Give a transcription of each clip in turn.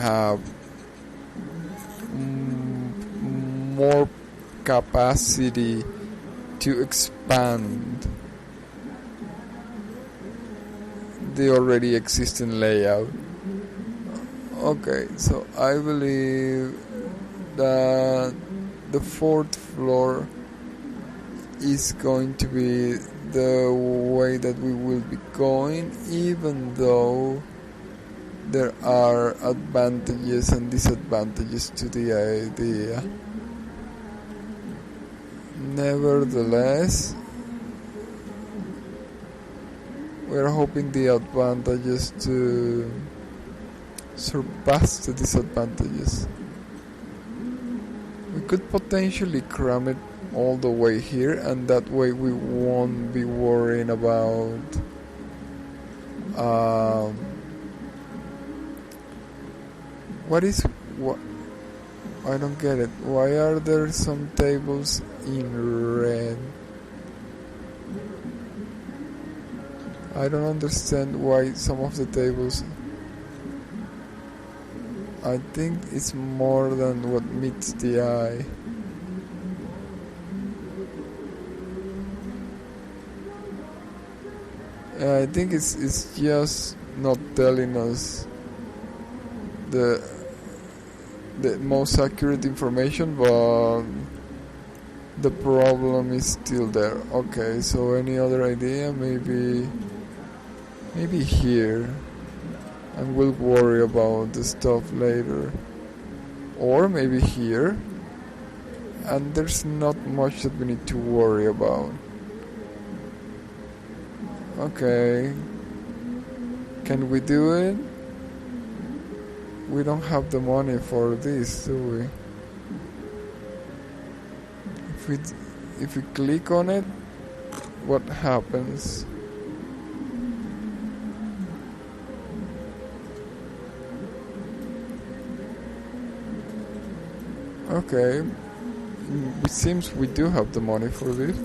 have more capacity to expand the already existing layout. Okay, so I believe that the 4th floor is going to be the way that we will be going, even though there are advantages and disadvantages to the idea. Nevertheless, we're hoping the advantages to surpass the disadvantages. We could potentially cram it all the way here, and that way we won't be worrying about what I don't get it. Why are there some tables in red? I don't understand why some of the tables. I think it's more than what meets the eye. I think it's just not telling us the most accurate information, but the problem is still there. Okay, so any other idea? Maybe here, and we'll worry about the stuff later. Or maybe here, and there's not much that we need to worry about. Okay, can we do it? We don't have the money for this, do we? If we click on it, what happens? Okay, it seems we do have the money for this.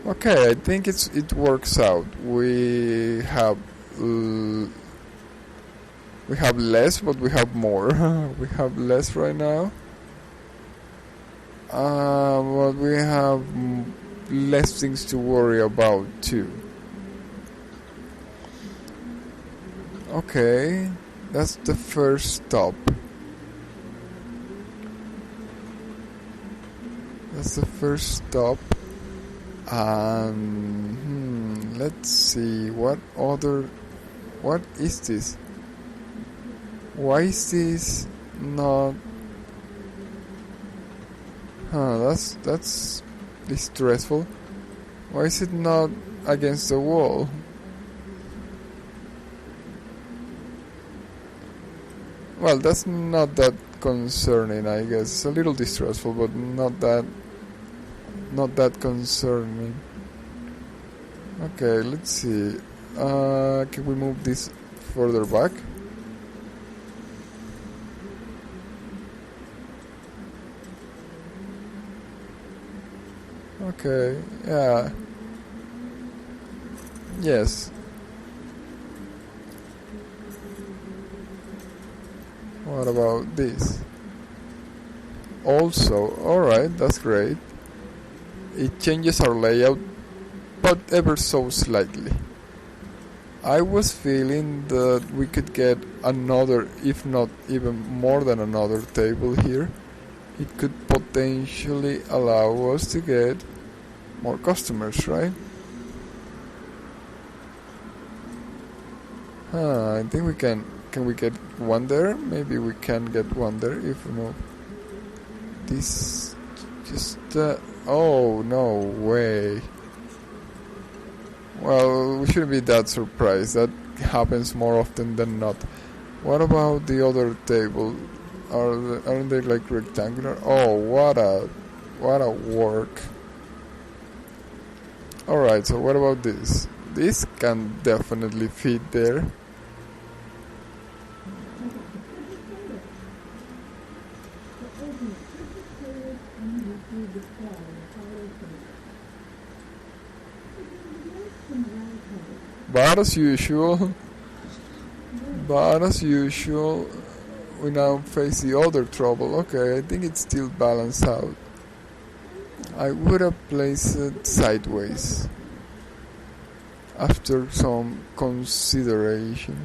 Okay, I think it works out. We have less, but we have more. We have less right now, but we have less things to worry about too. Okay, that's the first stop. And let's see what is this? Why is this not? That's distressful. Why is it not against the wall? Well, that's not that concerning, I guess. It's a little distressful, but not that concerning. Okay, let's see. Can we move this further back? Okay, yeah. Yes. What about this? Also, alright, that's great. It changes our layout, but ever so slightly. I was feeling that we could get another, if not even more than another table here. It could potentially allow us to get more customers, right? I think we can. Can we get one there? Maybe we can get one there if we move this. Oh, no way. Well, we shouldn't be that surprised. That happens more often than not. What about the other table? Aren't they like rectangular? Oh, what a work. Alright, so what about this? This can definitely fit there. But as usual, we now face the other trouble. Okay, I think it's still balanced out. I would have placed it sideways after some consideration.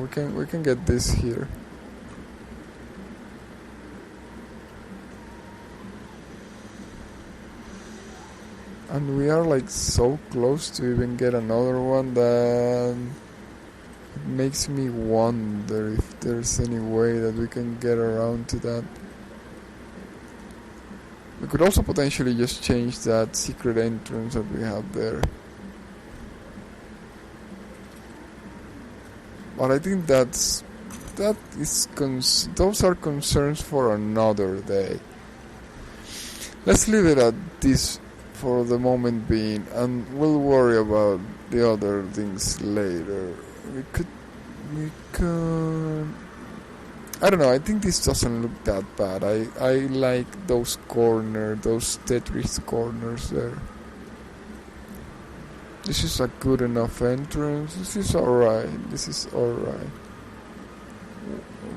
We can get this here. And we are like so close to even get another one that it makes me wonder if there's any way that we can get around to that. We could also potentially just change that secret entrance that we have there. But I think those are concerns for another day. Let's leave it at this for the moment being, and we'll worry about the other things later. We could I don't know, I think this doesn't look that bad. I like those Tetris corners there. This is a good enough entrance. This is alright.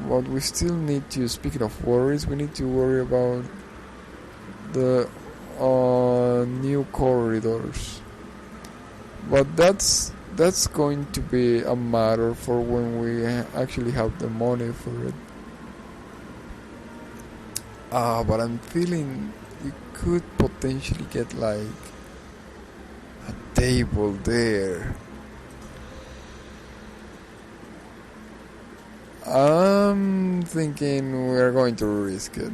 But we still need to, speaking of worries, we need to worry about the new corridors. But that's going to be a matter for when we actually have the money for it. But I'm feeling we could potentially get like a table there. I'm thinking we're going to risk it.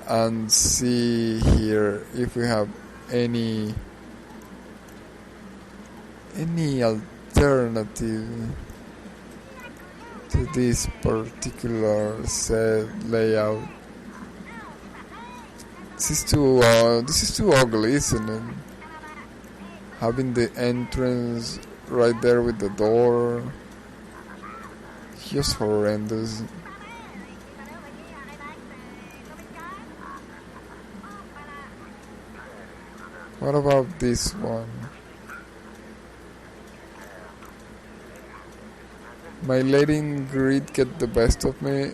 And see here if we have any alternative to this particular set layout. This is too ugly, isn't it? Having the entrance right there with the door, just horrendous. What about this one? My letting greed get the best of me.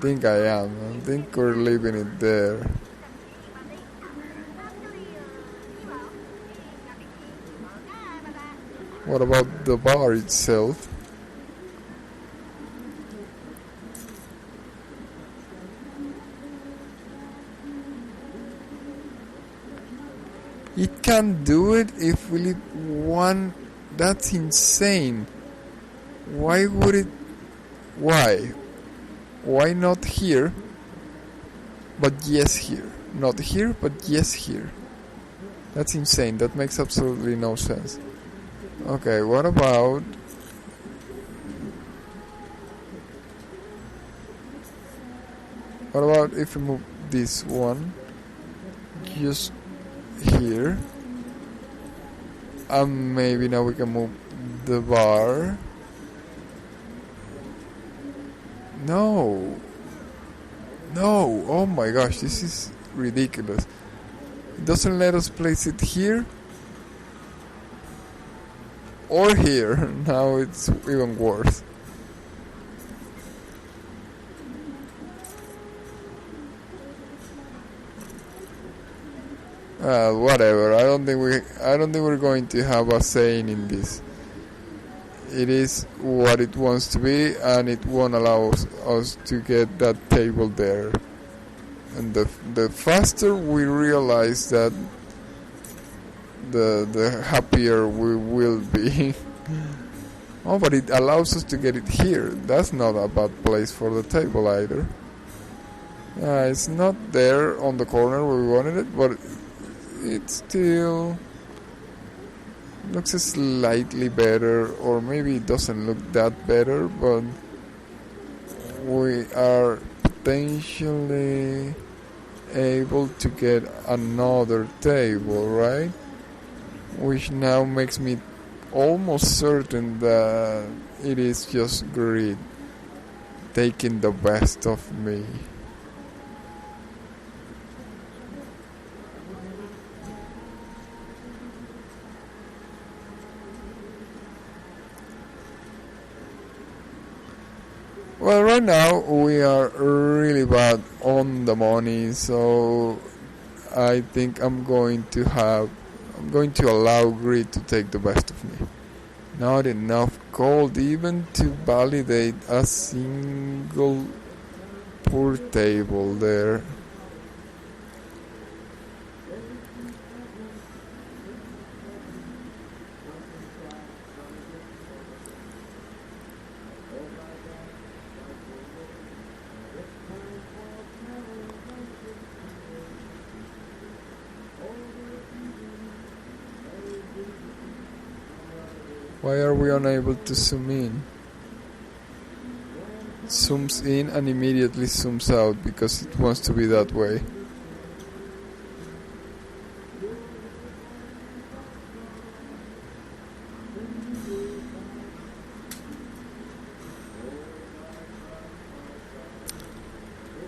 I think we're leaving it there. What about the bar itself? It can do it if we leave one. That's insane. Why would it? Why? Why not here? But yes here. Not here, but yes here. That's insane. That makes absolutely no sense. Okay, what about if we move this one just here, and maybe now we can move the bar. No, oh my gosh, this is ridiculous. It doesn't let us place it here or here. Now it's even worse. Whatever. I don't think we're going to have a saying in this. It is what it wants to be, and it won't allow us to get that table there. And the faster we realize that, the happier we will be. Oh, but it allows us to get it here. That's not a bad place for the table either. It's not there on the corner where we wanted it, but it still looks slightly better, or maybe it doesn't look that better, but we are potentially able to get another table, right? Which now makes me almost certain that it is just greed taking the best of me. Well, right now we are really bad on the money, so I think I'm going to allow greed to take the best of me. Not enough gold even to validate a single poor table there. Why are we unable to zoom in? It zooms in and immediately zooms out because it wants to be that way.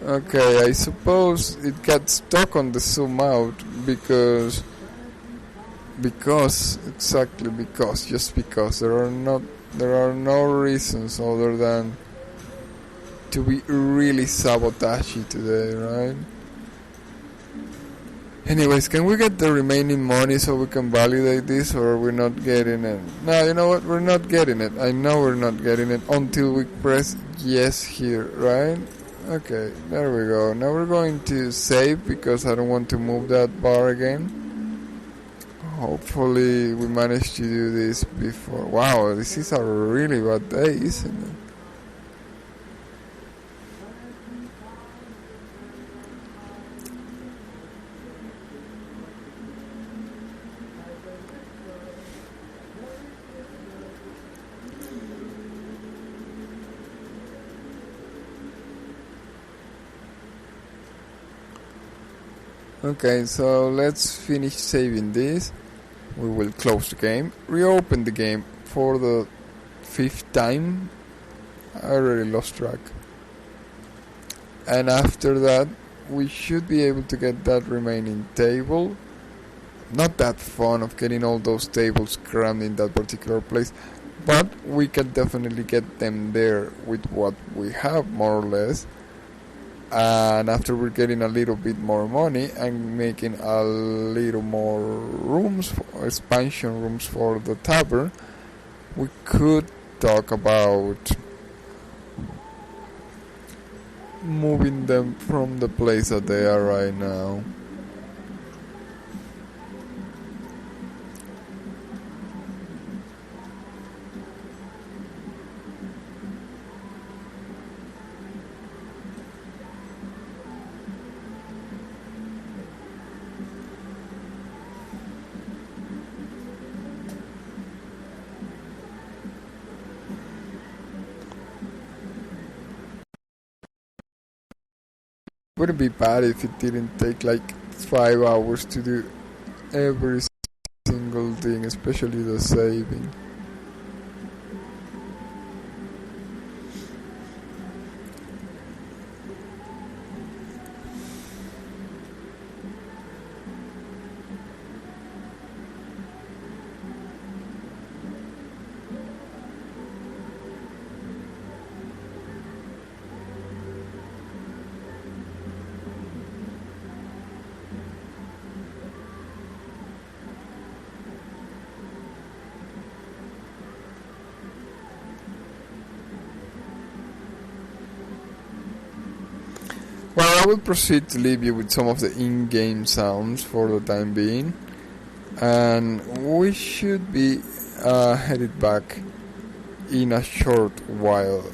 Okay, I suppose it got stuck on the zoom out because there are no reasons other than to be really sabotagey today, right? Anyways, can we get the remaining money so we can validate this, or are we not getting it? No, you know what? We're not getting it. I know we're not getting it until we press yes here, right? Okay, there we go. Now we're going to save because I don't want to move that bar again. Hopefully we managed to do this before. Wow, this is a really bad day, isn't it? Okay, so let's finish saving this. We will close the game, reopen the game for the 5th time. I already lost track. And after that, we should be able to get that remaining table. Not that fun of getting all those tables crammed in that particular place, but we can definitely get them there with what we have, more or less. And after we're getting a little bit more money and making a little more rooms, expansion rooms for the tavern, we could talk about moving them from the place that they are right now. Wouldn't be bad if it didn't take like 5 hours to do every single thing, especially the saving. Well, I will proceed to leave you with some of the in-game sounds for the time being, and we should be headed back in a short while,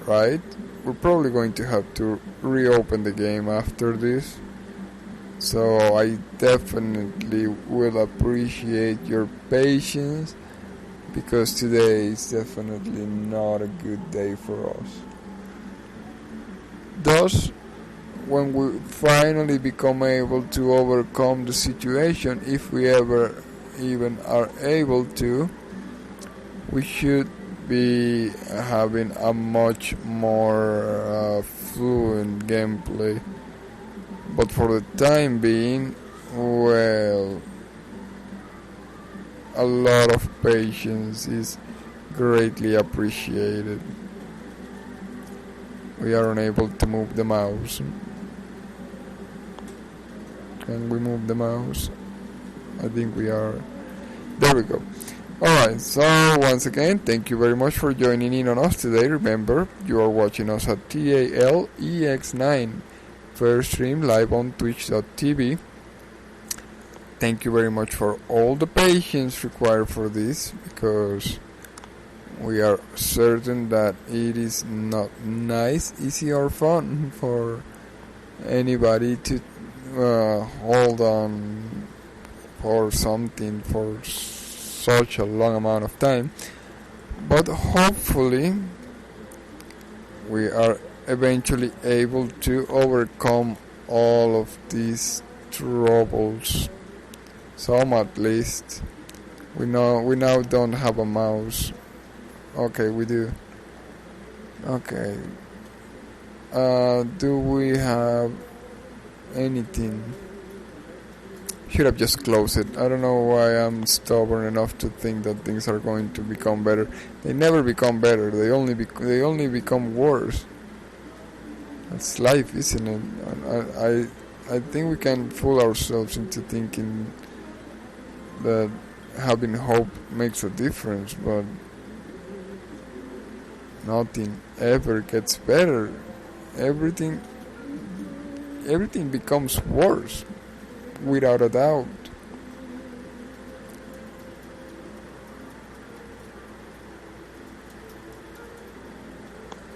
right? We're probably going to have to reopen the game after this, so I definitely will appreciate your patience, because today is definitely not a good day for us. Thus, when we finally become able to overcome the situation, if we ever even are able to, we should be having a much more fluent gameplay. But for the time being, well, a lot of patience is greatly appreciated. We are unable to move the mouse. Can we move the mouse? I think we are. There we go. Alright, so once again, thank you very much for joining in on us today. Remember, you are watching us at TALEX9, first stream live on Twitch.tv. Thank you very much for all the patience required for this, because we are certain that it is not nice, easy, or fun for anybody to hold on for something for such a long amount of time. But hopefully we are eventually able to overcome all of these troubles. Some at least. We now don't have a mouse. Okay, we do. Okay. Do we have anything? Should have just closed it. I don't know why I'm stubborn enough to think that things are going to become better. They never become better. They only become worse. That's life, isn't it? I think we can fool ourselves into thinking that having hope makes a difference, but nothing ever gets better. Everything becomes worse, without a doubt.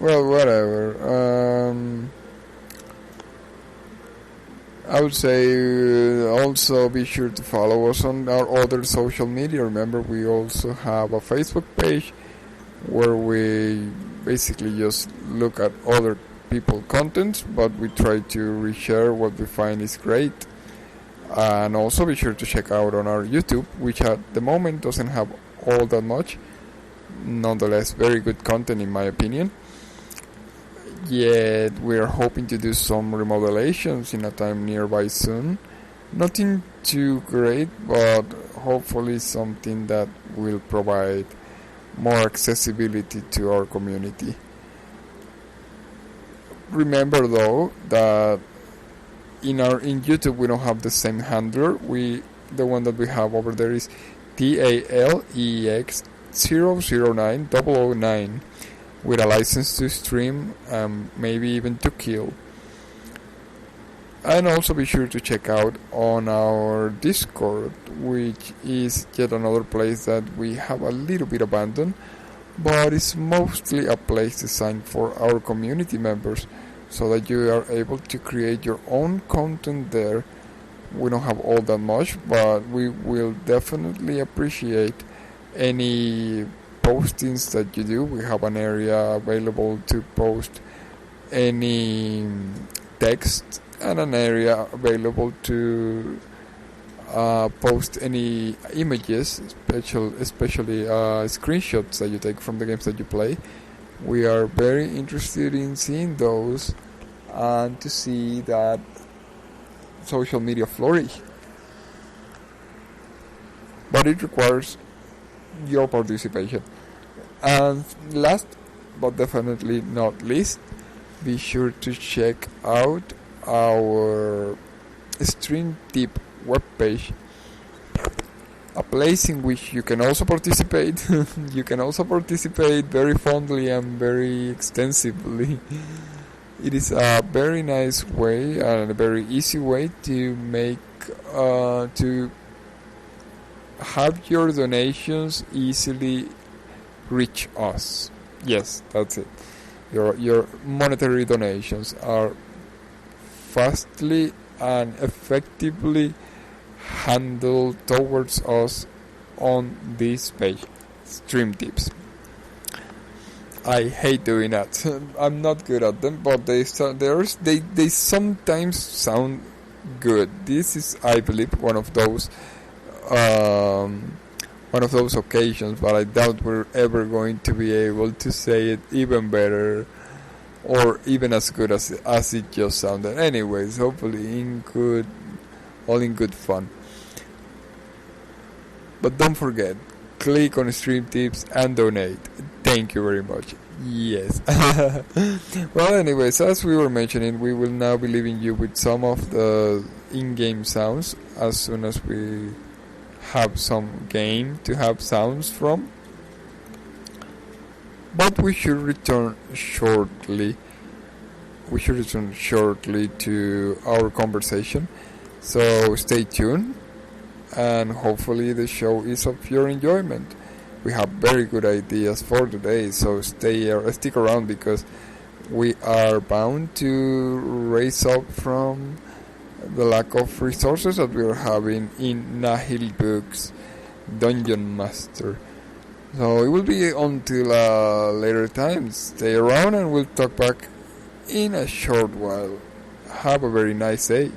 Well, whatever. I would say also be sure to follow us on our other social media. Remember, we also have a Facebook page where we basically just look at other people's content, but we try to reshare what we find is great. And also be sure to check out on our YouTube, which at the moment doesn't have all that much. Nonetheless, very good content in my opinion. Yet we're hoping to do some remodelations in a time nearby soon. Nothing too great, but hopefully something that will provide more accessibility to our community. Remember though that in YouTube we don't have the same handler. The one that we have over there is TALEX009009 with a license to stream, maybe even to kill. And also be sure to check out on our Discord, which is yet another place that we have a little bit abandoned, but it's mostly a place designed for our community members, so that you are able to create your own content there. We don't have all that much, but we will definitely appreciate any postings that you do. We have an area available to post any text and an area available to post any images, especially screenshots that you take from the games that you play. We are very interested in seeing those and to see that social media flourish. But it requires your participation. And last but definitely not least, be sure to check out our Stream Tip webpage, a place in which you can also participate. You can also participate very fondly and very extensively. It is a very nice way and a very easy way to make to have your donations easily reach us. Yes, that's it. Your monetary donations are fastly and effectively handled towards us on this page, Stream Tips. I hate doing that. I'm not good at them, but they sometimes sound good. This is, I believe, one of those one of those occasions, but I doubt we're ever going to be able to say it even better or even as good as it just sounded. Anyways, hopefully all in good fun. But don't forget, click on stream tips and donate. Thank you very much. Yes. Well, anyways, as we were mentioning, we will now be leaving you with some of the in-game sounds as soon as we have some game to have sounds from. But we should return shortly. To our conversation. So stay tuned, and hopefully the show is of your enjoyment. We have very good ideas for today, so stick around, because we are bound to raise up from the lack of resources that we are having in Naheulbeuk's Dungeon Master. So it will be until a later time. Stay around and we'll talk back in a short while. Have a very nice day.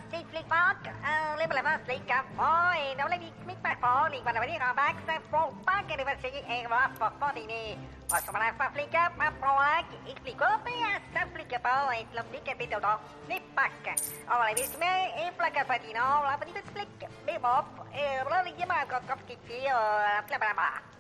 Steve Flickbot, Liberal Flick, poi non le mic per poi, quando vedi la back, for back e deve seguire e va for podini. Posso fare fa flick, ma poi il flick up e sta flick poi, lo flick e vedo do, ne pack. Ora visto me e placca fatino, la petita flick, bebop, e lo richiama con copchi fio, bla bla bla.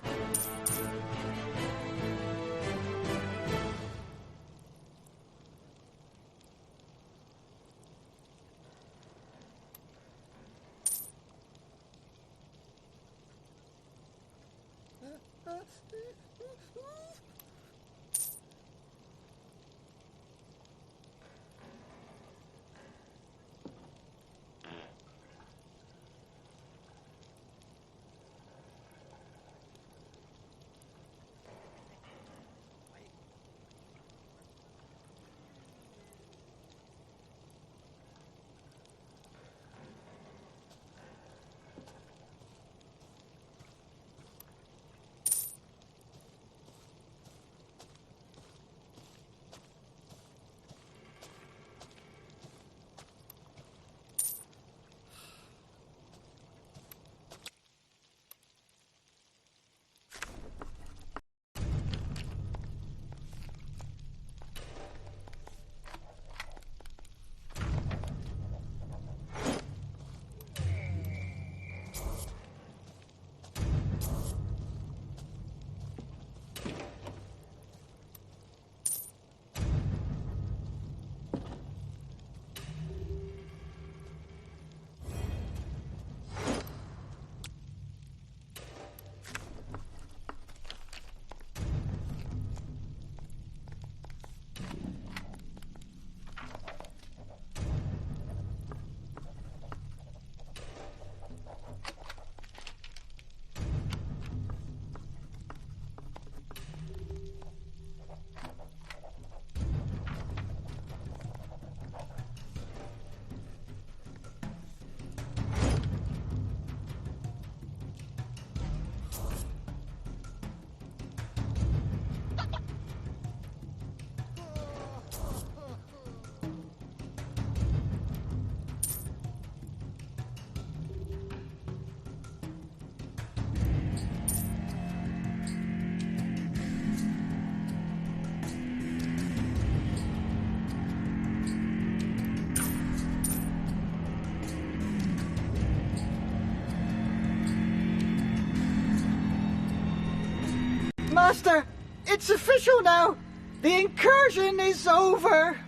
Master, it's official now. The incursion is over.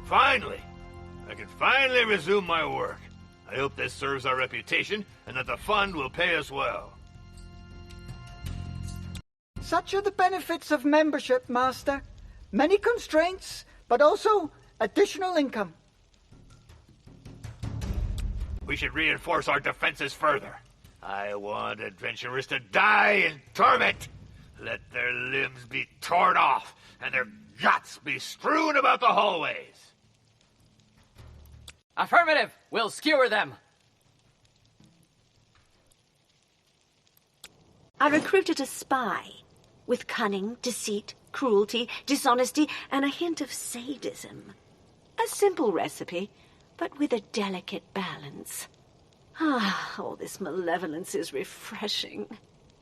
Finally! I can finally resume my work. I hope this serves our reputation and that the fund will pay us well. Such are the benefits of membership, Master. Many constraints, but also additional income. We should reinforce our defenses further. I want adventurers to die in torment. Let their limbs be torn off and their guts be strewn about the hallways. Affirmative! We'll skewer them! I recruited a spy with cunning, deceit, cruelty, dishonesty, and a hint of sadism. A simple recipe, but with a delicate balance. Ah, all this malevolence is refreshing.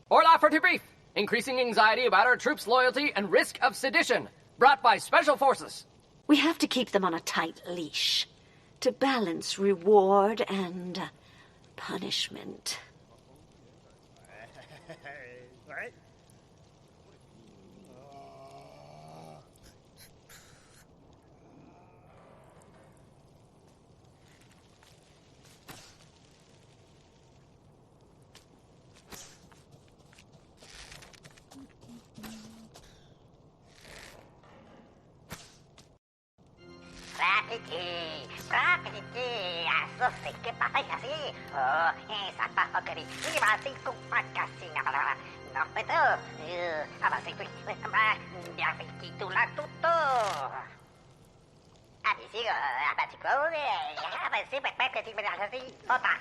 Orla to brief! Increasing anxiety about our troops' loyalty and risk of sedition, brought by Special Forces. We have to keep them on a tight leash to balance reward and punishment. ¿Qué pasa así? Esa papa que iba así con casi nada. No puedo. Ahora sí, ya se quitó la tuto. A ver si, a ver si me pete si me das así. Otra.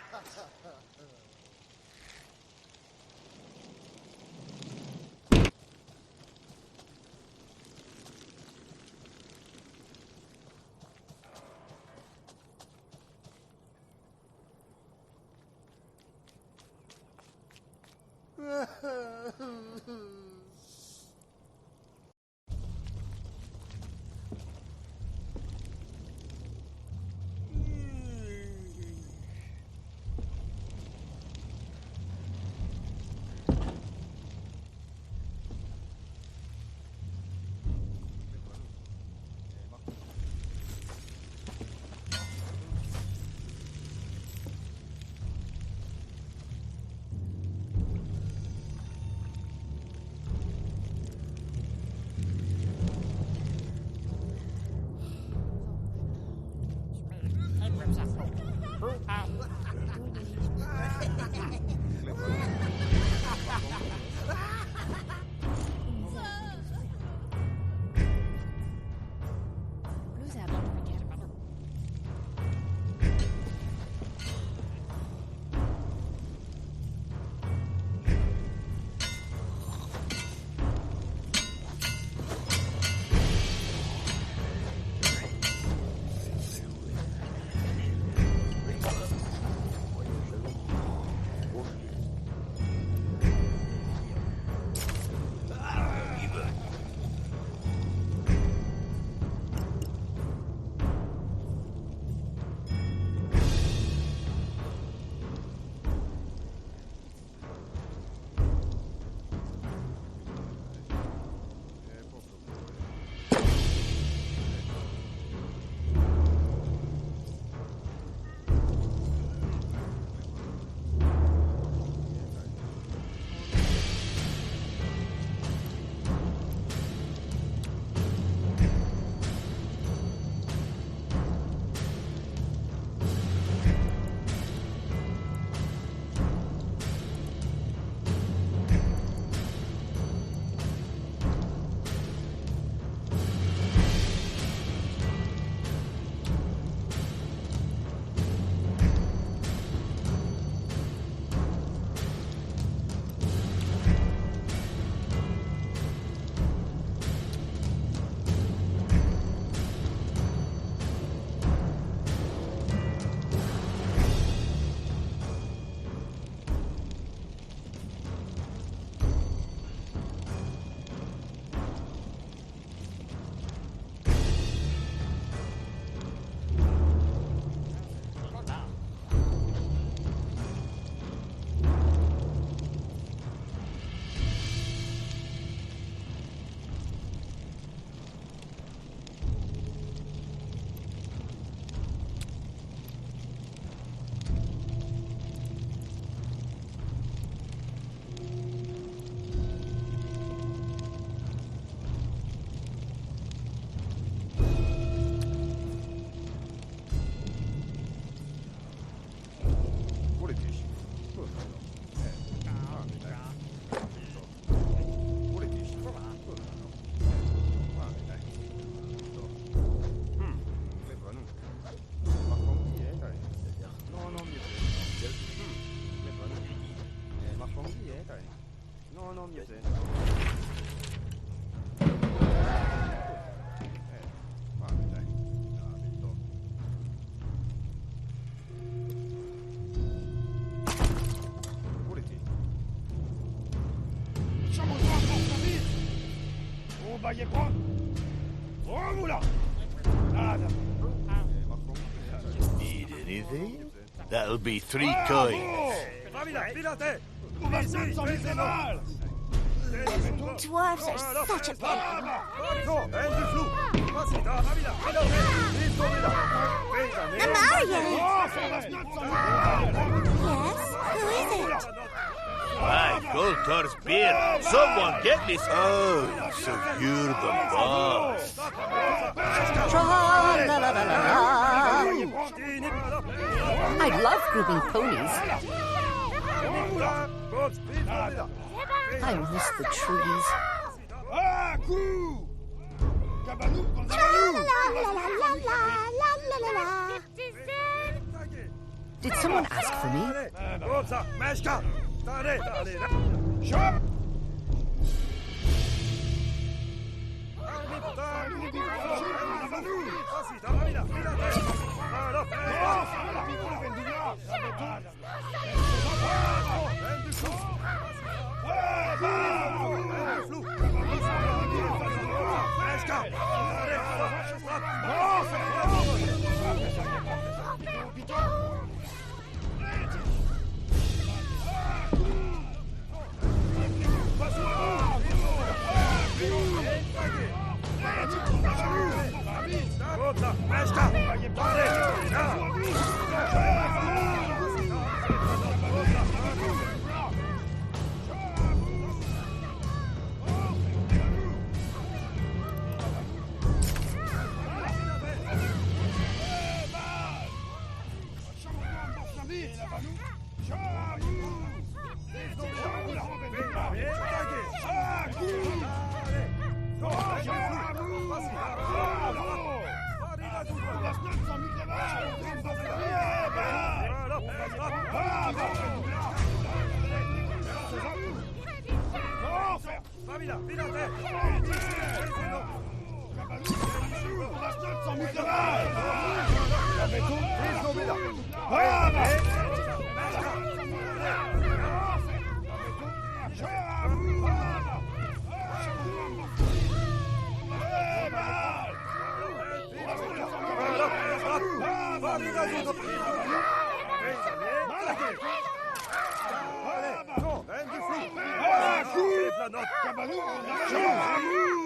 Need anything? That'll be 3 coins. Dwarves are such a pain. Yes? Who is it? Hi, Goltor's beer. Someone get me some. Oh, so you're the boss. I love grooming ponies. I miss the trees. Did someone ask for me?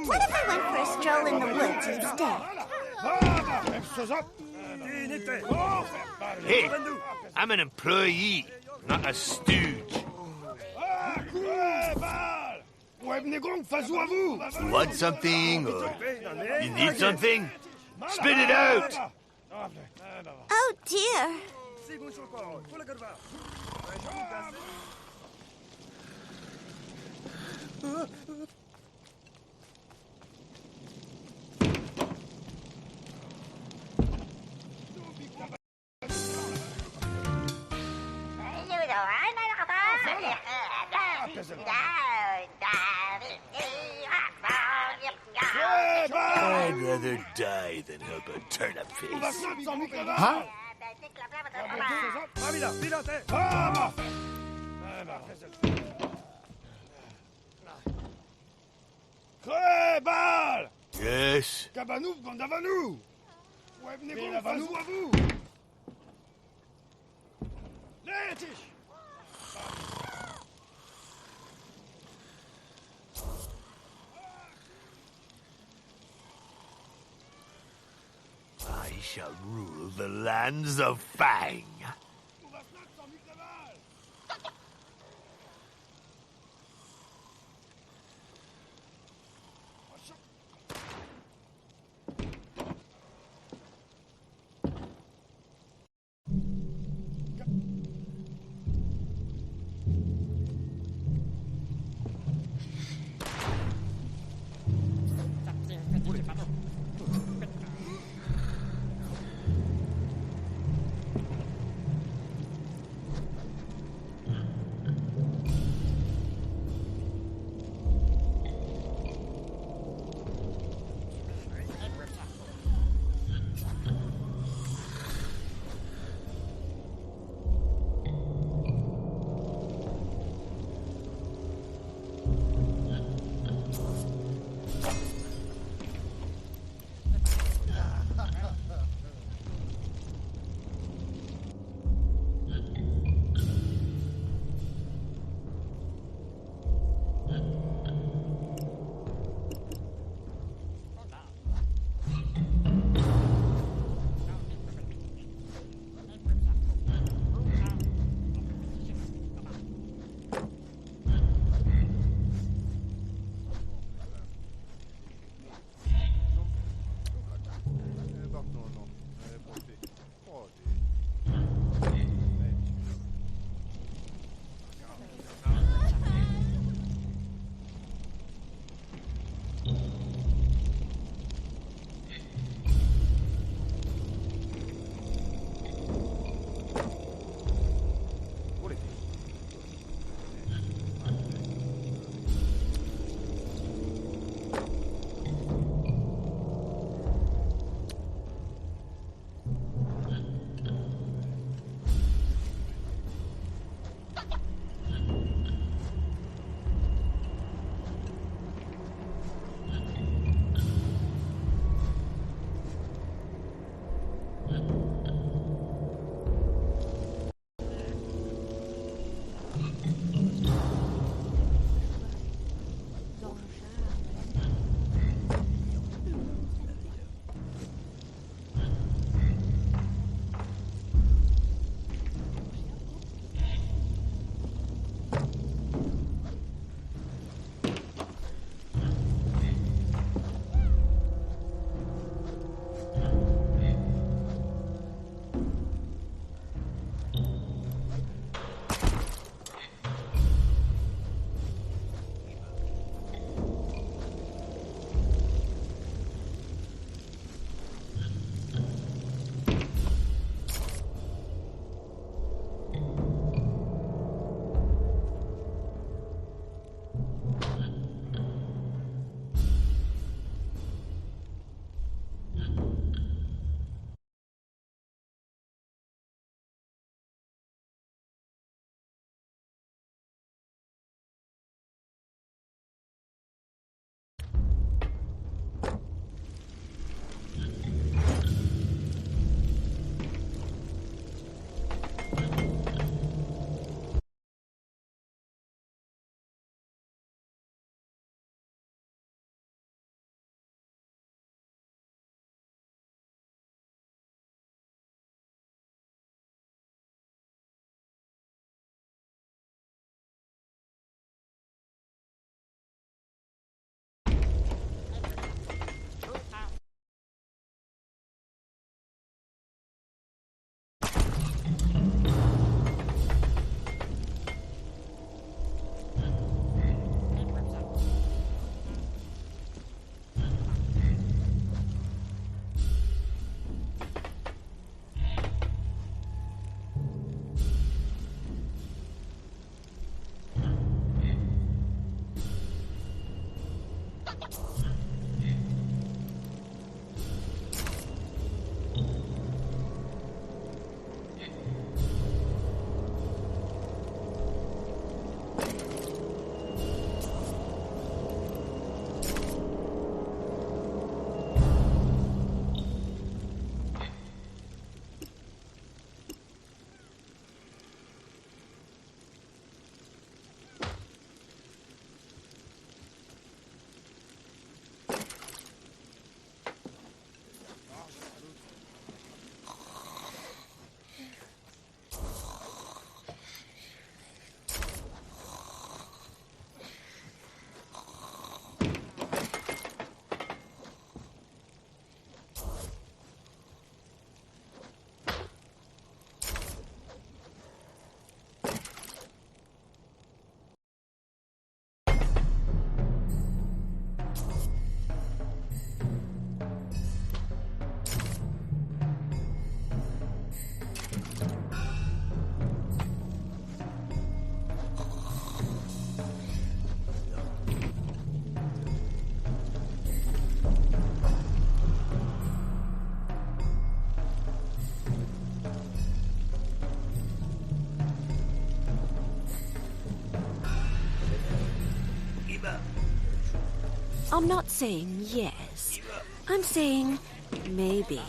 What if I went for a stroll in the woods instead? Hey, I'm an employee, not a stooge. You want something or you need something? Spit it out! Oh dear. I'd rather die than help a turnip face. Huh? Yes? I shall rule the lands of Fang. I'm not saying yes. I'm saying maybe.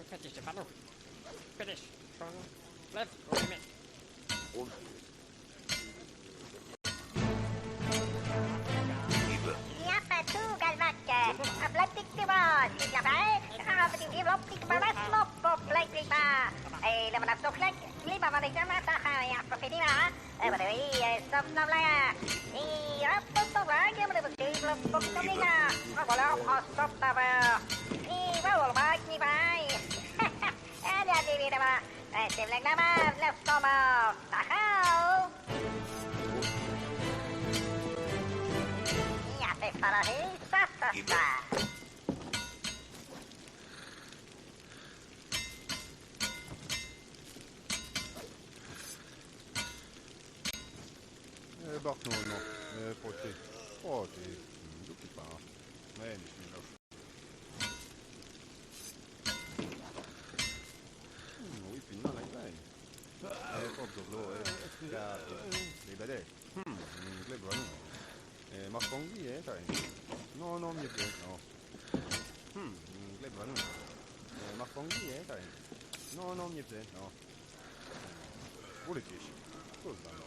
Fetish, pardon. Fetish. Left, limit. Siapa tu galmak? Plastik tiba, siapa? Apa di plastik balas lopok plastik ba? Lepas nak soklat, lima mana sama tak ya profesional. Beri stop lah. Apa tu lagi mana betul lopok tu ni? Apa lah stop tak ba? Bawa bag ni bay. Ada di mana? Sebelah nama, left sama. Tahu. Ya, para hisa. Bak nå, poti, lukker på. Nej, nicht mehr auf. Oui, puis non, là, là. Porto blå, ja, det är det. Det blir bra. Markongi är där. No, mi piace, no. Det blir bra. Markongi är där. No, mi piace, no. Politisch. Scusa, no.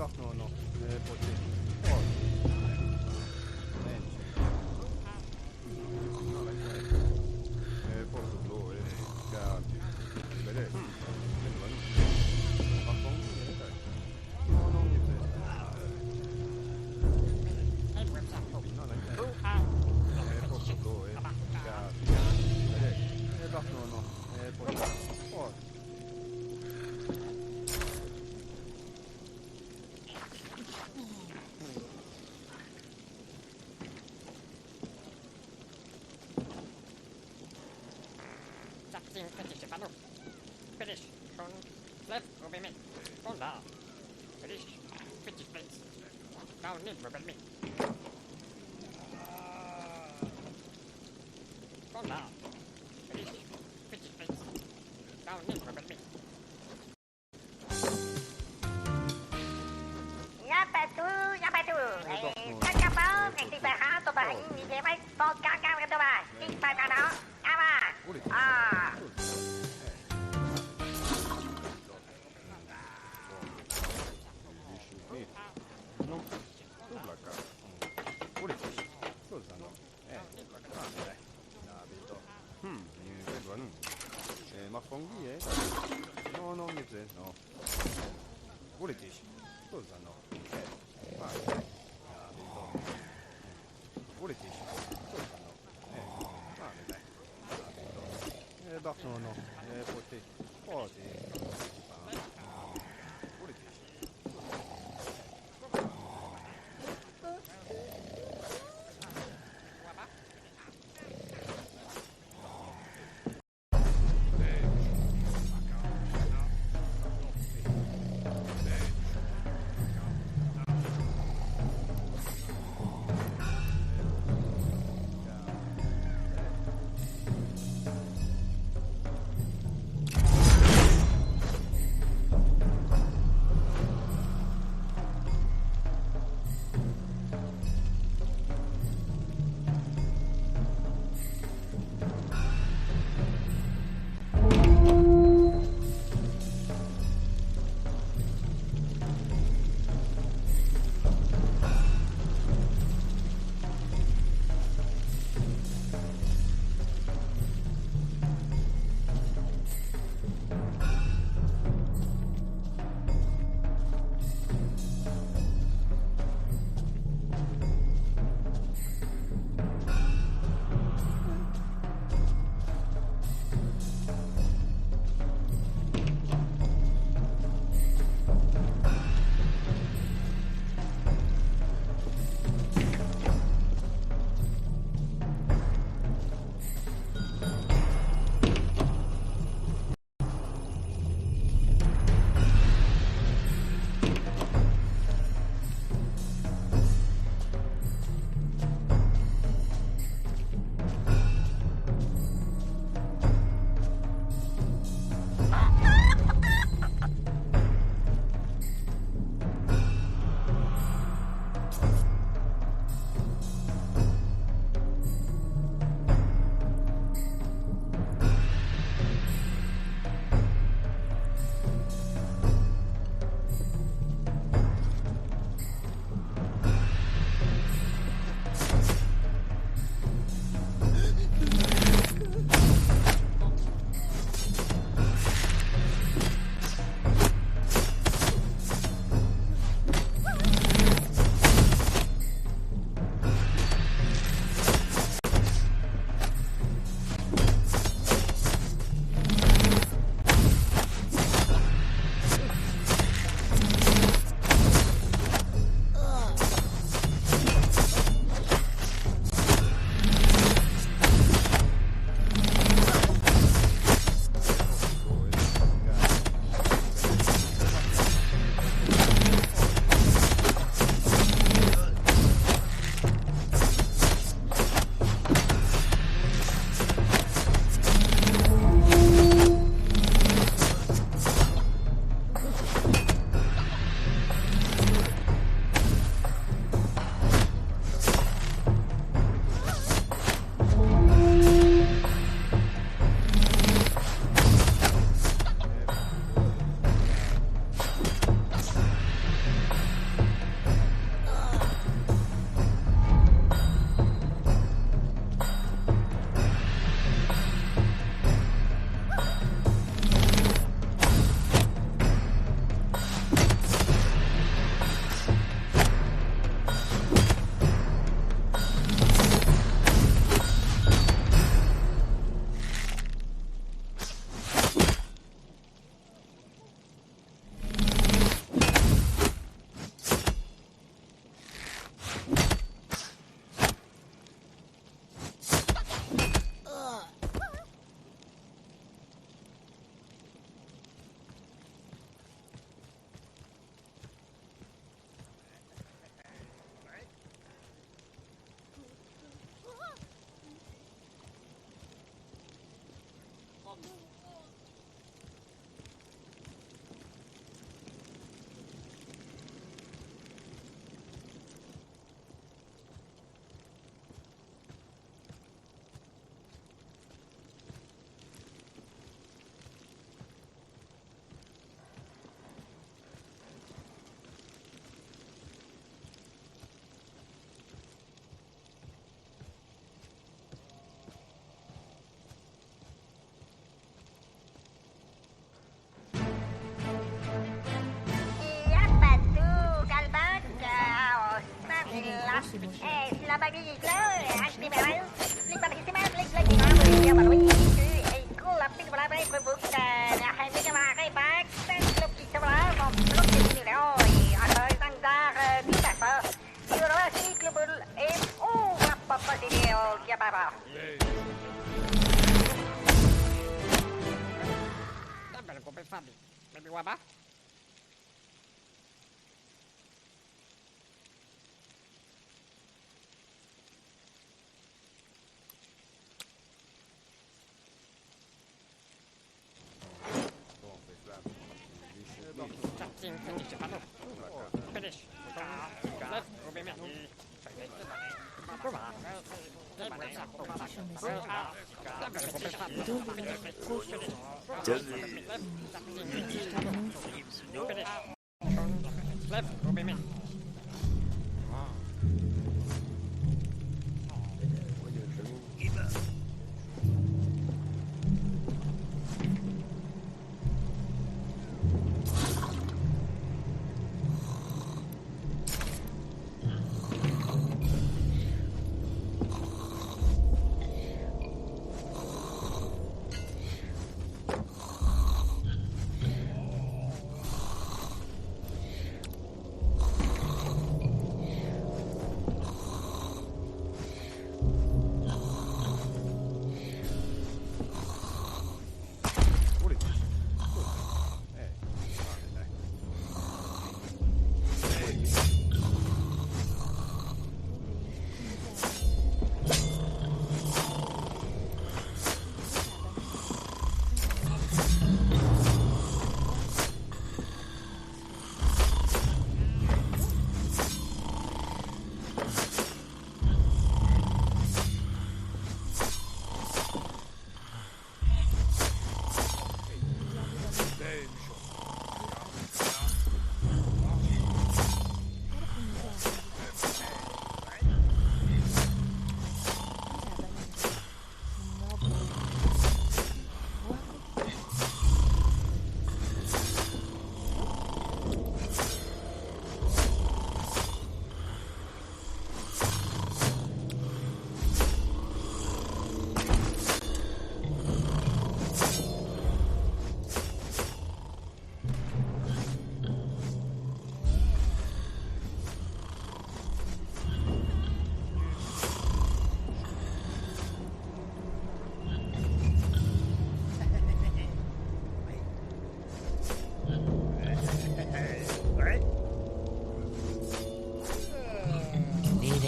wacht nou nog. Potje. Oh. Mensch. Porto blu, cambio. Vedete? Ma con dai. No, non mi frega. No, dai. Porto blu, cambio. Vedete? Wacht nou nog. Potje. Oh. Finish. Schon left over me. Go down. Finish. Finish place. Down in over me. Go down. Finish. Finish place. Down in over me. Yapatu. Chắc báo ngày tìm bài hát tôi bài như thế mấy con cao cao cái tôi bài. Đi bài cả đó. À. Ma con chi è? No, non mi frega, no. Vuole dici? Cosa no? Vai. Vuole dici? Cosa no? Vale, dai. Wacht nou nog. Potje. Potje. Vuole dici?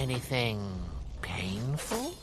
Anything painful?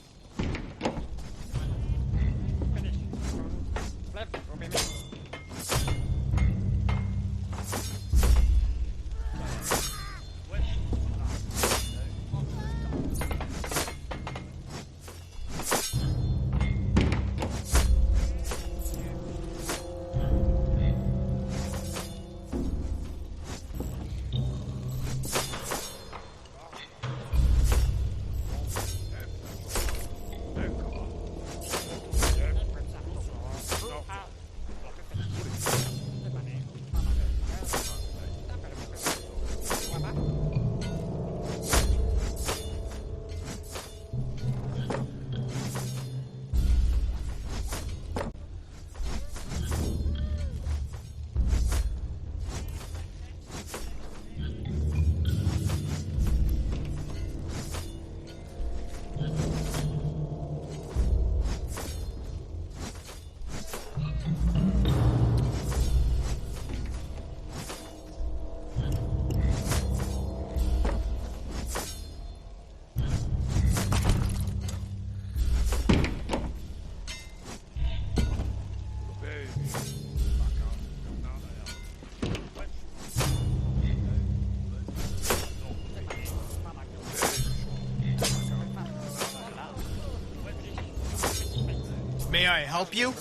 May I help you?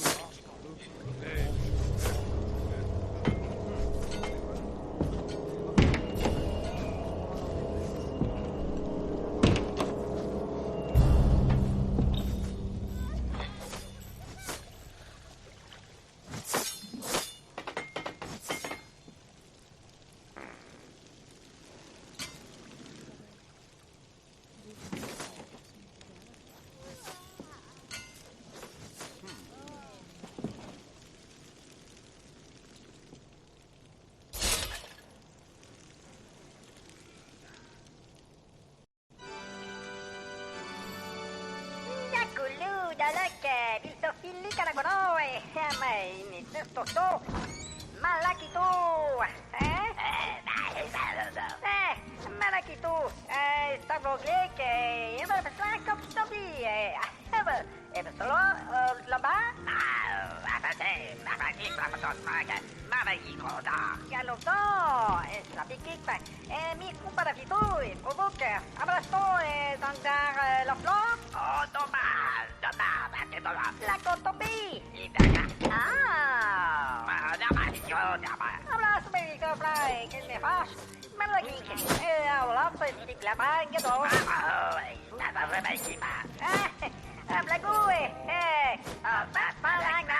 Caragono, mai, Toto, Malakito, Malakito, Stavoglik, solo, là-bas, Galopto, Slapikik, mi Kupadafito, Provoque, Abrasto, Tandar, la flore, oh, dommage, la Cotopi, Abras, Medico Fly, qu'il me fâche, Malakik, alors, petit là-bas, Gado, Blagou, Malagna.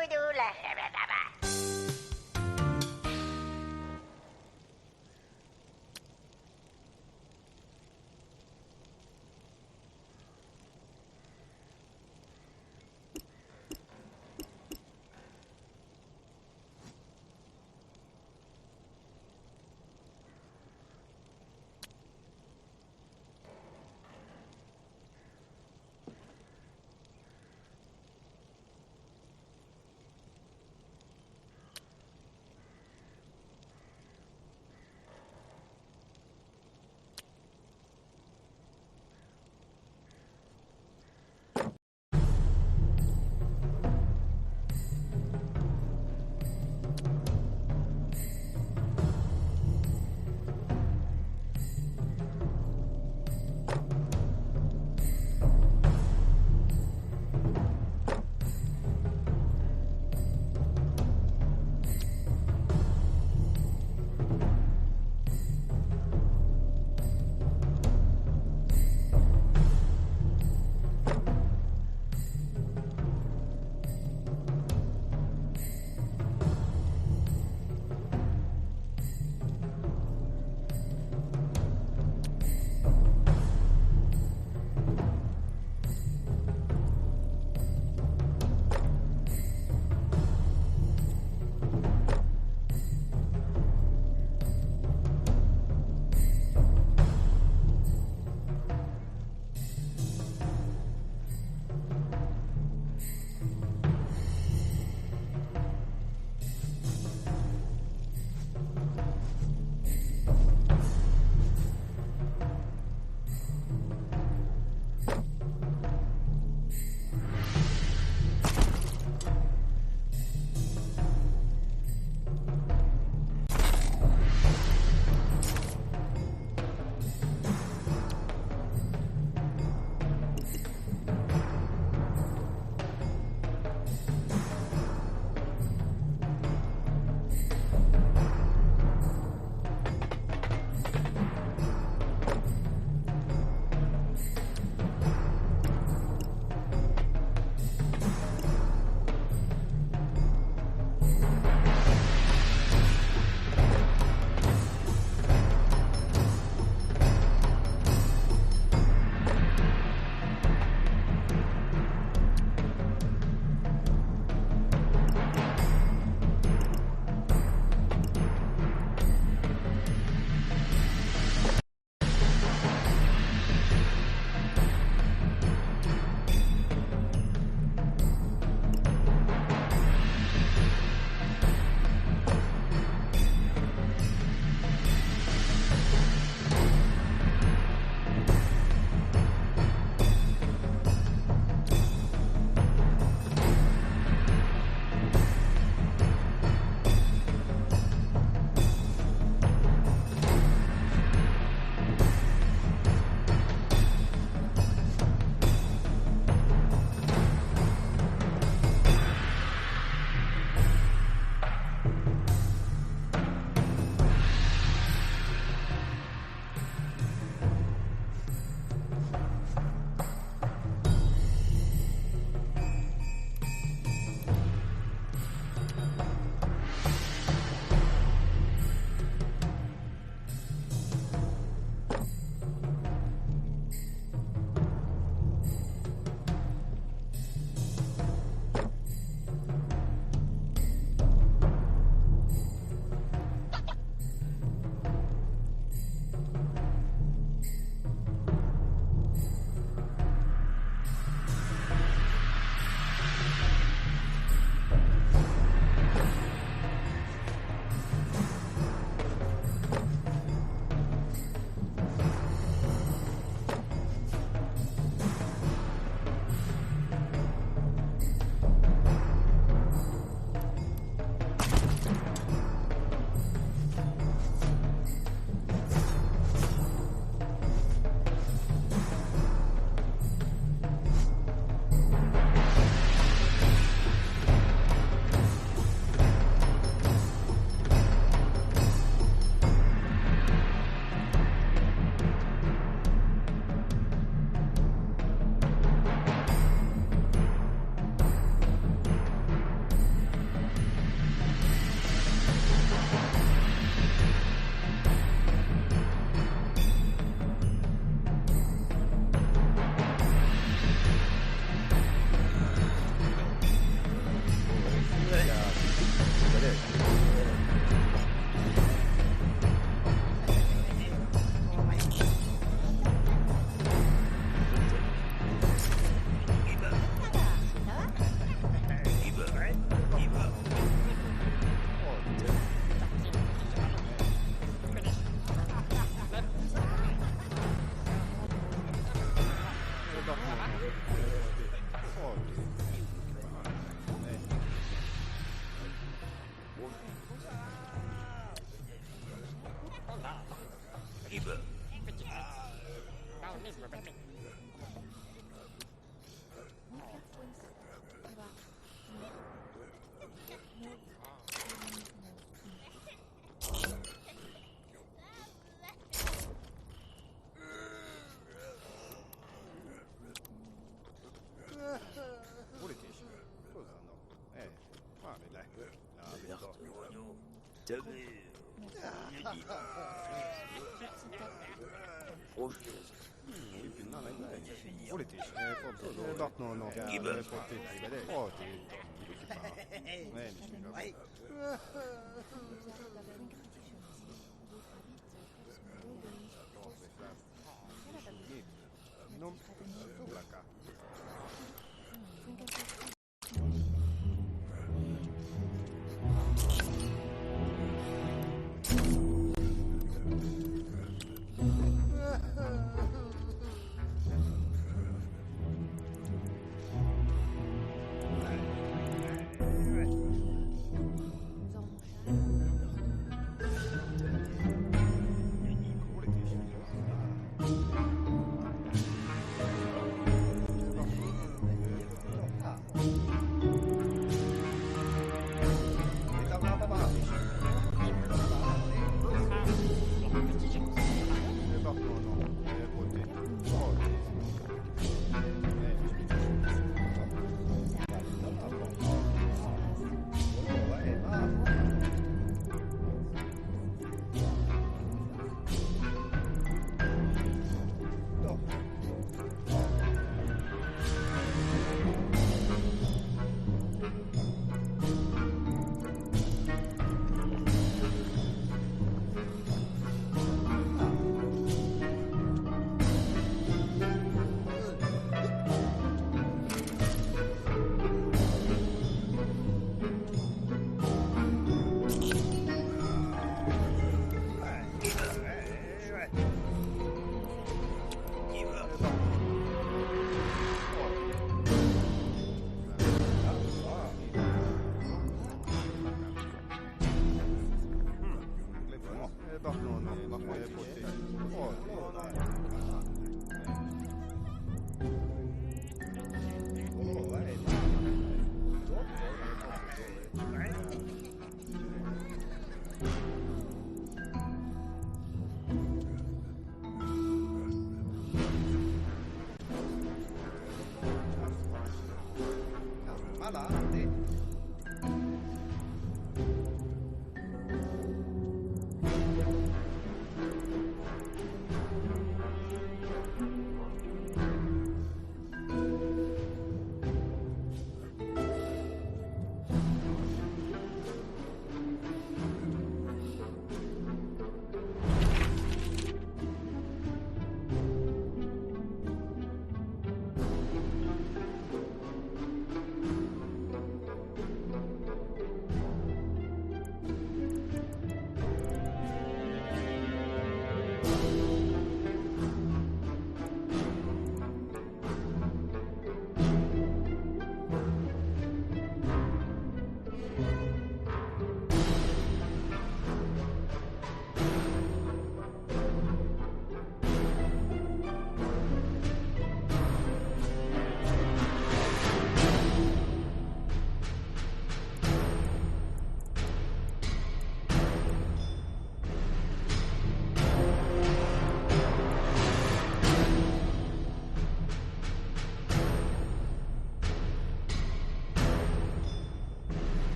Pudula.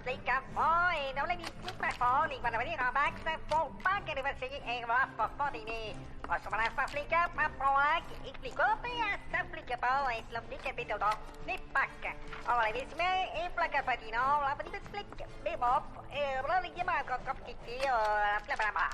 slicka voi, non volevi mica fuori quando veniva Max, fu anche dove si era fotini. Posso me la fa flicka, ma poi ik flikker ja, sta flikker bal en slap niet heb je dat niet pakken. Allora, wees mee, in plakken van die nou, laten we niet flikken. Bim op, rol je maar op kitty, bla bla bla.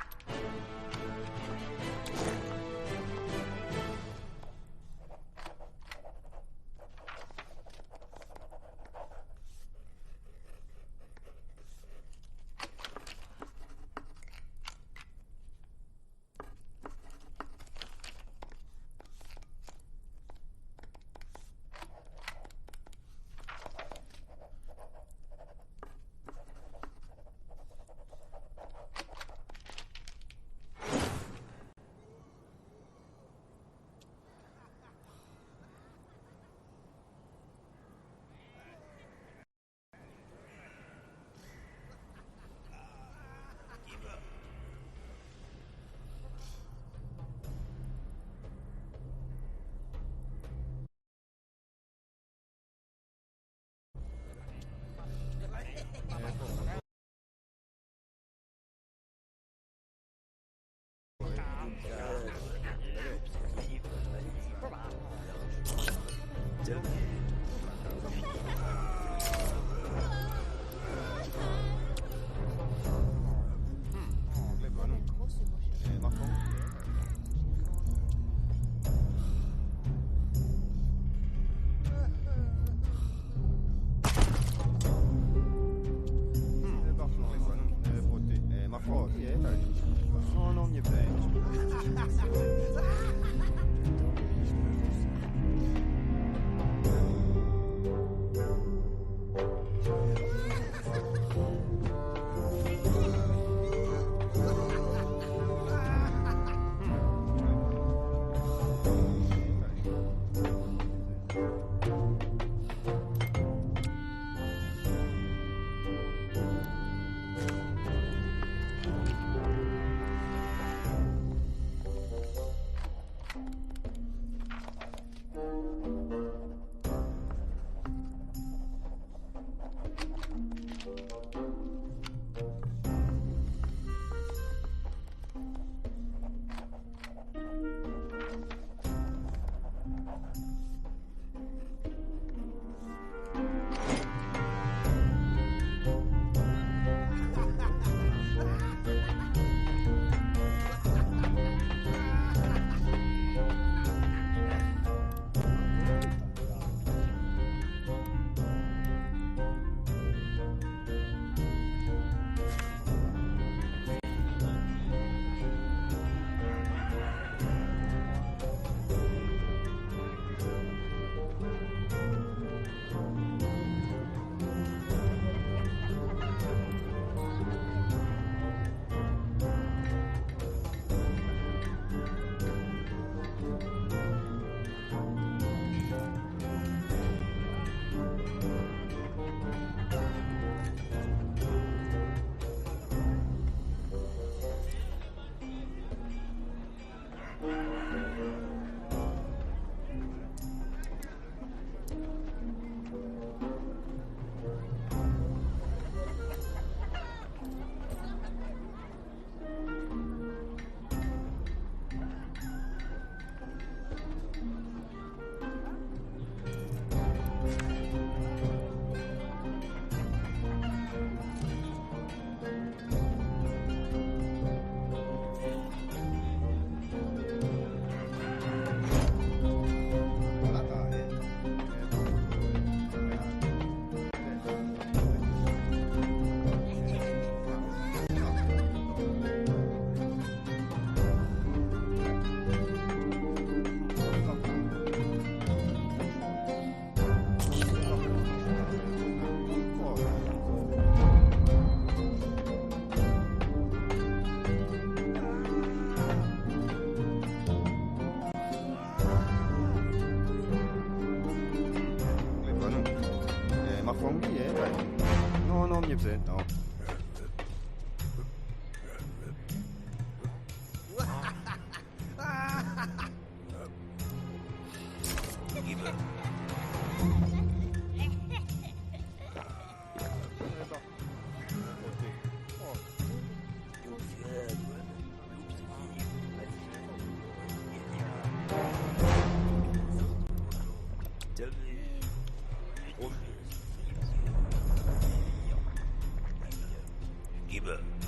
nghiệp no. 기분.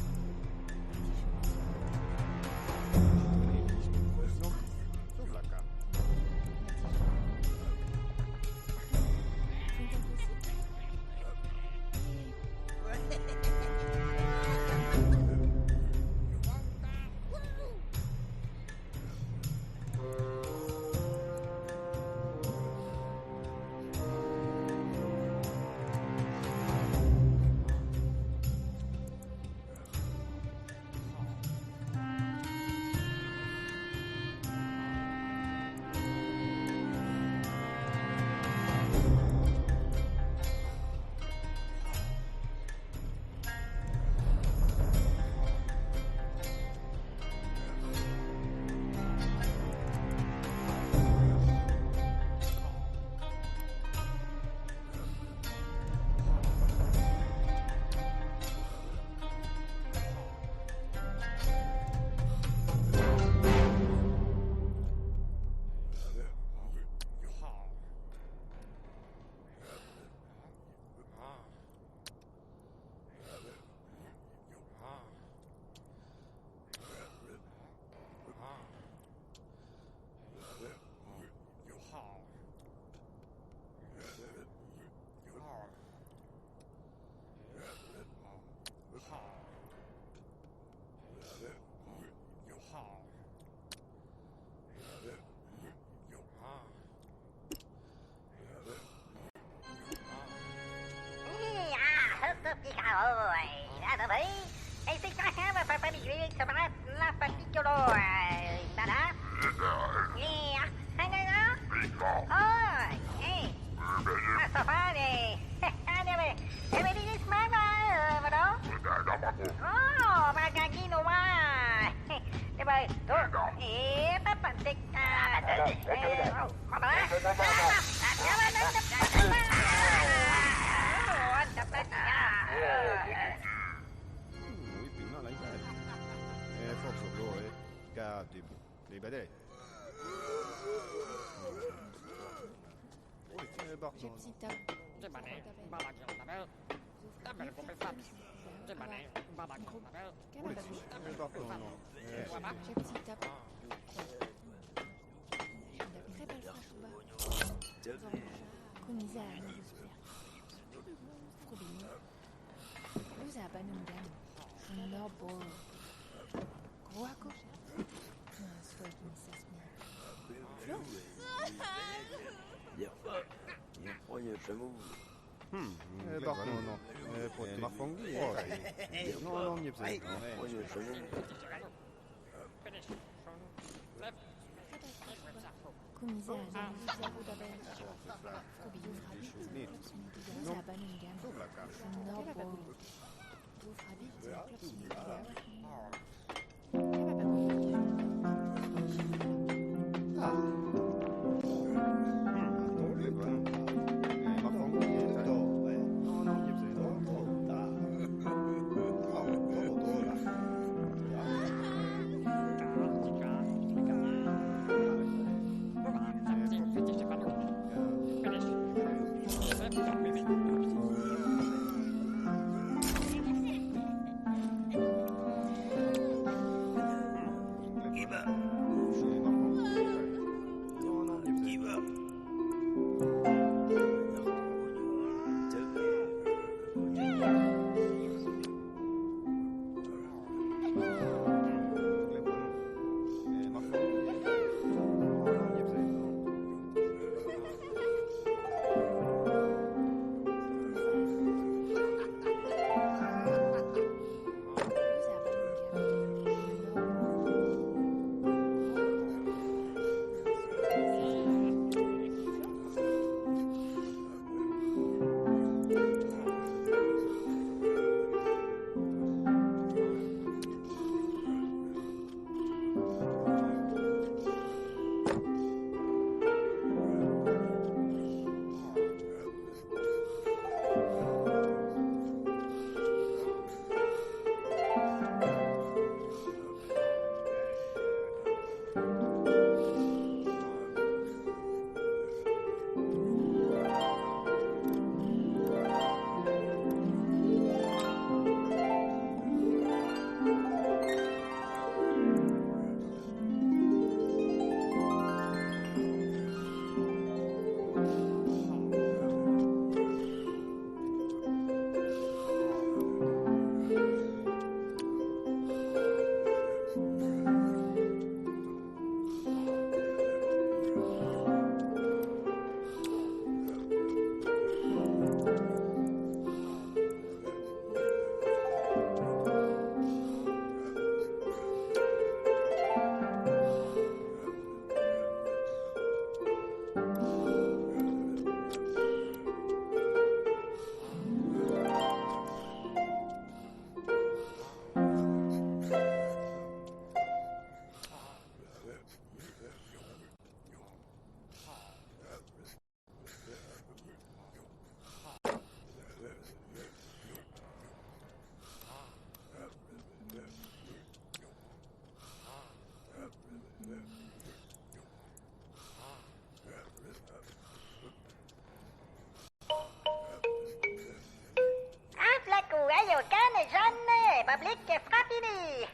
Jeanne, public frappini.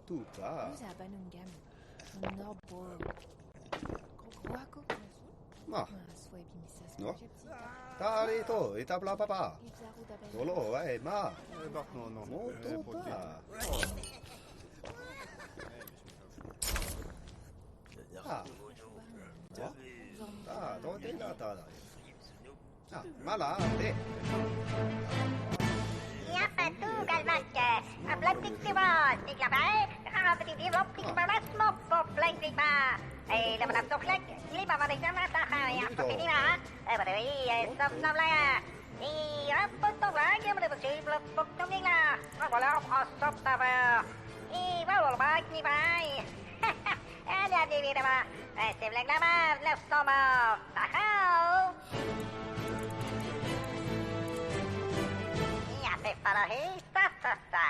tuta. Ma. No. Tali to, ita bla papa. Solo vai ma. Molto ta. Ah. Ah, dove è ta? Ah, malade. Ja, verdugal Vasquez. A blandingstivas, ik labij. Gaan we die dialog niet maar wat smop op blandigma. Hey, dat we dat toch lekker. Jullie maar wat ik dan laat gaan. Ja, dat vind je maar. Wat doe je? Stop, stop, langer. Ja, toch lang. Ja, maar dat is even op de ding la. Maar voilà, stop, stop. Wel, maak niet bij. En ja, die weer maar. C'est blanc là-bas, laisse-toi. Ciao. Ja, c'est pas la ça.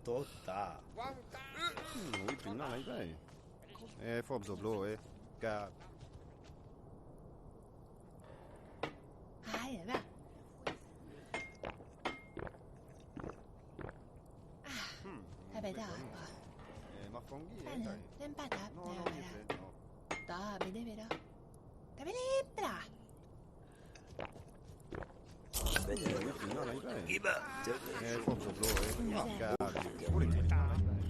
Tota. Ui, pinna nej bag. For op så blå, Gab. Hej, hvad? Habeda. Bene, l'empata. Da, vede, vero? Da vede, bra. Pinna nej bag. For op så blå, Gab. Ui, pinna nej bag.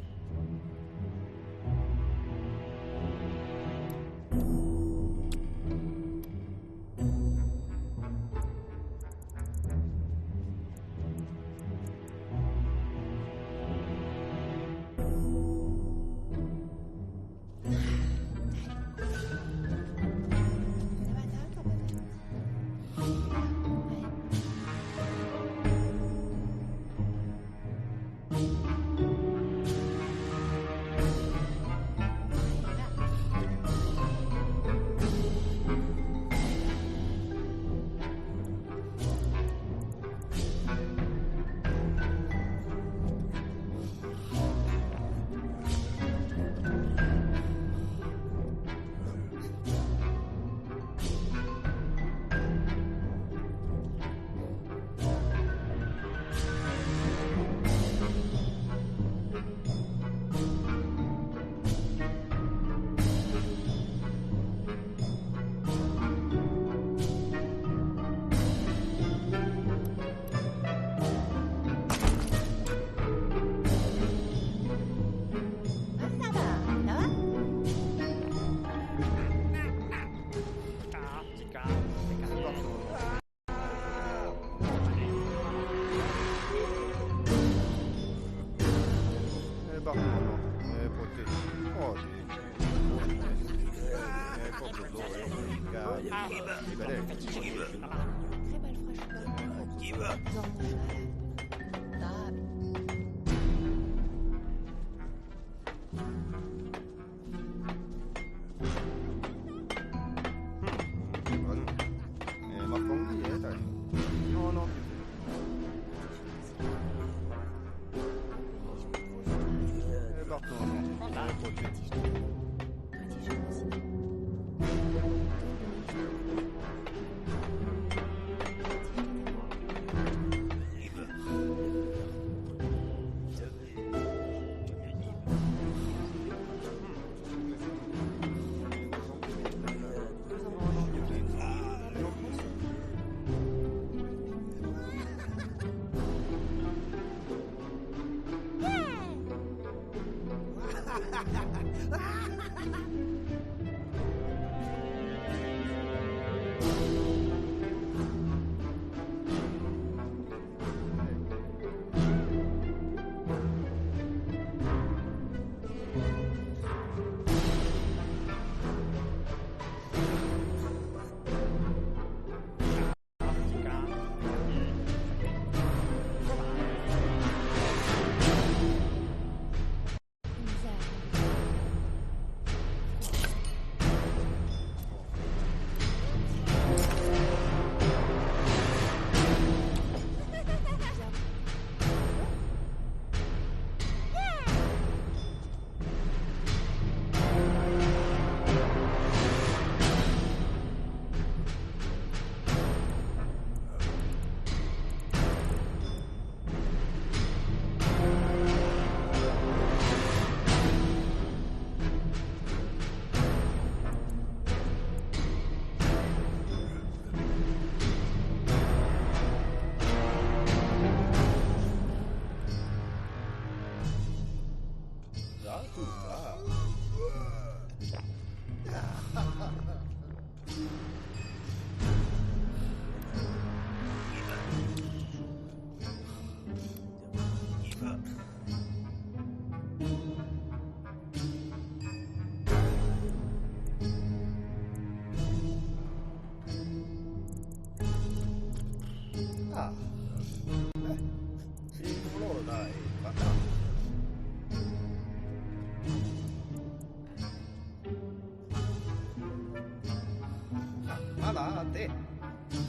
て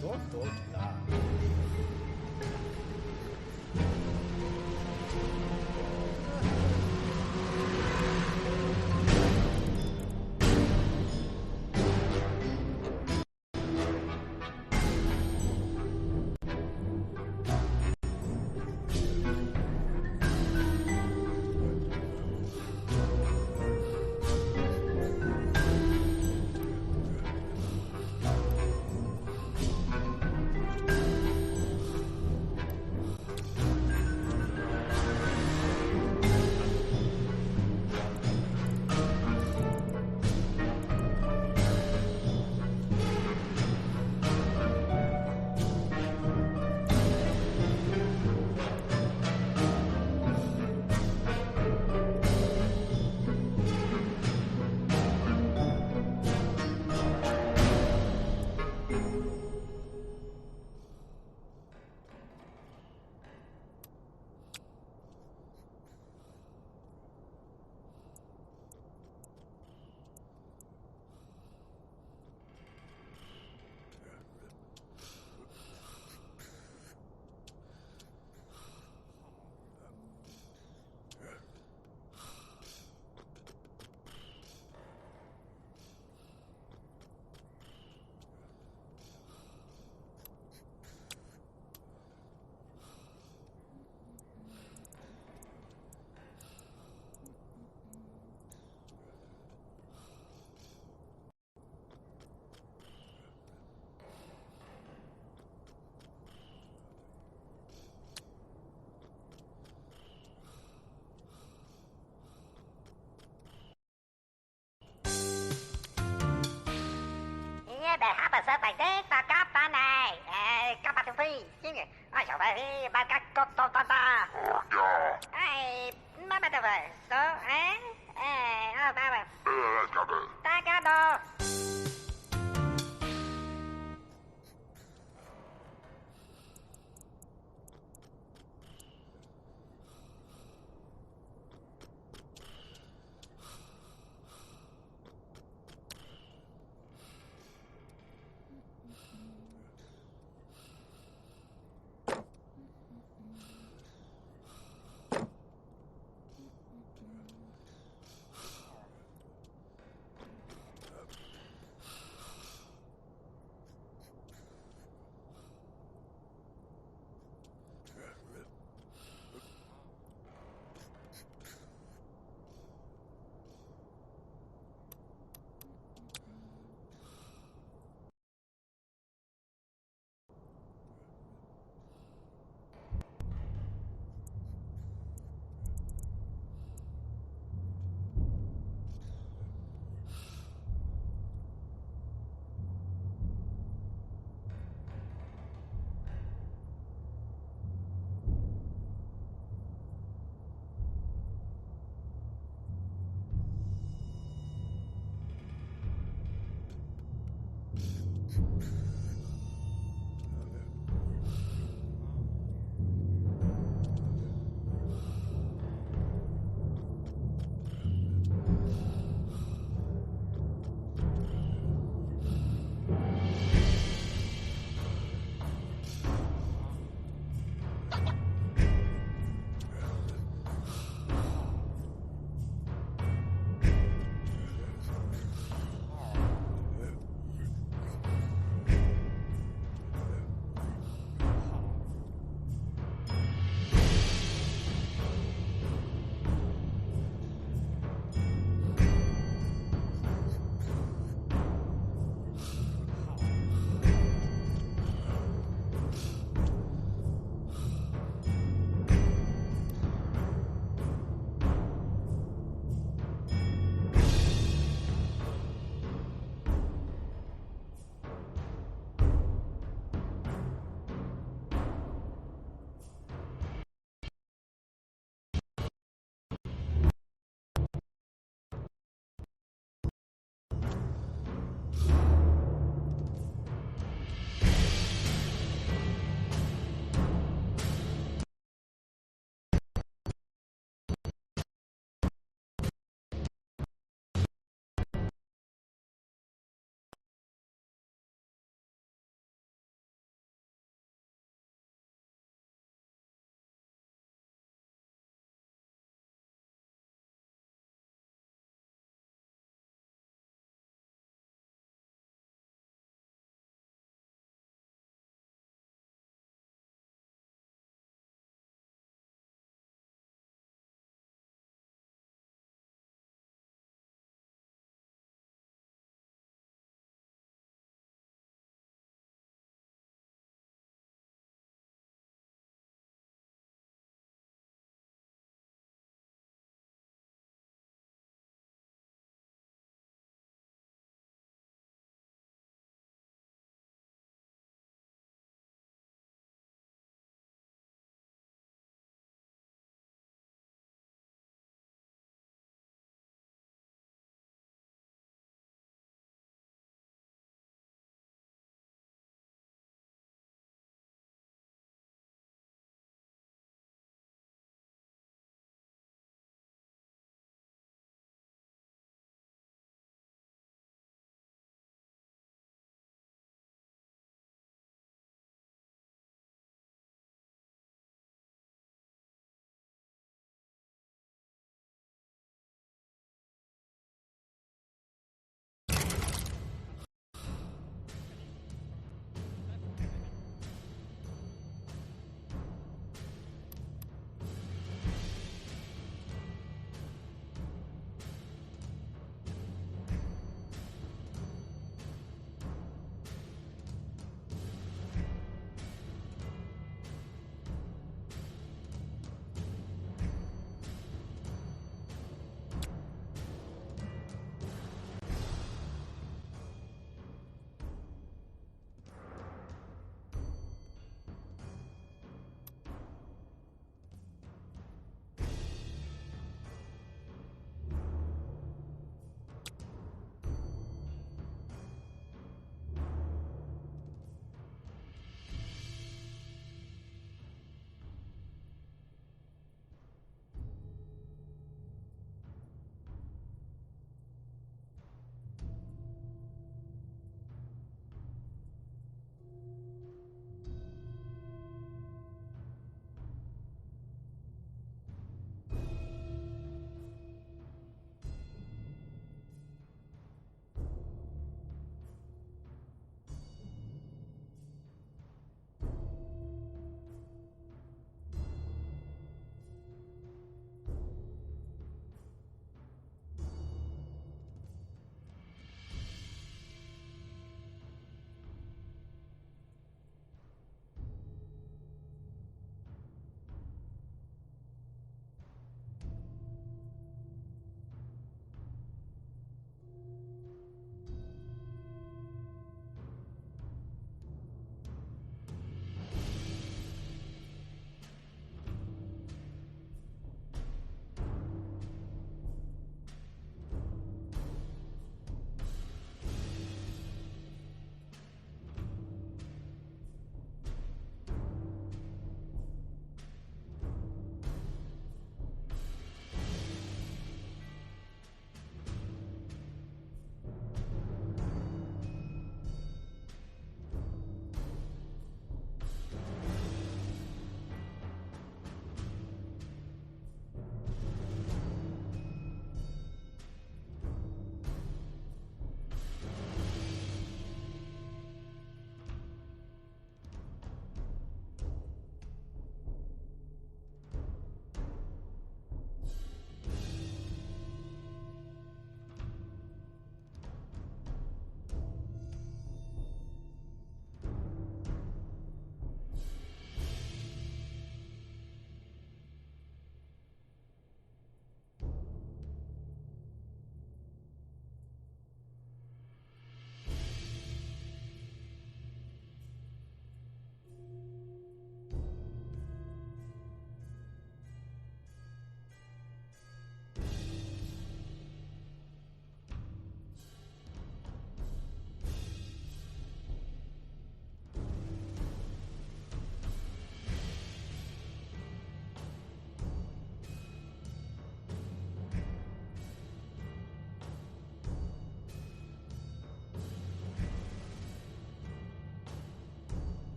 どっと来た。Để hát ở sơ tài tế ta cáp ta này các bạn phi chứ nhỉ ai chẳng phải đi ba các cột to ta ta ai má ba ta về đó ba ba ta cá đô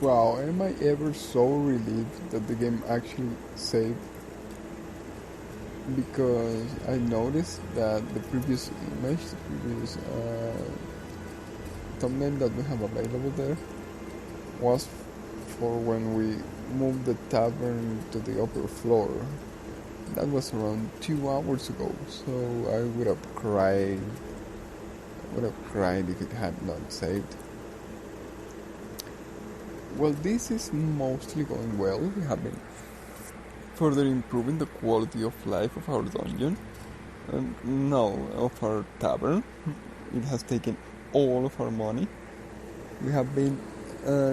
Wow, am I ever so relieved that the game actually saved? Because I noticed that the previous image, the previous thumbnail that we have available there was for when we moved the tavern to the upper floor. That was around 2 hours ago, so I would have cried. If it had not saved. Well, this is mostly going well. We have been further improving the quality of life of our dungeon, and no, of our tavern. It has taken all of our money. We have been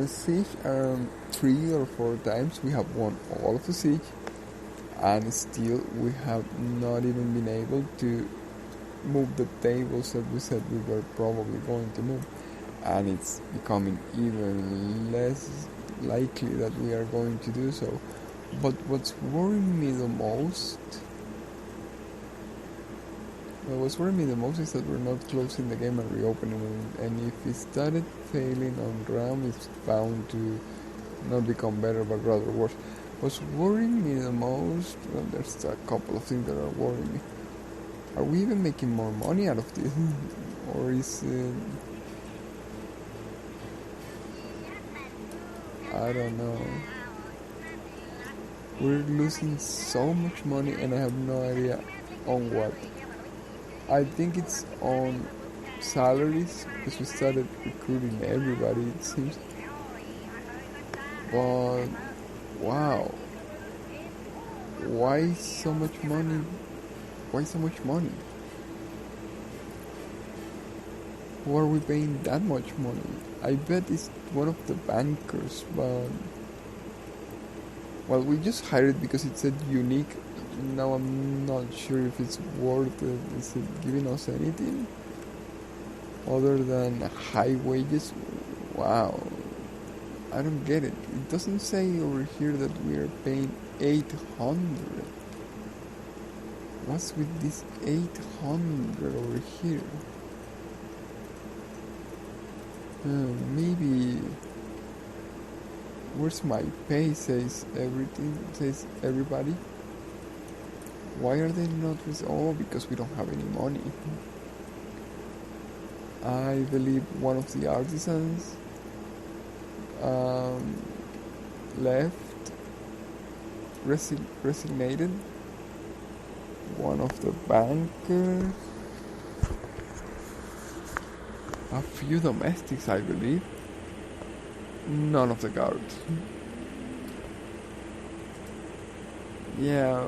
siege 3 or 4 times. We have won all of the siege, and still we have not even been able to move the tables that we said we were probably going to move, and it's becoming even less likely that we are going to do so. But what's worrying me the most is that we're not closing the game and reopening it, and if it started failing on RAM, it's bound to not become better but rather worse. What's worrying me the most, well, there's a couple of things that are worrying me. Are we even making more money out of this? Or is it... I don't know. We're losing so much money and I have no idea on what. I think it's on salaries because we started recruiting everybody, it seems. But wow. Why so much money? Why so much money? Who are we paying that much money? I bet it's one of the bankers, but... Well, we just hired it because it said unique. Now I'm not sure if it's worth it. Is it giving us anything? Other than high wages? Wow. I don't get it. It doesn't say over here that we are paying 800. What's with this 800 over here? Maybe... Where's my pay? Says everything. Says everybody. Why are they not oh, because we don't have any money. I believe one of the artisans left, resignated. One of the bankers, a few domestics, I believe. None of the guards. Yeah,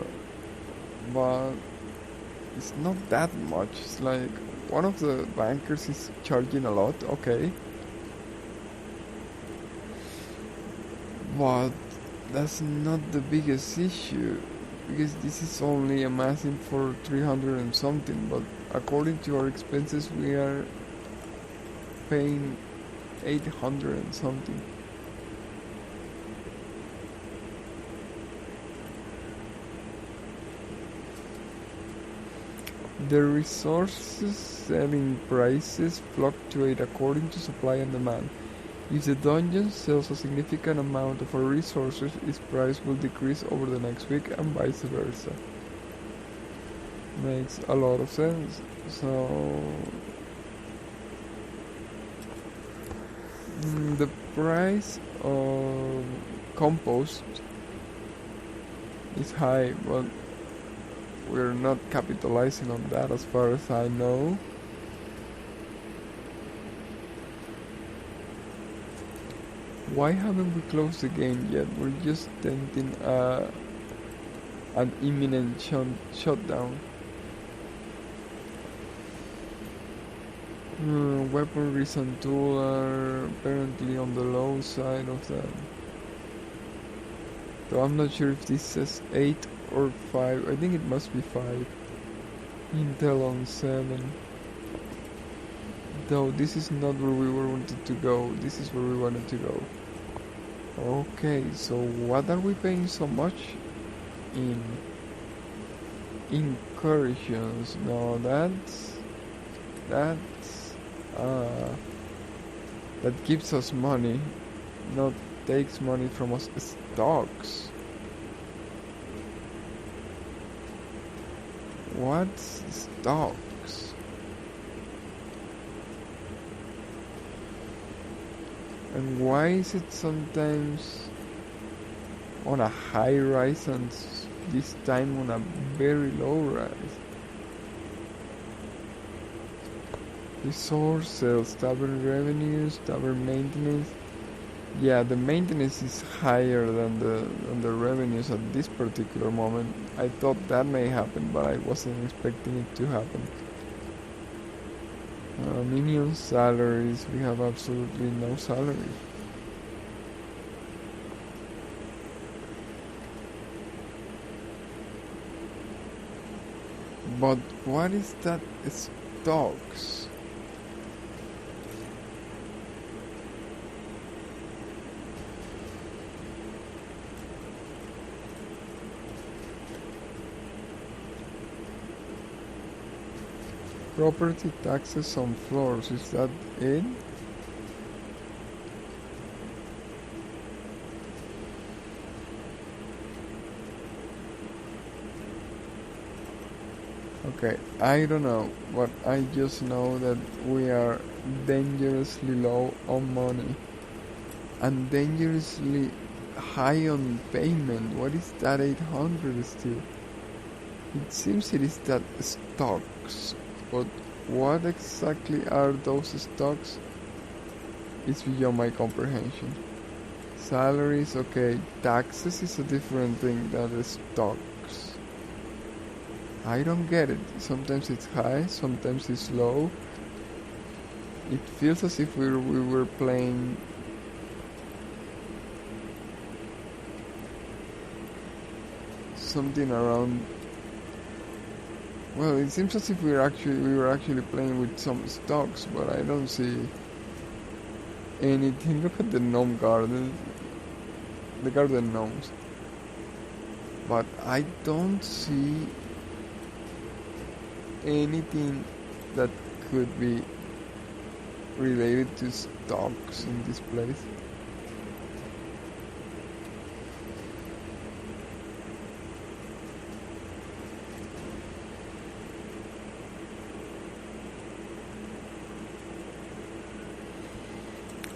but it's not that much. It's like one of the bankers is charging a lot, okay. But that's not the biggest issue, because this is only amassing for 300 and something, but according to our expenses we are paying 800 and something. The resources selling prices fluctuate according to supply and demand. If the dungeon sells a significant amount of our resources, its price will decrease over the next week and vice versa. Makes a lot of sense. So the price of compost is high, but we're not capitalizing on that as far as I know. Why haven't we closed the game yet? We're just tempting an imminent shutdown. Weaponries and tools are apparently on the low side of that. So I'm not sure if this says 8 or 5. I think it must be 5. Intel on 7. Though this is not where we wanted to go. This is where we wanted to go. Okay, so what are we paying so much in incursions? No, that gives us money, not takes money from us stocks. What's stocks? And why is it sometimes on a high rise and this time on a very low rise? Resource sales, tavern revenues, tavern maintenance. Yeah, the maintenance is higher than the revenues at this particular moment. I thought that may happen, but I wasn't expecting it to happen. Minion salaries, we have absolutely no salary. But what is that stocks? Property taxes on floors, is that it? Okay, I don't know, but I just know that we are dangerously low on money and dangerously high on payment. What is that 800 still? It seems it is that stocks, but what exactly are those stocks? It's beyond my comprehension. Salaries, okay, taxes is a different thing than the stocks. I don't get it. Sometimes it's high, sometimes it's low. It feels as if we were playing something around. Well, it seems as if we were actually playing with some stocks, but I don't see anything. Look at the gnome garden, the garden gnomes, but I don't see anything that could be related to stocks in this place.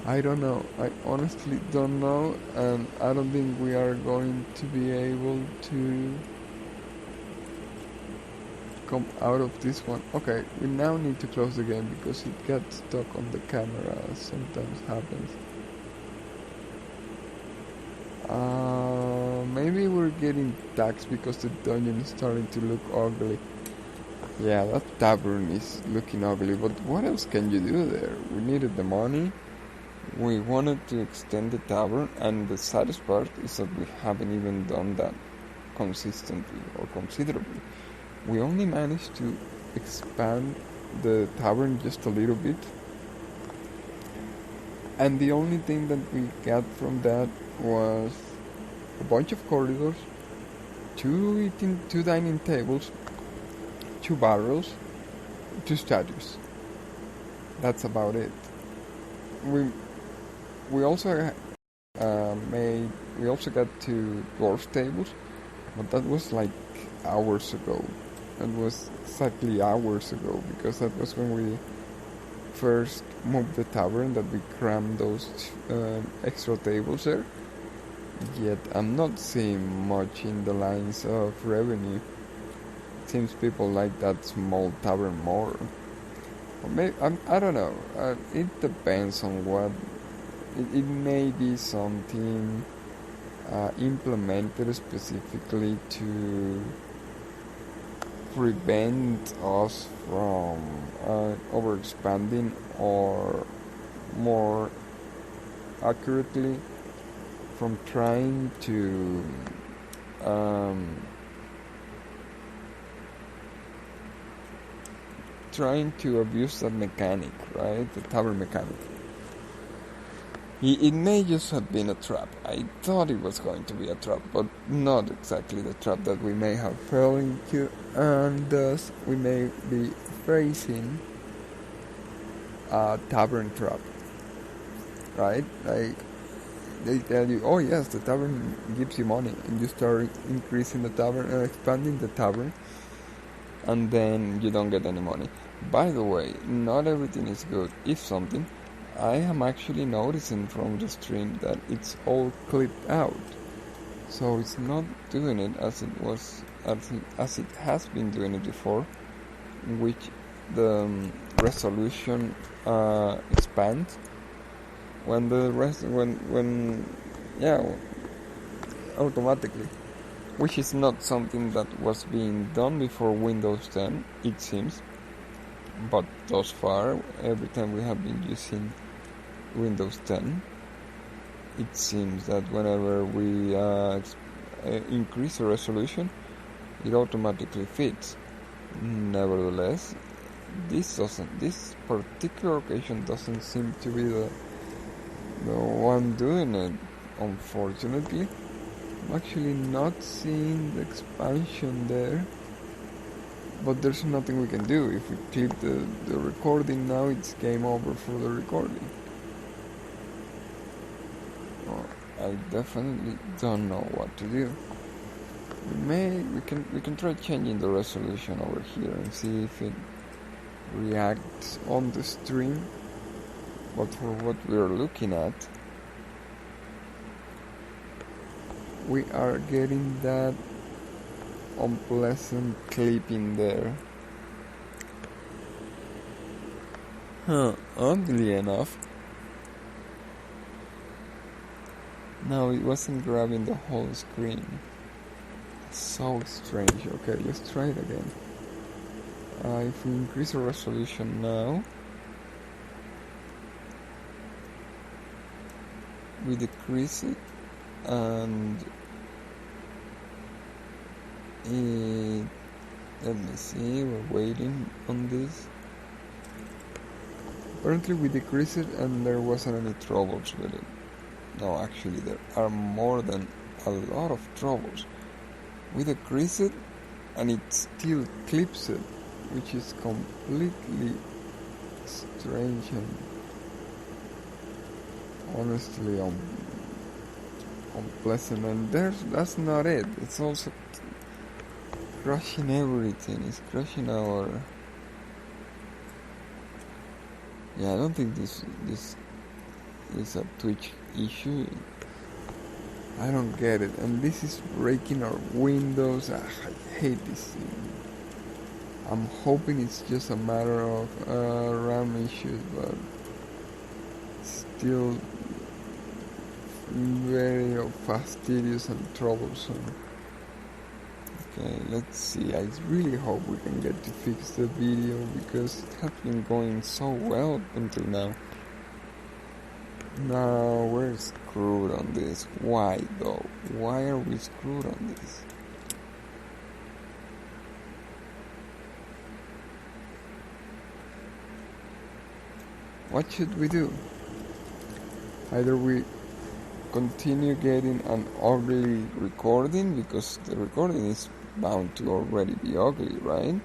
I don't know. I honestly don't know, and I don't think we are going to be able to come out of this one. Okay, we now need to close the game because it got stuck on the camera, as sometimes happens. Maybe we're getting taxed because the dungeon is starting to look ugly. Yeah, that tavern is looking ugly, but what else can you do there? We needed the money. We wanted to extend the tavern, and the saddest part is that we haven't even done that consistently or considerably. We only managed to expand the tavern just a little bit, and the only thing that we got from that was a bunch of corridors, two dining tables, 2 barrels, 2 statues. That's about it. We also got 2 dwarf tables, but that was like hours ago. It was exactly hours ago, because that was when we first moved the tavern that we crammed those extra tables there. Yet I'm not seeing much in the lines of revenue. It seems people like that small tavern more. Or maybe, I don't know. It depends on what. It may be something implemented specifically to prevent us from overexpanding, or more accurately, from trying to abuse that mechanic, right? The tavern mechanic. It may just have been a trap. I thought it was going to be a trap, but not exactly the trap that we may have fell into, and thus we may be facing a tavern trap, right? Like, they tell you, oh yes, the tavern gives you money, and you start increasing the tavern and expanding the tavern, and then you don't get any money. By the way, not everything is good. If something, I am actually noticing from the stream that it's all clipped out, so it's not doing it as it was, as it has been doing it before, in which the resolution expands when automatically, which is not something that was being done before Windows 10, it seems. But thus far, every time we have been using Windows 10, it seems that whenever we increase the resolution, it automatically fits. Nevertheless, this particular occasion doesn't seem to be the one doing it. Unfortunately, I'm actually not seeing the expansion there, but there's nothing we can do. If we click the recording now, it's game over for the recording. I definitely don't know what to do. We can try changing the resolution over here and see if it reacts on the stream. But for what we are looking at, we are getting that unpleasant clipping there. Oddly enough, no, it wasn't grabbing the whole screen. So strange. Okay, let's try it again. If we increase the resolution now, we decrease it, and let me see, we're waiting on this. Apparently we decreased it and there wasn't any troubles with it. No, actually there are more than a lot of troubles. We decrease it and it still clips it, which is completely strange and honestly unpleasant. And that's not it. It's also crushing everything. It's crushing our... Yeah, I don't think this is a Twitch issue. I don't get it. And this is breaking our windows. I hate this thing. I'm hoping it's just a matter of RAM issues, but still very fastidious and troublesome. Okay, let's see. I really hope we can get to fix the video because it has been going so well until now. Now we're screwed on this. Why though? Why are we screwed on this? What should we do? Either we continue getting an ugly recording, because the recording is bound to already be ugly, right?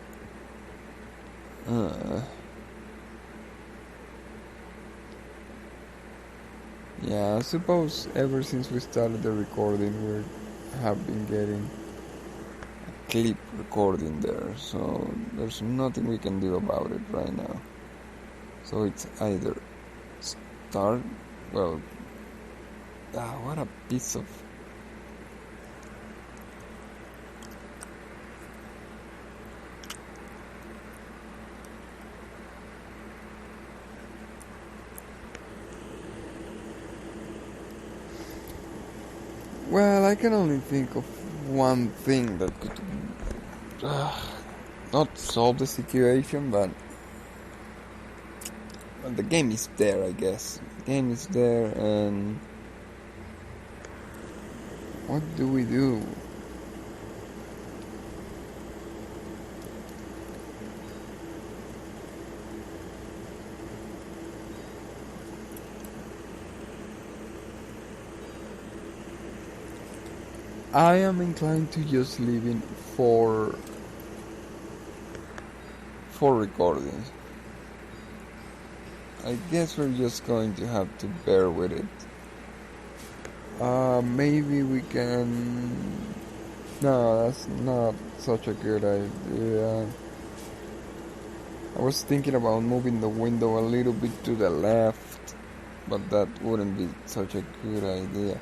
Yeah, I suppose ever since we started the recording we have been getting a clip recording there, so there's nothing we can do about it right now. So it's either start, well, what a piece of... Well, I can only think of one thing that could not solve the situation, but the game is there, I guess. The game is there, and what do we do? I am inclined to just leave in four recordings. I guess we're just going to have to bear with it. Maybe we can... No, that's not such a good idea. I was thinking about moving the window a little bit to the left, but that wouldn't be such a good idea.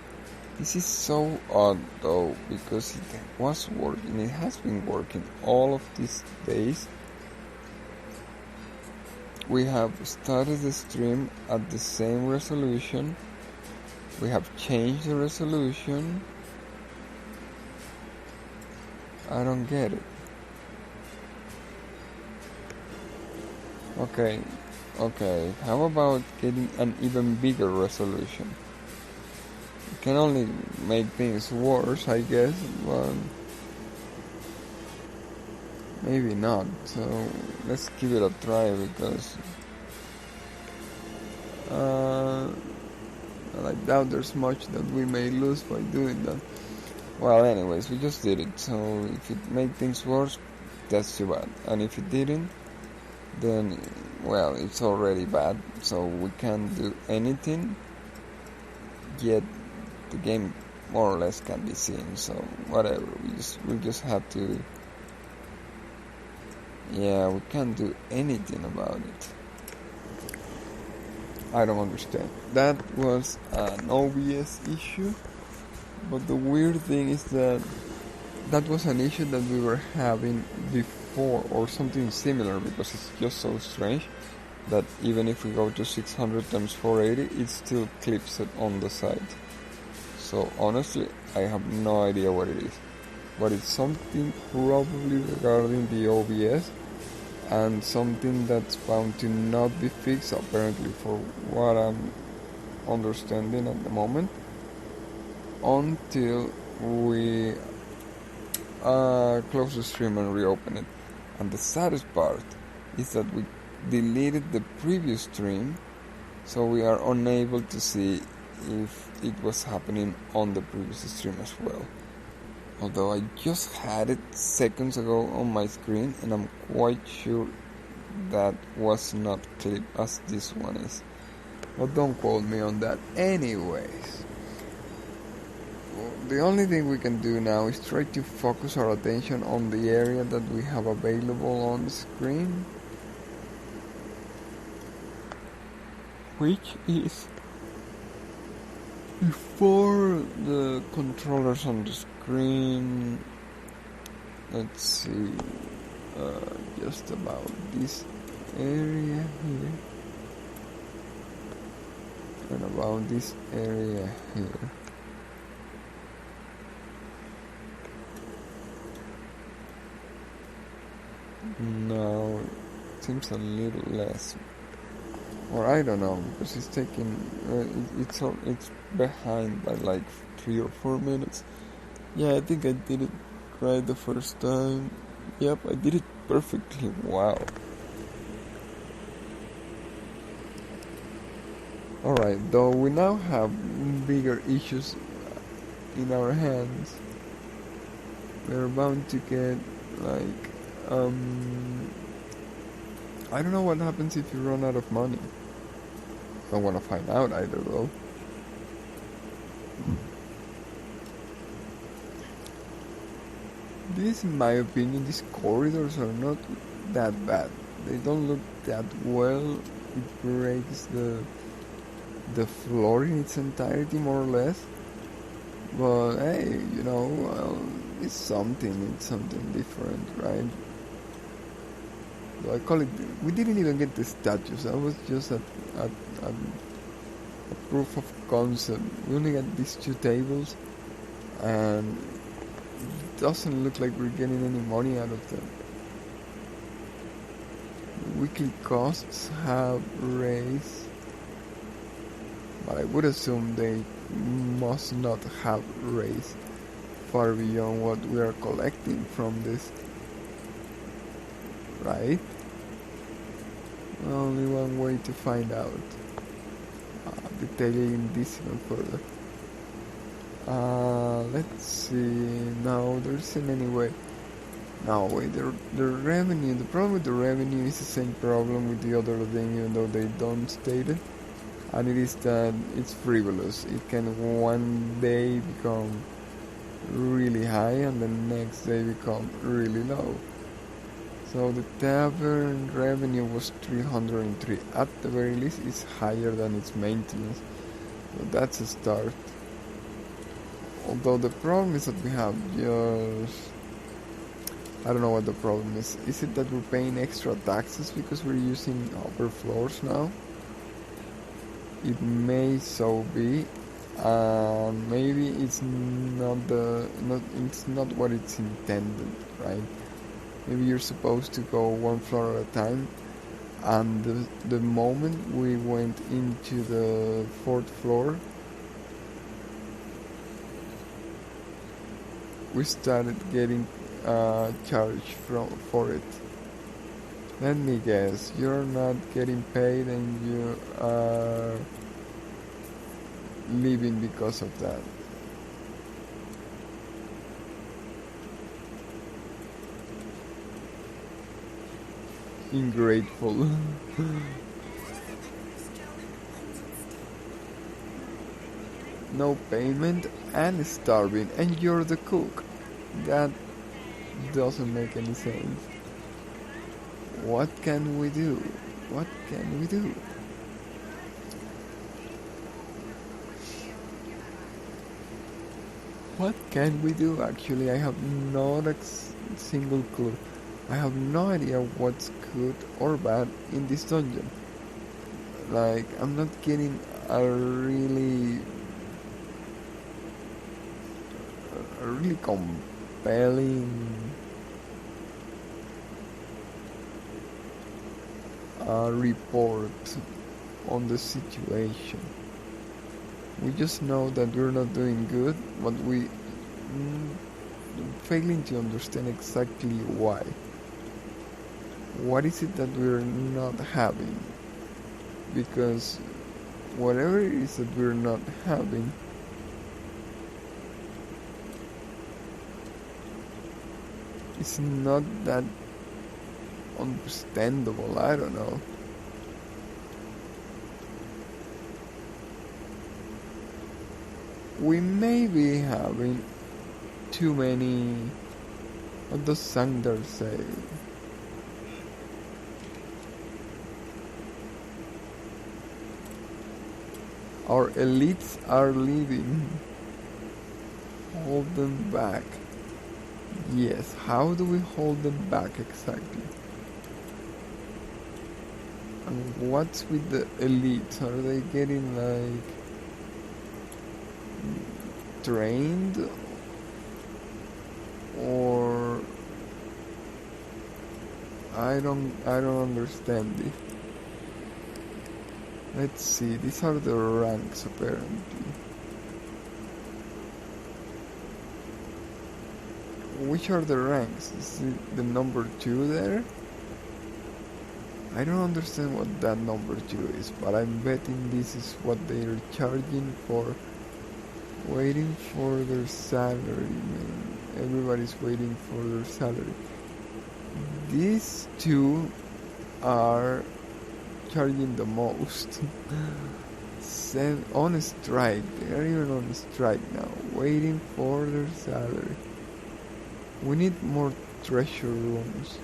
This is so odd though, because it was working, it has been working all of these days. We have started the stream at the same resolution. We have changed the resolution. I don't get it. Okay, how about getting an even bigger resolution? It can only make things worse, I guess, but maybe not. So let's give it a try, because I doubt there's much that we may lose by doing that. Well, anyways, we just did it, so if it made things worse, that's too bad. And if it didn't, then, well, it's already bad, so we can't do anything, yet the game more or less can be seen, so whatever, we just have to... Yeah, we can't do anything about it. I don't understand. That was an OBS issue, but the weird thing is that that was an issue that we were having before, or something similar, because it's just so strange that even if we go to 600 times 480, it still clips it on the side. So honestly, I have no idea what it is, but it's something probably regarding the OBS, and something that's bound to not be fixed, apparently, for what I'm understanding at the moment, until we close the stream and reopen it. And the saddest part is that we deleted the previous stream, so we are unable to see if it was happening on the previous stream as well. Although I just had it seconds ago on my screen, and I'm quite sure that was not clipped as this one is. But don't quote me on that. Anyways, the only thing we can do now is try to focus our attention on the area that we have available on the screen, which is before the controllers on the screen. Let's see, just about this area here, and about this area here. No, it seems a little less. Or I don't know, because it's taking, it's behind by like 3 or 4 minutes. Yeah, I think I did it right the first time. Yep, I did it perfectly. Wow. Alright, though we now have bigger issues in our hands, we're bound to get like, I don't know what happens if you run out of money. Don't want to find out either though. This, in my opinion, these corridors are not that bad. They don't look that well. It breaks the floor in its entirety, more or less. But hey, you know, well, it's something different, right? So I call it, we didn't even get the statues. That was just a proof of concept. We only got these 2 tables, and it doesn't look like we're getting any money out of them. The weekly costs have raised, but I would assume they must not have raised far beyond what we are collecting from this, right? Only one way to find out. Detailing this even further. Let's see. No, there isn't any way. No, wait, the revenue, the problem with the revenue is the same problem with the other thing, even though they don't state it. and it is that it's frivolous. It can one day become really high and the next day become really low. So the tavern revenue was 303. At the very least, it's higher than its maintenance. So that's a start. Although the problem is that we have just... I don't know what the problem is. Is it that we're paying extra taxes because we're using upper floors now? It may so be. Maybe it's it's not what it's intended, right? Maybe you're supposed to go one floor at a time, and the moment we went into the 4th floor, we started getting charged for it. Let me guess, you're not getting paid and you are leaving because of that. Ungrateful. No payment and starving, and you're the cook. That doesn't make any sense. What can we do? What can we do? What can we do? Actually, I have not a single clue. I have no idea what's good or bad in this dungeon. Like, I'm not getting a really compelling report on the situation. We just know that we're not doing good, but we failing to understand exactly why. What is it that we're not having? Because whatever it is that we're not having, it's not that understandable. I don't know. We may be having too many... What does Sandar say? Our elites are leaving. Hold them back. Yes, how do we hold them back exactly? And what's with the elites? Are they getting like trained? Or I don't understand it. Let's see, these are the ranks apparently. Which are the ranks? Is it the number 2 there? I don't understand what that number 2 is, but I'm betting this is what they're charging for waiting for their salary, man. Everybody's waiting for their salary. These 2 are charging the most. On strike. They are even on strike now, waiting for their salary. We need more treasure rooms.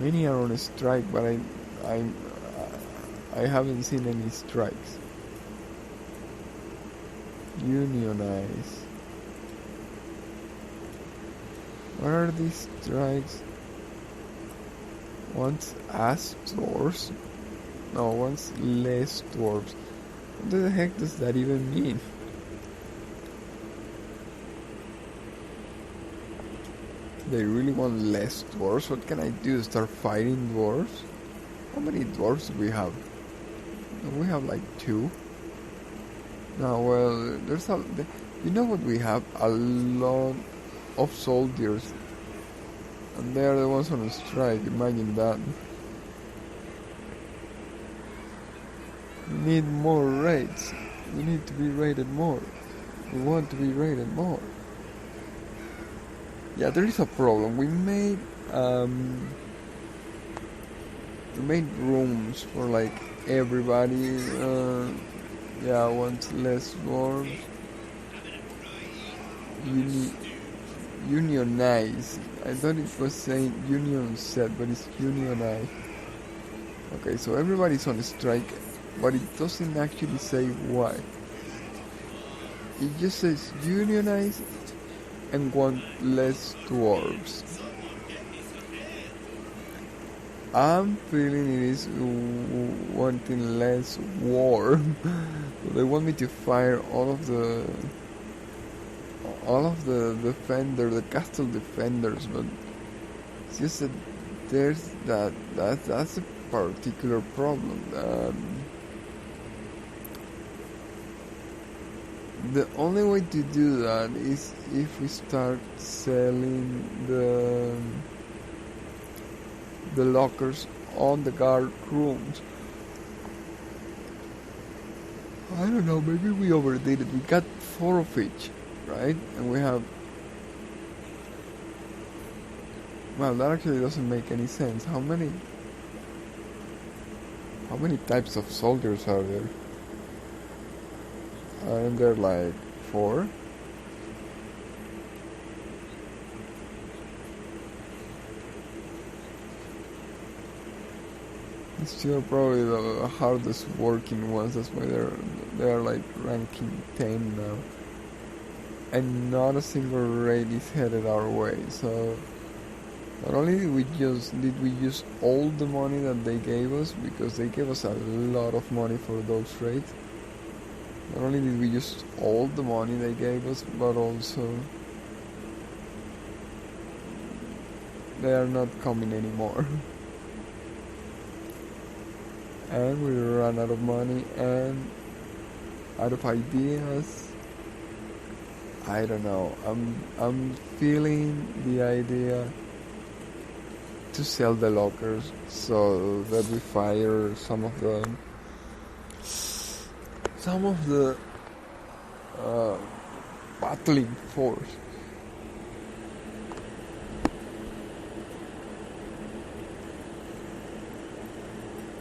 Many are on strike, but I haven't seen any strikes. Unionize. What are these strikes? Once as dwarves? No, once less dwarves. What the heck does that even mean? They really want less dwarves? What can I do? Start fighting dwarves? How many dwarves do we have? We have like 2. No, well, there's a... You know what we have? A lot of soldiers. And they are the ones on strike, imagine that. We need more raids. We need to be raided more. We want to be raided more. Yeah, there is a problem. We made made rooms for like everybody. Yeah, wants less dwarves. Unionize. I thought it was saying union set, but it's unionize. Okay, so everybody's on strike, but it doesn't actually say why. It just says unionize and want less dwarves. I'm feeling it is wanting less war. They want me to fire all of the the castle defenders, but it's just that there's that's a particular problem. The only way to do that is if we start selling the lockers on the guard rooms. I don't know, maybe we overdid it. We got 4 of each, right? And we have... Well, that actually doesn't make any sense. How many types of soldiers are there? Aren't there like 4? It's still probably the hardest working ones. That's why they're like ranking 10 now, and not a single raid is headed our way. So not only did we use all the money that they gave us, because they gave us a lot of money for those raids. Not only did we use all the money they gave us, but also they are not coming anymore. And we ran out of money and out of ideas. I don't know. I'm feeling the idea to sell the lockers so that we fire some of the battling force.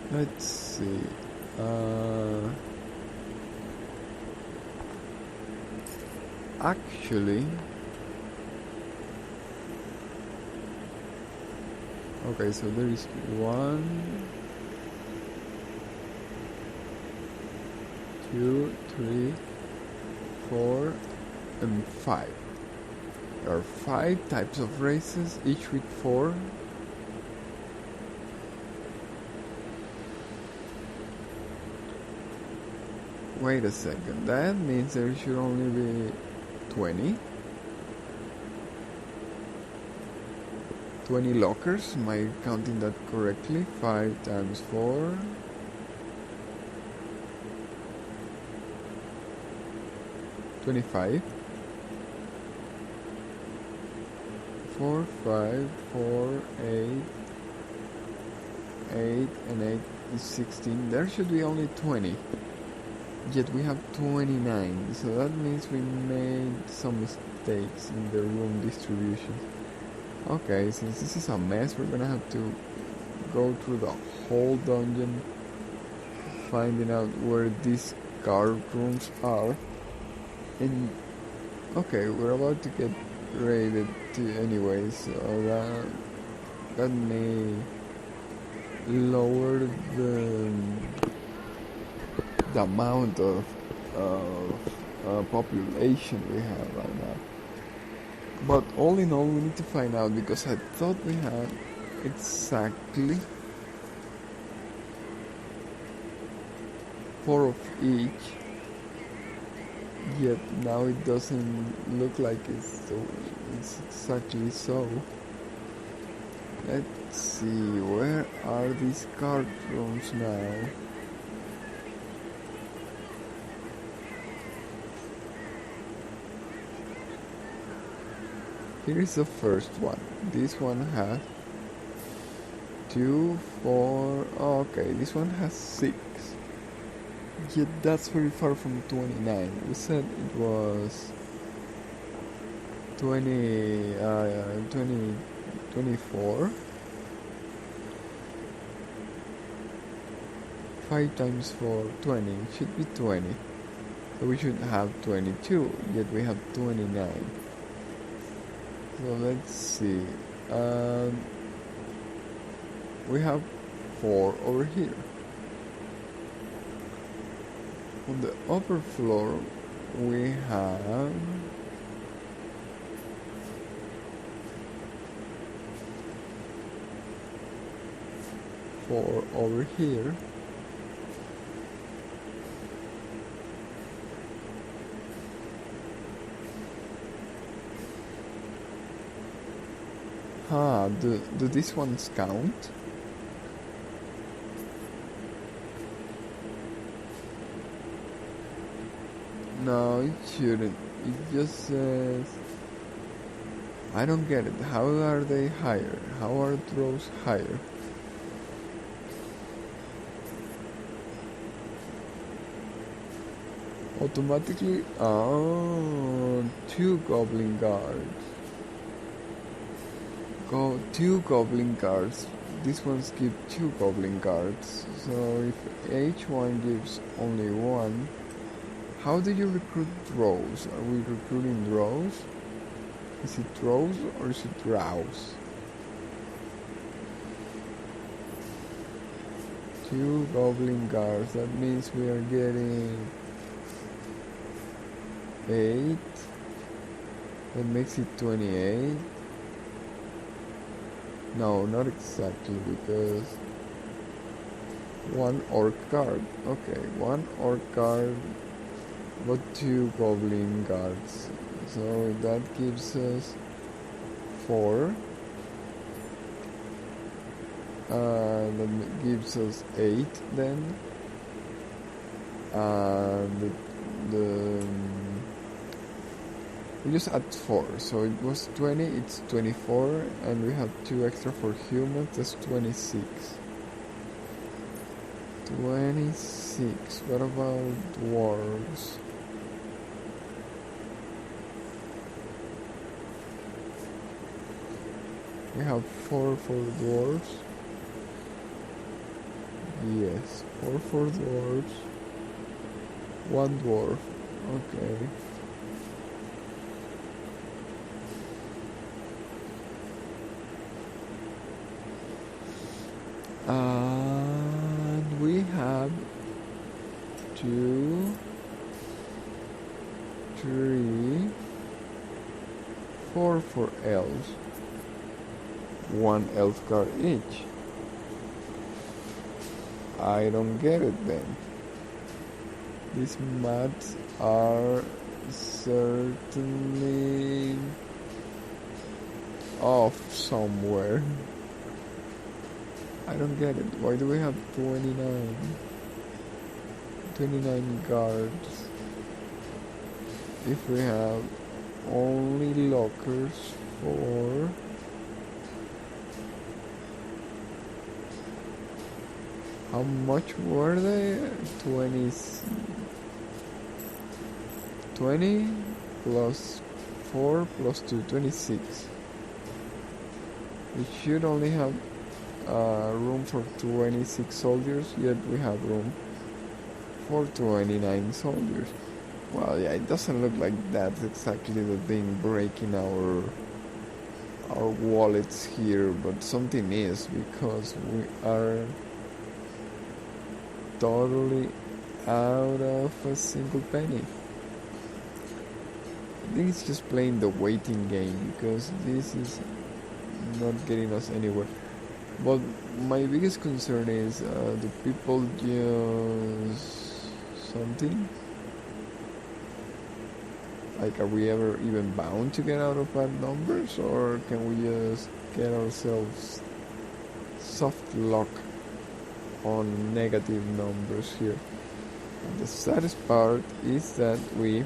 Let's see. Actually, okay, so there is 1, 2, 3, 4, and 5. There are 5 types of races, each with 4. Wait a second, that means there should only be 20 lockers. Am I counting that correctly? 5 times 4. 25. 4, 5, 4, 8, 8, and 8 is 16. There should be only 20. Yet we have 29, so that means we made some mistakes in the room distribution. Okay, since this is a mess, we're gonna have to go through the whole dungeon finding out where these guard rooms are. And okay, we're about to get raided anyway, so that may lower the amount of population we have right now. But all in all, we need to find out, because I thought we had exactly 4 of each, yet now it doesn't look like it's exactly so. Let's see, where are these guard rooms now? Here is the first one. This one has 2, 4. Oh, okay, this one has 6. Yet that's very far from 29. We said it was 24. 5 times 4, 20. It should be 20. So we should have 22, yet we have 29. So let's see. We have 4 over here. On the upper floor, we have 4 over here. Do these ones count? No, it shouldn't. It just says... I don't get it. How are they higher? How are those higher? Automatically... Oh, 2 goblin guards. 2 goblin guards. These ones give 2 goblin guards. So if each one gives only 1, how do you recruit drows? Are we recruiting drows? Is it drows or is it drows? 2 goblin guards. That means we are getting 8. That makes it 28. No, not exactly, because 1 orc guard. Okay, 1 orc guard, but 2 goblin guards. So that gives us 4. That gives us 8 then. We just add 4, so it was 20, it's 24, and we have 2 extra for humans, that's 26. 26, what about dwarves? We have 4 for dwarves. Yes, 4 for dwarves. 1 dwarf, okay. And we have 2, 3, 4 for elves. 1 elf guard each. I don't get it then. These maths are certainly off somewhere. I don't get it. Why do we have 29 guards if we have only lockers for how much were they? 20 plus 4 plus 2, 26. We should only have room for 26 soldiers, yet we have room for 29 soldiers. Well, yeah, it doesn't look like that's exactly the thing breaking our wallets here, but something is, because we are totally out of a single penny. I think it's just playing the waiting game, because this is not getting us anywhere. But my biggest concern is, do people just something? Like, are we ever even bound to get out of bad numbers, or can we just get ourselves soft lock on negative numbers here? And the saddest part is that we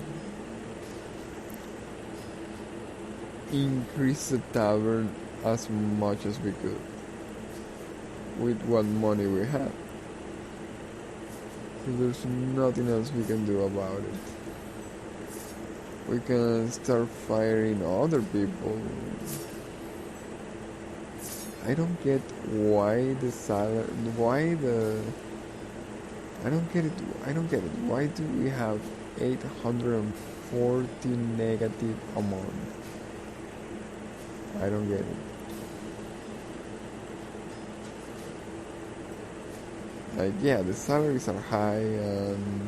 increase the tavern as much as we could with what money we have. So there's nothing else we can do about it. We can start firing other people. I don't get why the I don't get it. I don't get it. Why do we have 840 negative a month? I don't get it. Like, yeah, the salaries are high and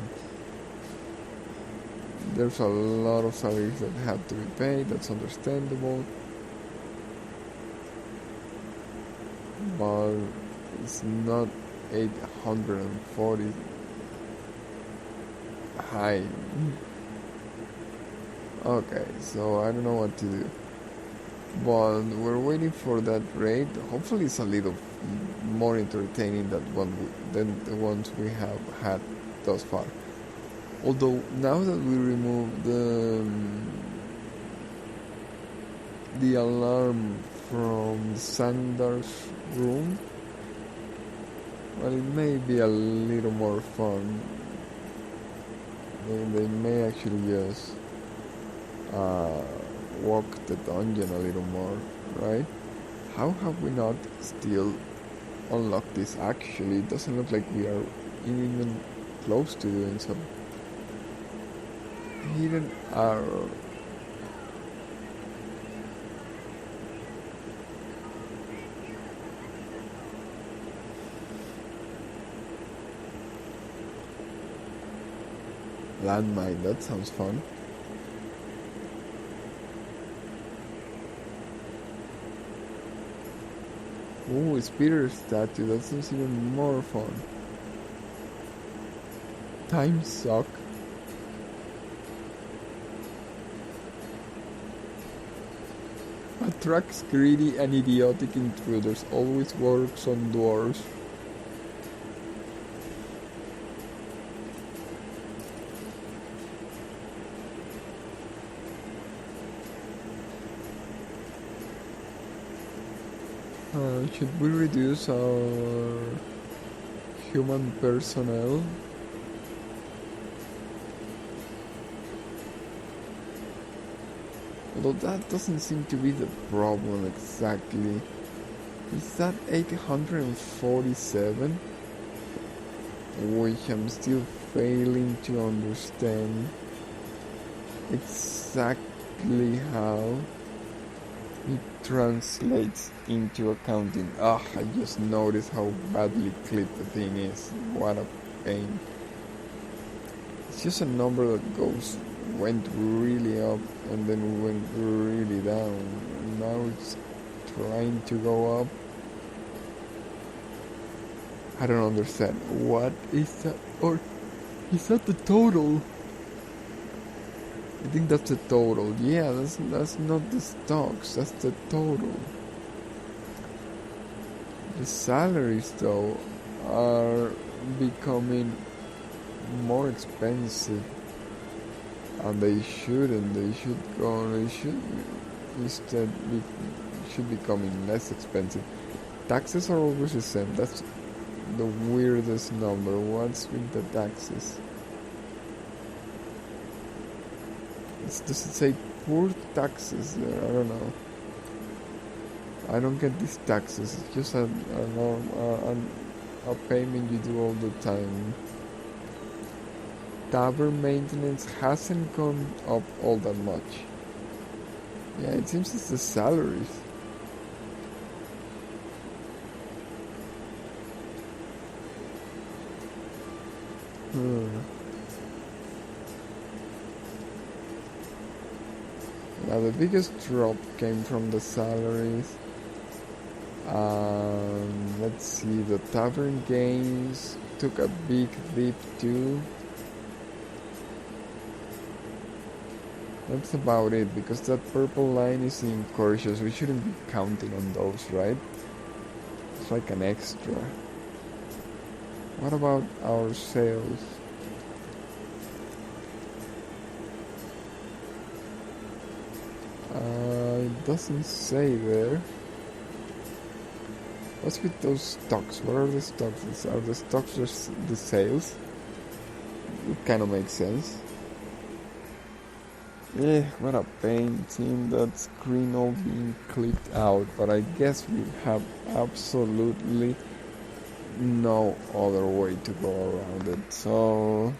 there's a lot of salaries that have to be paid. That's understandable. But it's not 840 high. Okay, so I don't know what to do. But we're waiting for that raid. Hopefully it's a little more entertaining than the ones we have had thus far. Although now that we remove the alarm from Sandar's room, well, it may be a little more fun. They may actually just walk the dungeon a little more, right? How have we not still unlocked this? Actually, it doesn't look like we are even close to doing so. Hidden arrow. Landmine, that sounds fun. Ooh, Speeder statue, that seems even more fun. Time suck. Attracts greedy and idiotic intruders, always works on dwarves. Should we reduce our human personnel? Although that doesn't seem to be the problem exactly. Is that 847? Which I'm still failing to understand exactly how it translates into accounting. I just noticed how badly clipped the thing is. What a pain. It's just a number that went really up and then went really down. And now it's trying to go up. I don't understand. What is that? Or is that the total? I think that's the total. Yeah, that's not the stocks, that's the total. The salaries though are becoming more expensive, and they shouldn't. They should instead should becoming less expensive. Taxes are always the same. That's the weirdest number. What's with the taxes? Does it say poor taxes there? I don't know. I don't get these taxes. It's just a payment you do all the time. Tavern maintenance hasn't gone up all that much. Yeah, it seems it's the salaries. Now the biggest drop came from the salaries. Let's see, the tavern games took a big dip too. That's about it, because that purple line is in incursions. We shouldn't be counting on those, right? It's like an extra. What about our sales? It doesn't say there. What's with those stocks? What are the stocks? Are the stocks just the sales? It kind of makes sense. What a pain, seeing that screen all being clipped out. But I guess we have absolutely no other way to go around it. So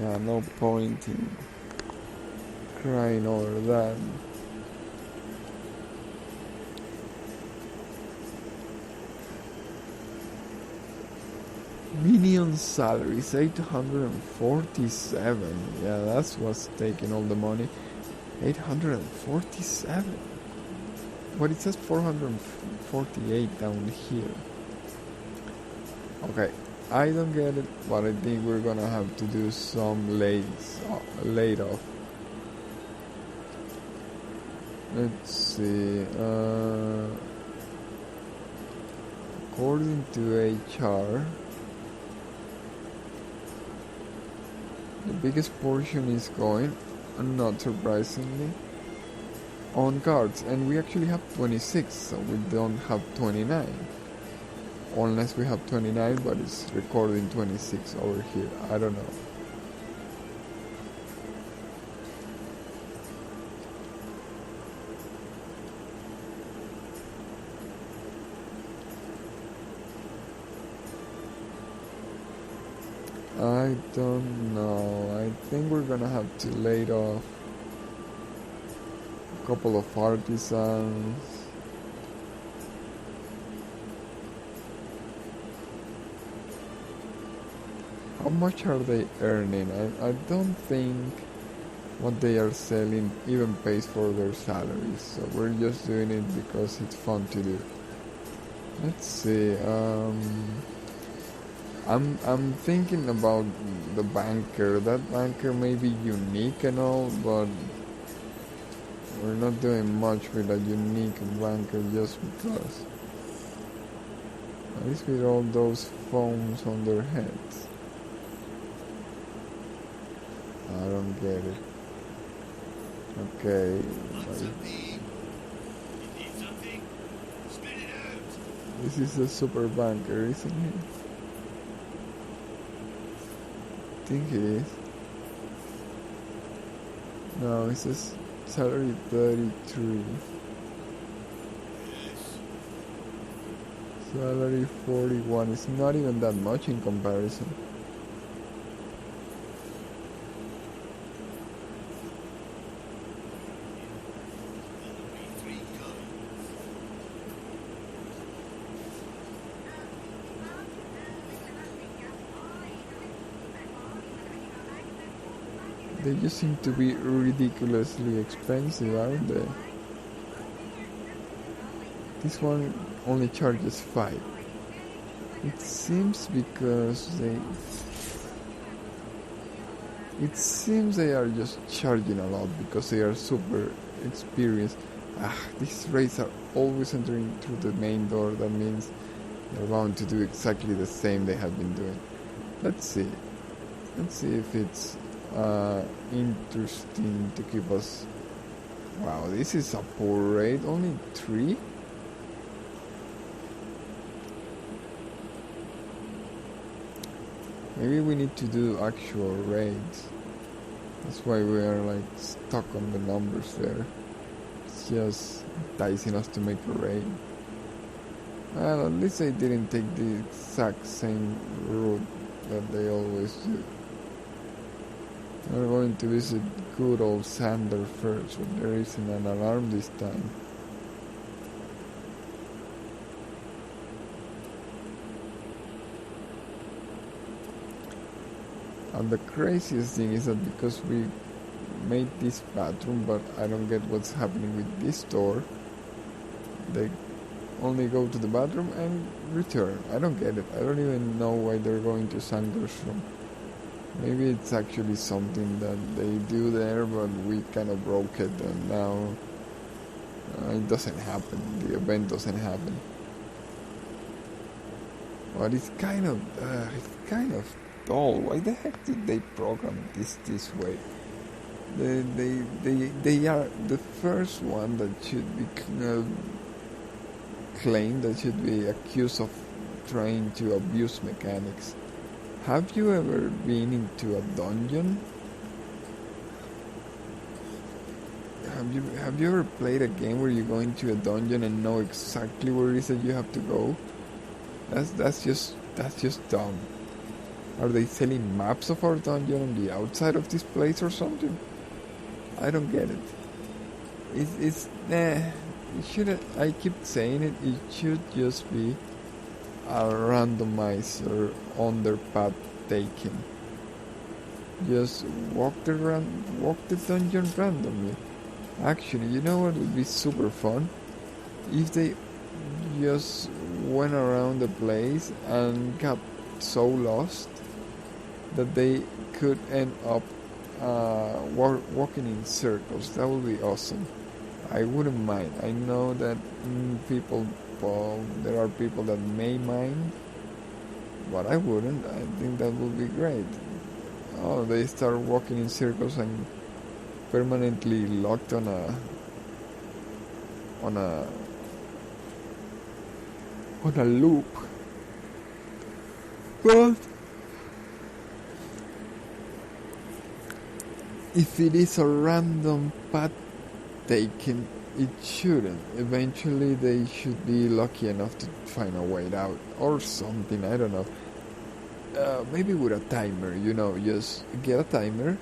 yeah, no point in crying over that. Minion salaries 847. Yeah, that's what's taking all the money. 847. But it says 448 down here. Okay, I don't get it, but I think we're gonna have to do some laid off. Let's see. According to HR, the biggest portion is going, and not surprisingly, on cards, and we actually have 26, so we don't have 29. Unless we have 29, but it's recording 26 over here. I don't know. I don't know. I think we're gonna have to lay off a couple of artisans. How much are they earning? I don't think what they are selling even pays for their salaries. So we're just doing it because it's fun to do. Let's see. I'm thinking about the banker. That banker may be unique and all, but we're not doing much with a unique banker just because. At least with all those phones on their heads. I don't get it. Okay. This is a super banker, isn't it? I think it is. No, it says salary 33. Salary 41. It's not even that much in comparison. They just seem to be ridiculously expensive, aren't they? This one only charges 5. It seems because It seems they are just charging a lot because they are super experienced. These raids are always entering through the main door. That means they're bound to do exactly the same they have been doing. Let's see. Let's see if it's interesting to keep us. Wow, this is a poor raid. Only 3? Maybe we need to do actual raids. That's why we are like stuck on the numbers there. It's just enticing us to make a raid. Well, at least they didn't take the exact same route that they always do. We're going to visit good old Sander first, but there isn't an alarm this time. And the craziest thing is that because we made this bathroom, but I don't get what's happening with this door. They only go to the bathroom and return. I don't get it. I don't even know why they're going to Sander's room. Maybe it's actually something that they do there, but we kind of broke it, and now it doesn't happen. The event doesn't happen. But it's kind of dull. Why the heck did they program this way? They are the first one that should be claimed, that should be accused of trying to abuse mechanics. Have you ever been into a dungeon? Have you ever played a game where you go into a dungeon and know exactly where it is that you have to go? That's just dumb. Are they selling maps of our dungeon on the outside of this place or something? I don't get it. It's it should. I keep saying it. It should just be a randomizer on their path taken. Just walk the dungeon randomly. Actually, you know what would be super fun? If they just went around the place and got so lost that they could end up walking in circles. That would be awesome. I wouldn't mind. I know that there are people that may mind, but I wouldn't. I think that would be great. Oh, they start walking in circles and permanently locked on a loop. But if it is a random path taken, it shouldn't. Eventually they should be lucky enough to find a way out or something, I don't know. Maybe with a timer, just get a timer,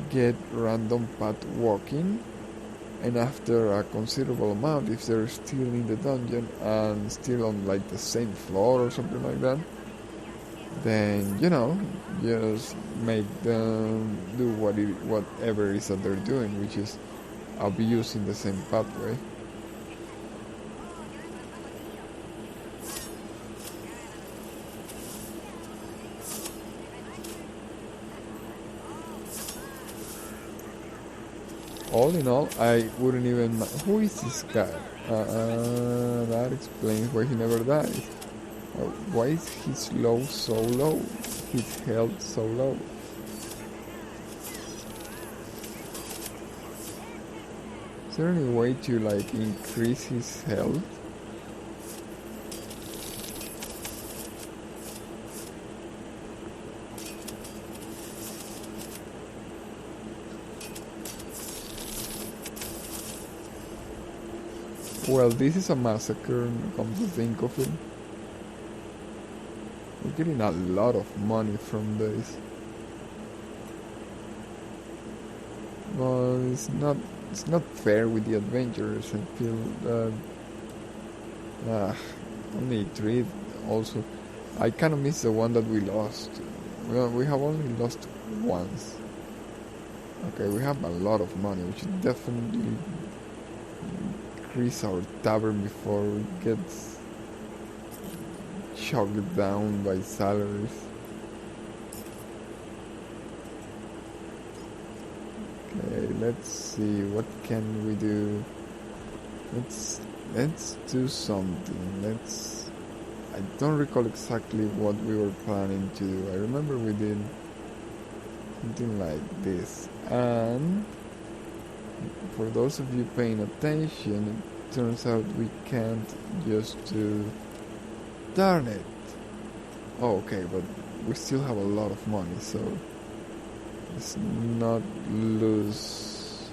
get random path walking, and after a considerable amount, if they're still in the dungeon and still on like the same floor or something like that, then just make them do whatever it is that they're doing, which is abusing the same pathway. All in all, I wouldn't even... Who is this guy? That explains why he never dies. Why is his low so low? His health so low? Is there any way to increase his health? Well, this is a massacre, come to think of it. We're getting a lot of money from this. Well, it's not fair with the adventurers. I feel that only 3 also. I kind of miss the one that we lost. Well, we have only lost once. Okay, we have a lot of money. We should definitely increase our tavern before it gets choked down by salaries. Okay, let's see, what can we do? Let's do something. I don't recall exactly what we were planning to do. I remember we did something like this, and for those of you paying attention, it turns out we can't just do... Darn it! Oh, okay, but we still have a lot of money, so let's not lose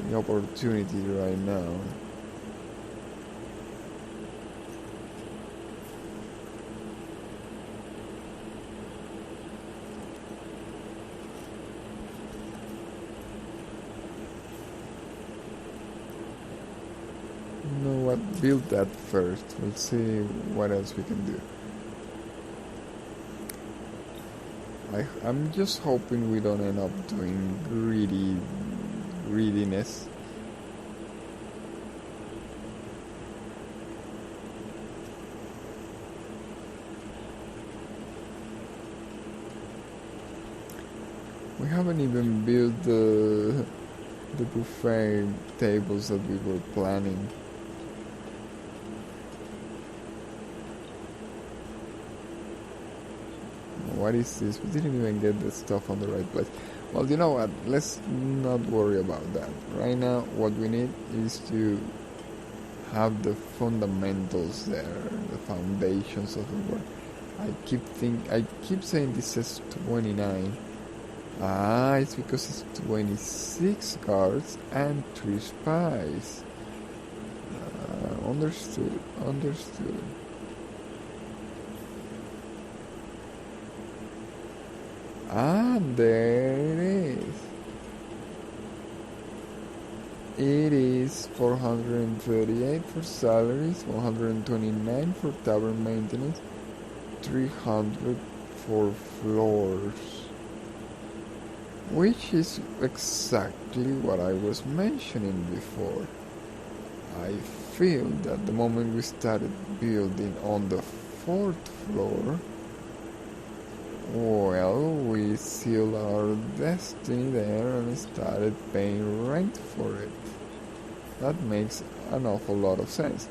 the opportunity right now. You know what? Build that first. We'll see what else we can do. I'm just hoping we don't end up doing greediness. We haven't even built the buffet tables that we were planning. What is this? We didn't even get the stuff on the right place. Well, you know what? Let's not worry about that. Right now, what we need is to have the fundamentals there, the foundations of the work. I keep saying this says 29. It's because it's 26 guards and 3 spies. Understood. Ah, there it is. It is 438 for salaries, 129 for tavern maintenance, 300 for floors. Which is exactly what I was mentioning before. I feel that the moment we started building on the 4th floor, well, we sealed our destiny there and started paying rent for it. That makes an awful lot of sense.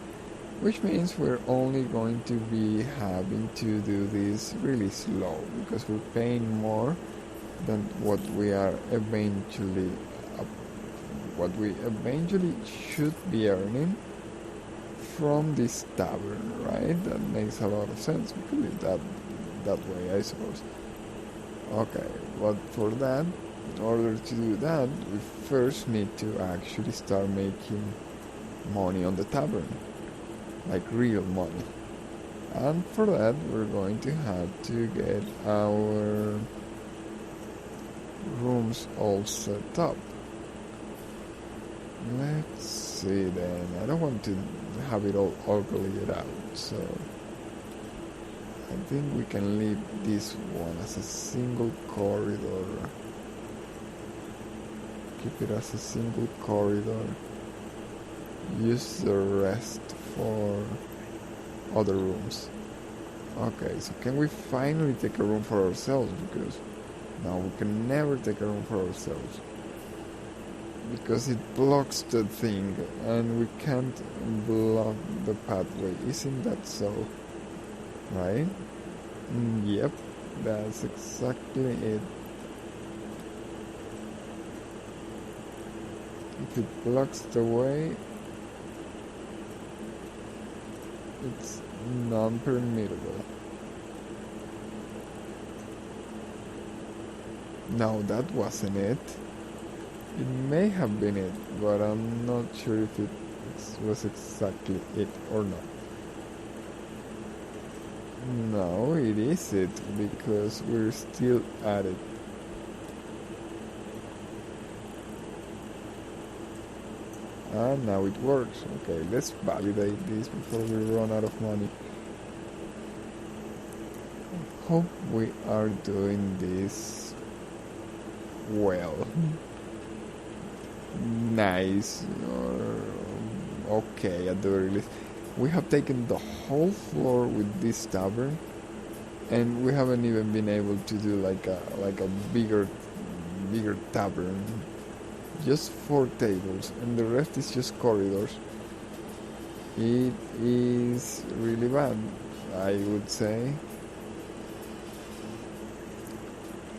Which means we're only going to be having to do this really slow, because we're paying more than what we eventually should be earning from this tavern, right? That makes a lot of sense. We put it that way, I suppose. Okay, but for that, in order to do that, we first need to actually start making money on the tavern, like real money. And for that, we're going to have to get our rooms all set up. Let's see then. I don't want to have it all laid out, so I think we can leave this one as a single corridor. Keep it as a single corridor. Use the rest for other rooms. Okay, so can we finally take a room for ourselves? Because now we can never take a room for ourselves, because it blocks the thing and we can't block the pathway. Isn't that so? Right? Yep, that's exactly it. If it blocks the way, it's non-permittable. No, that wasn't it. It may have been it, but I'm not sure if it was exactly it or not. No, it is it, because we're still at it. And now it works. Okay, let's validate this before we run out of money. Hope we are doing this well. Nice. Okay, at the very least. We have taken the whole floor with this tavern, and we haven't even been able to do like a bigger tavern. Just 4 tables, and the rest is just corridors. It is really bad, I would say.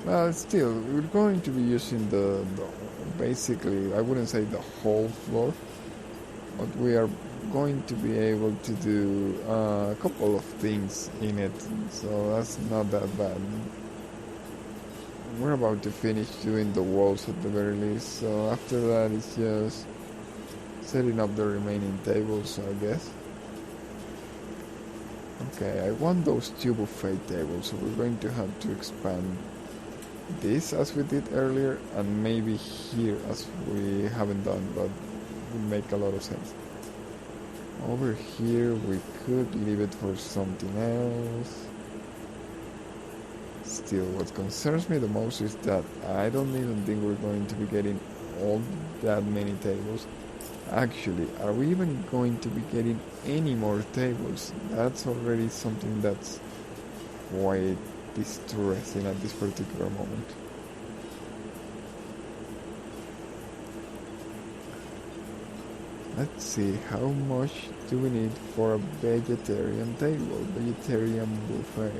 Well, still, we're going to be using the basically, I wouldn't say the whole floor, but we are going to be able to do a couple of things in it, so that's not that bad. We're about to finish doing the walls at the very least, so after that it's just setting up the remaining tables, I guess. Okay, I want those 2 buffet tables, so we're going to have to expand this as we did earlier, and maybe here as we haven't done, but it would make a lot of sense. Over here we could leave it for something else. Still, what concerns me the most is that I don't even think we're going to be getting all that many tables. Actually, are we even going to be getting any more tables? That's already something that's quite distressing at this particular moment. Let's see, how much do we need for a vegetarian table? Vegetarian buffet.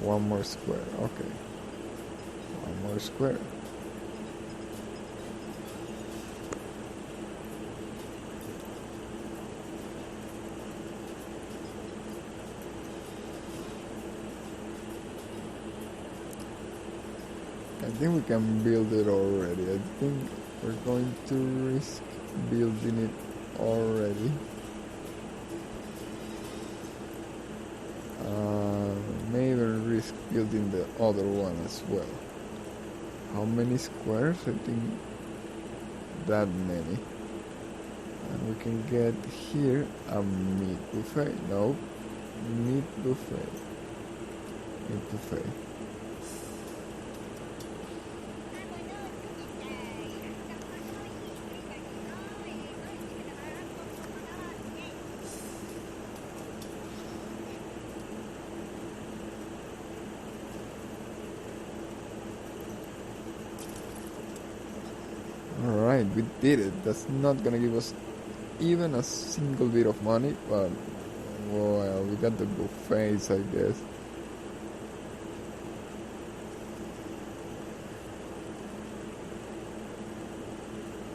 1 more square, okay. 1 more square. I think we can build it already. I think we're going to risk building it already. May even risk building the other one as well. How many squares? I think that many. And we can get here a meat buffet. No, meat buffet. Meat buffet. Alright, we did it. That's not gonna give us even a single bit of money, but well, we got the buffets, I guess.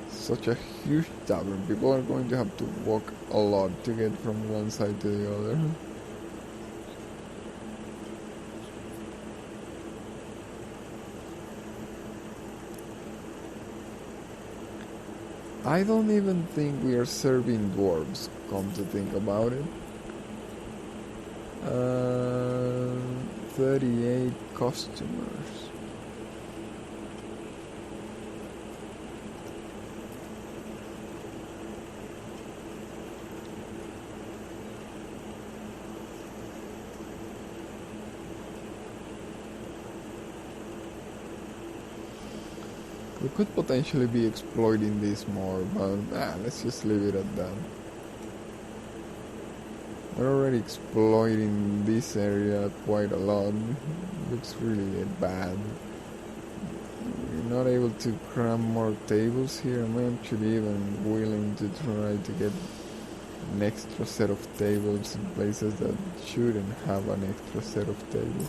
Such a huge tavern. People are going to have to walk a lot to get from one side to the other. I don't even think we are serving dwarves, come to think about it. 38 customers. We could potentially be exploiting this more, but let's just leave it at that. We're already exploiting this area quite a lot. Looks really bad. We're not able to cram more tables here. I'm actually even willing to try to get an extra set of tables in places that shouldn't have an extra set of tables.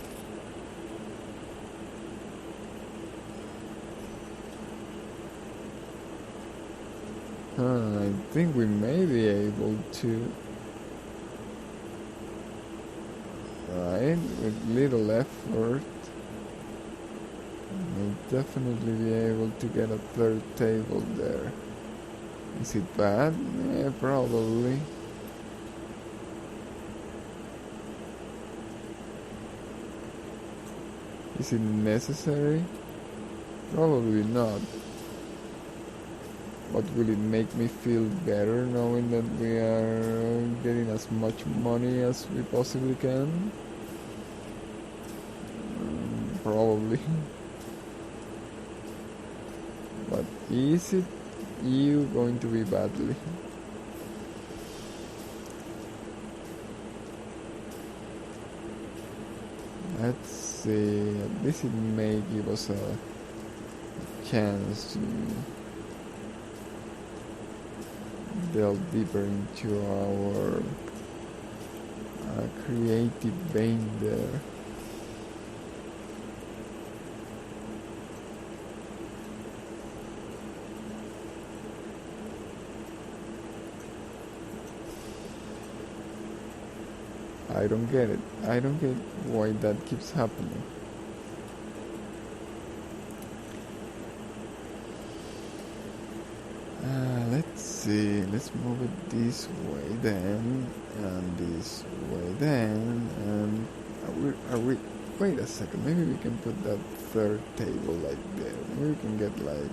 I think we may be able to, right, with little effort, we'll definitely be able to get a third table there. Is it bad? Yeah, probably. Is it necessary? Probably not. But will it make me feel better knowing that we are getting as much money as we possibly can? Probably. But is it you going to be badly? Let's see. At least it may give us a chance to delve deeper into our creative vein there. I don't get it. I don't get why that keeps happening. Let's see. Let's move it this way then, and this way then, and are we? Wait a second. Maybe we can put that third table like there. Maybe we can get like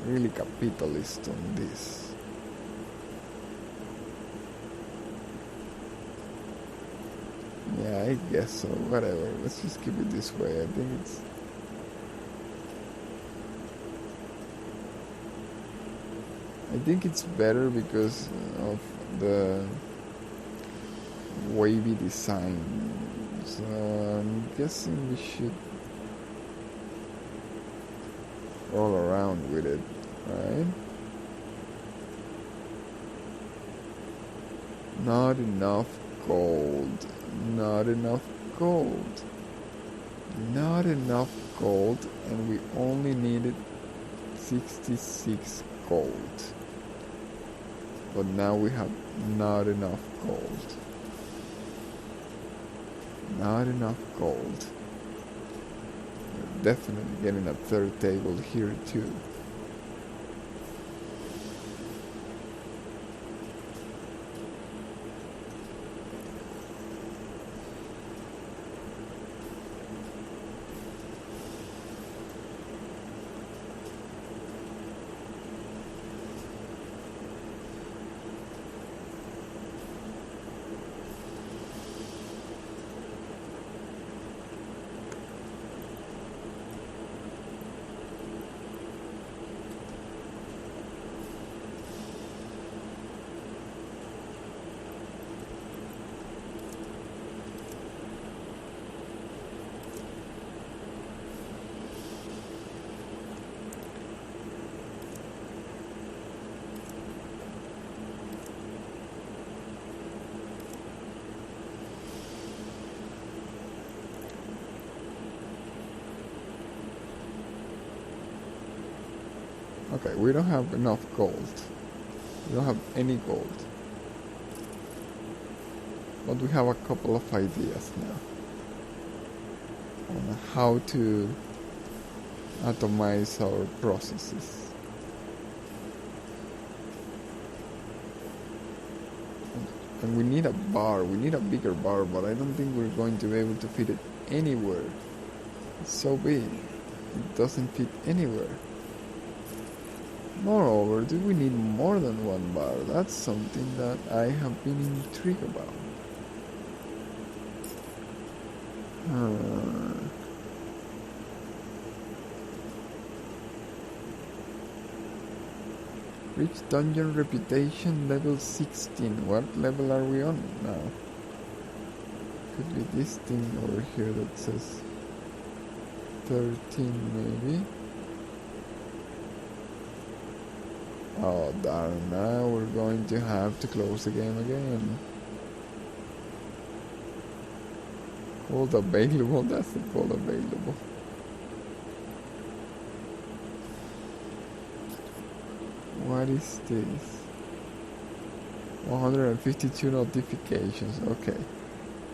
really capitalist on this. Yeah, I guess so. Whatever. Let's just keep it this way. I think it's better because of the wavy design. So I'm guessing we should roll around with it, right? Not enough gold. Not enough gold. Not enough gold, and we only needed 66 gold. But now we have not enough gold. Not enough gold. We're definitely getting a third table here too. Okay, we don't have enough gold. We don't have any gold. But we have a couple of ideas now on how to atomize our processes. And we need a bar, we need a bigger bar, but I don't think we're going to be able to fit it anywhere. It's so big, it doesn't fit anywhere. Moreover, do we need more than one bar? That's something that I have been intrigued about. Reach dungeon reputation level 16. What level are we on now? Could be this thing over here that says 13 maybe. Oh darn, now we're going to have to close the game again. Code available, that's the code available. What is this? 152 notifications, okay.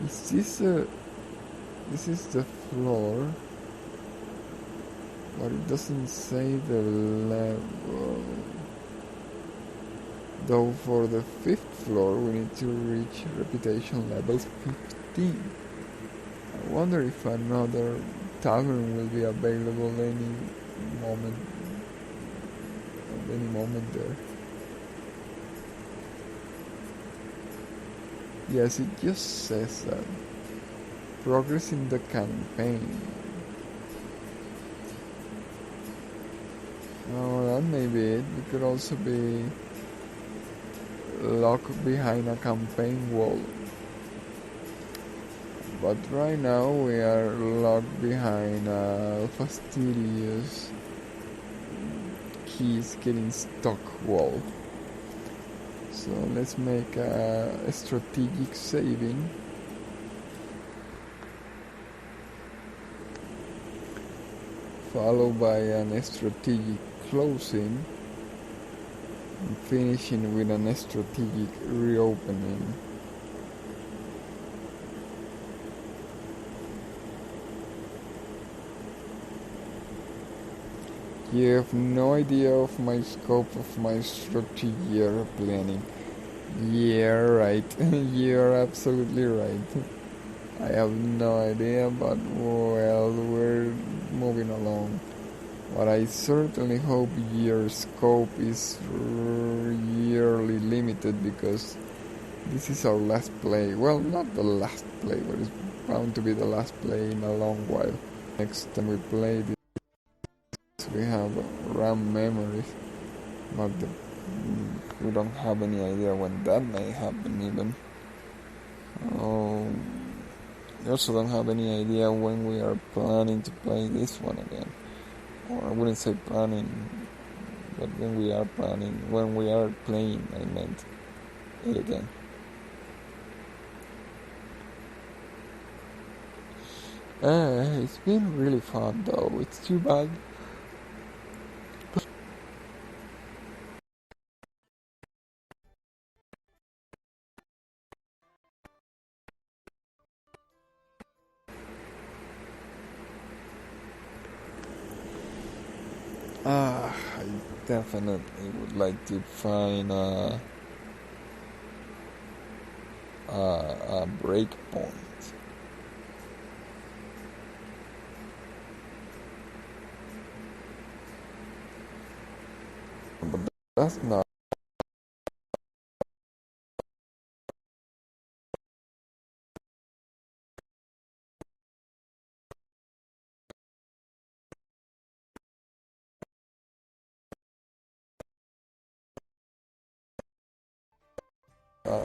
Is this this is the floor, but it doesn't say the level. Though for the 5th floor we need to reach reputation level 15. I wonder if another tavern will be available any moment there. Yes, it just says that. Progress in the campaign. Oh, that may be it. We could also be locked behind a campaign wall. But right now we are locked behind a fastidious keys getting stuck wall. So let's make a strategic saving. Followed by an strategic closing. And finishing with an strategic reopening. You have no idea of my scope of my strategy or planning. Yeah, right. You're absolutely right. I have no idea, but well, we're moving along. But I certainly hope your scope is yearly limited, because this is our last play. Well, not the last play, but it's bound to be the last play in a long while. Next time we play this, we have RAM memories, but we don't have any idea when that may happen even. We also don't have any idea when we are planning to play this one again. Or I wouldn't say planning, but when we are playing, I meant it again. It's been really fun though. It's too bad. I definitely would like to find a break point. But that's not.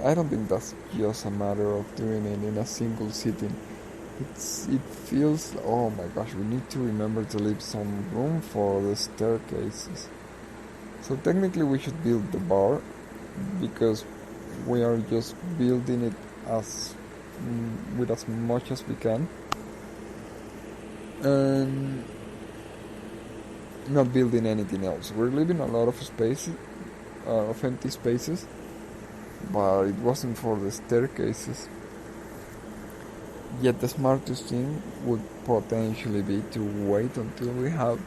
I don't think that's just a matter of doing it in a single sitting. It feels, oh my gosh, we need to remember to leave some room for the staircases. So technically we should build the bar, because we are just building it with as much as we can. And not building anything else. We're leaving a lot of spaces, of empty spaces, but it wasn't for the staircases. Yet the smartest thing would potentially be to wait until we have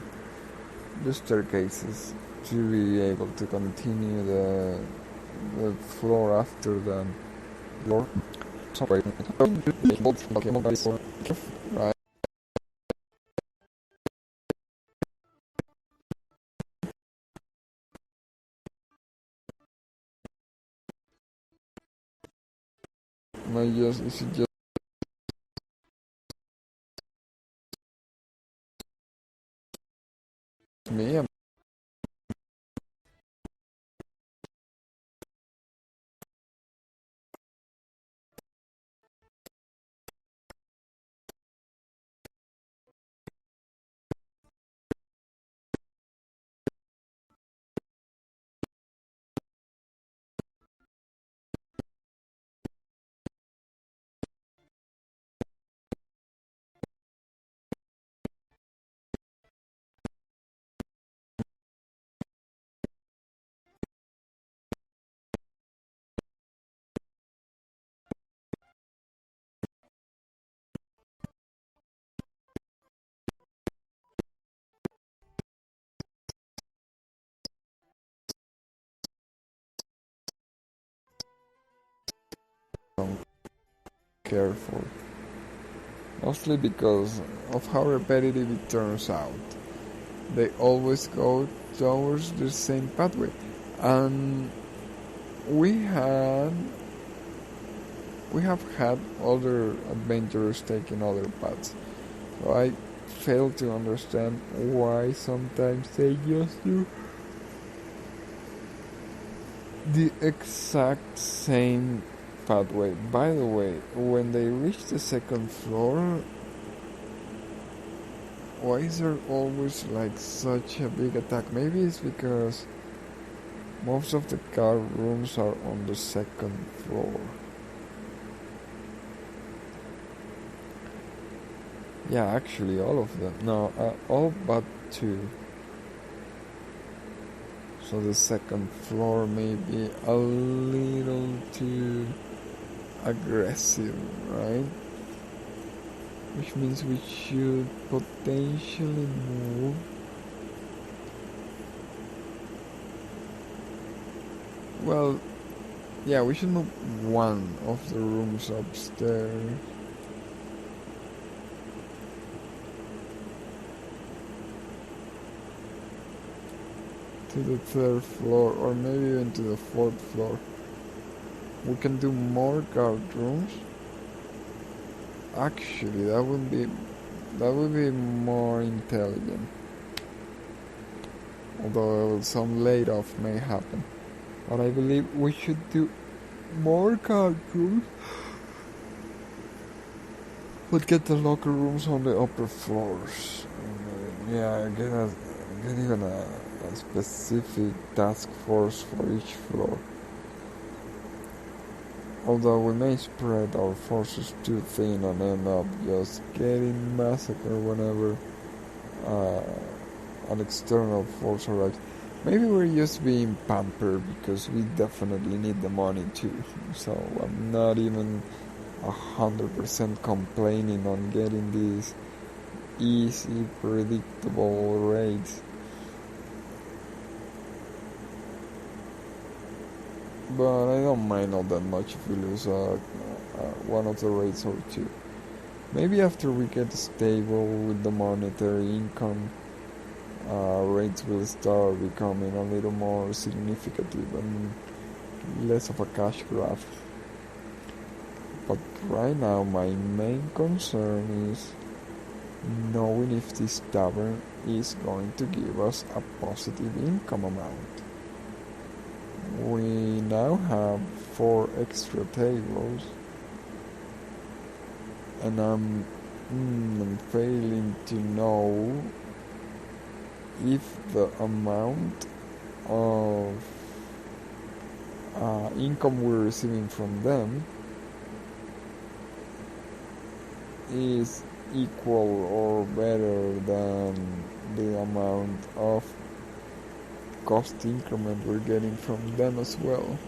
the staircases to be able to continue the floor after the floor. Right. Is it just me? Careful. Mostly because of how repetitive it turns out. They always go towards the same pathway. And we have had other adventurers taking other paths. So I fail to understand why sometimes they just do the exact same pathway. By the way, when they reach the second floor, why is there always like such a big attack? Maybe it's because most of the guard rooms are on the second floor. Yeah, actually all of them. No, all but 2. So the second floor may be a little too aggressive, right? Which means we should potentially move well, yeah, we should move one of the rooms upstairs. To the 3rd floor, or maybe even to the 4th floor. We can do more guard rooms. Actually, that would be more intelligent. Although some laid-off may happen. But I believe we should do more guard rooms. But get the locker rooms on the upper floors. Yeah, get even a specific task force for each floor. Although we may spread our forces too thin and end up just getting massacred whenever an external force arrives. Maybe we're just being pampered because we definitely need the money too. So I'm not even 100% complaining on getting these easy, predictable raids. But I don't mind all that much if we lose one of the raids or 2. Maybe after we get stable with the monetary income, rates will start becoming a little more significant and less of a cash grab. But right now my main concern is knowing if this tavern is going to give us a positive income amount. We now have 4 extra tables, and I'm failing to know if the amount of income we're receiving from them is equal or better than the amount of cost increment we're getting from them as well.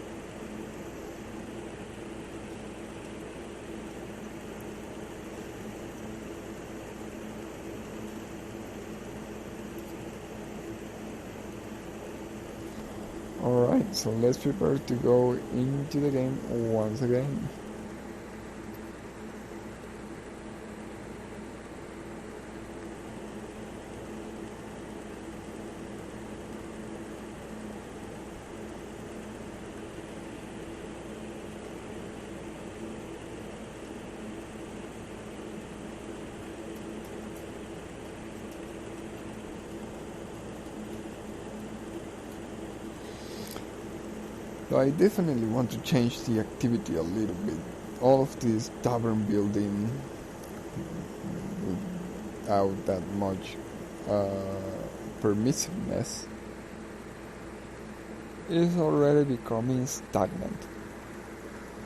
Alright, so let's prepare to go into the game once again. I definitely want to change the activity a little bit. All of this tavern building without that much permissiveness is already becoming stagnant.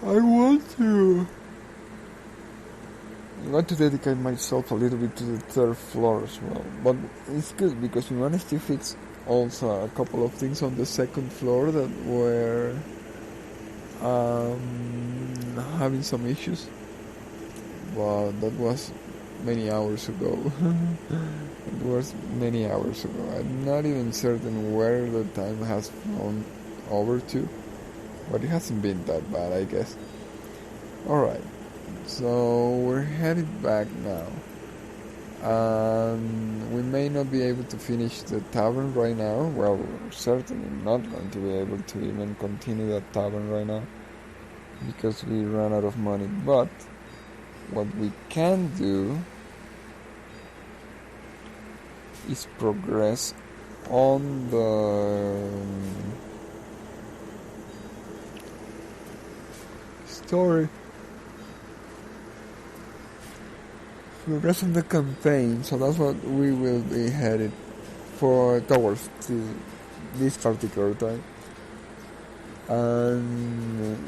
I want to dedicate myself a little bit to the third floor as well, but it's good because we managed to fix also a couple of things on the second floor that were having some issues, but that was many hours ago. It was many hours ago. I'm not even certain where the time has flown over to, but it hasn't been that bad, I guess. Alright, so we're headed back now. We may not be able to finish the tavern right now. Well, we're certainly not going to be able to even continue that tavern right now because we ran out of money. But what we can do is progress on the story. The rest of the campaign, so that's what we will be headed for towards this particular time. And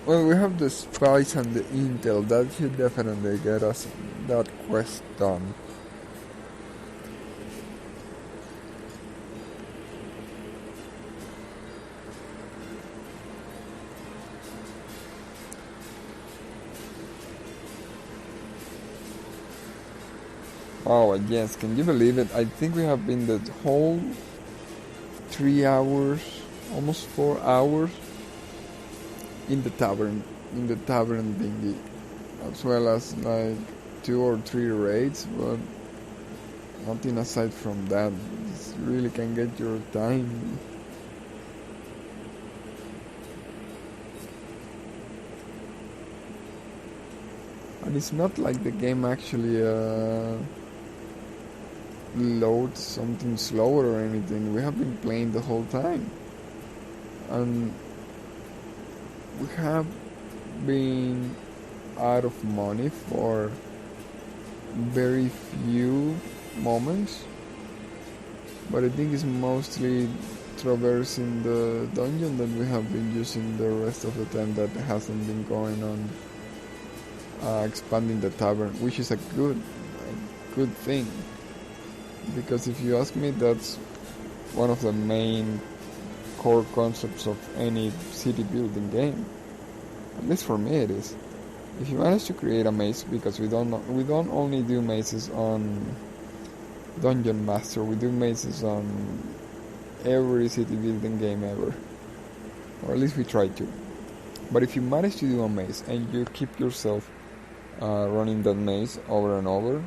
well, we have the spice and the intel. That should definitely get us that quest done. Oh yes, can you believe it? I think we have been the whole 3 hours, almost 4 hours in the tavern thingy, as well as like 2 or 3 raids, but nothing aside from that. This really can get your time. And it's not like the game actually loads something slower or anything. We have been playing the whole time, and we have been out of money for very few moments, but I think it's mostly traversing the dungeon that we have been using the rest of the time that hasn't been going on expanding the tavern, which is a good thing. Because if you ask me, that's one of the main core concepts of any city building game. At least for me it is. If you manage to create a maze, because we don't only do mazes on Dungeon Master, we do mazes on every city building game ever. Or at least we try to. But if you manage to do a maze and you keep yourself running that maze over and over,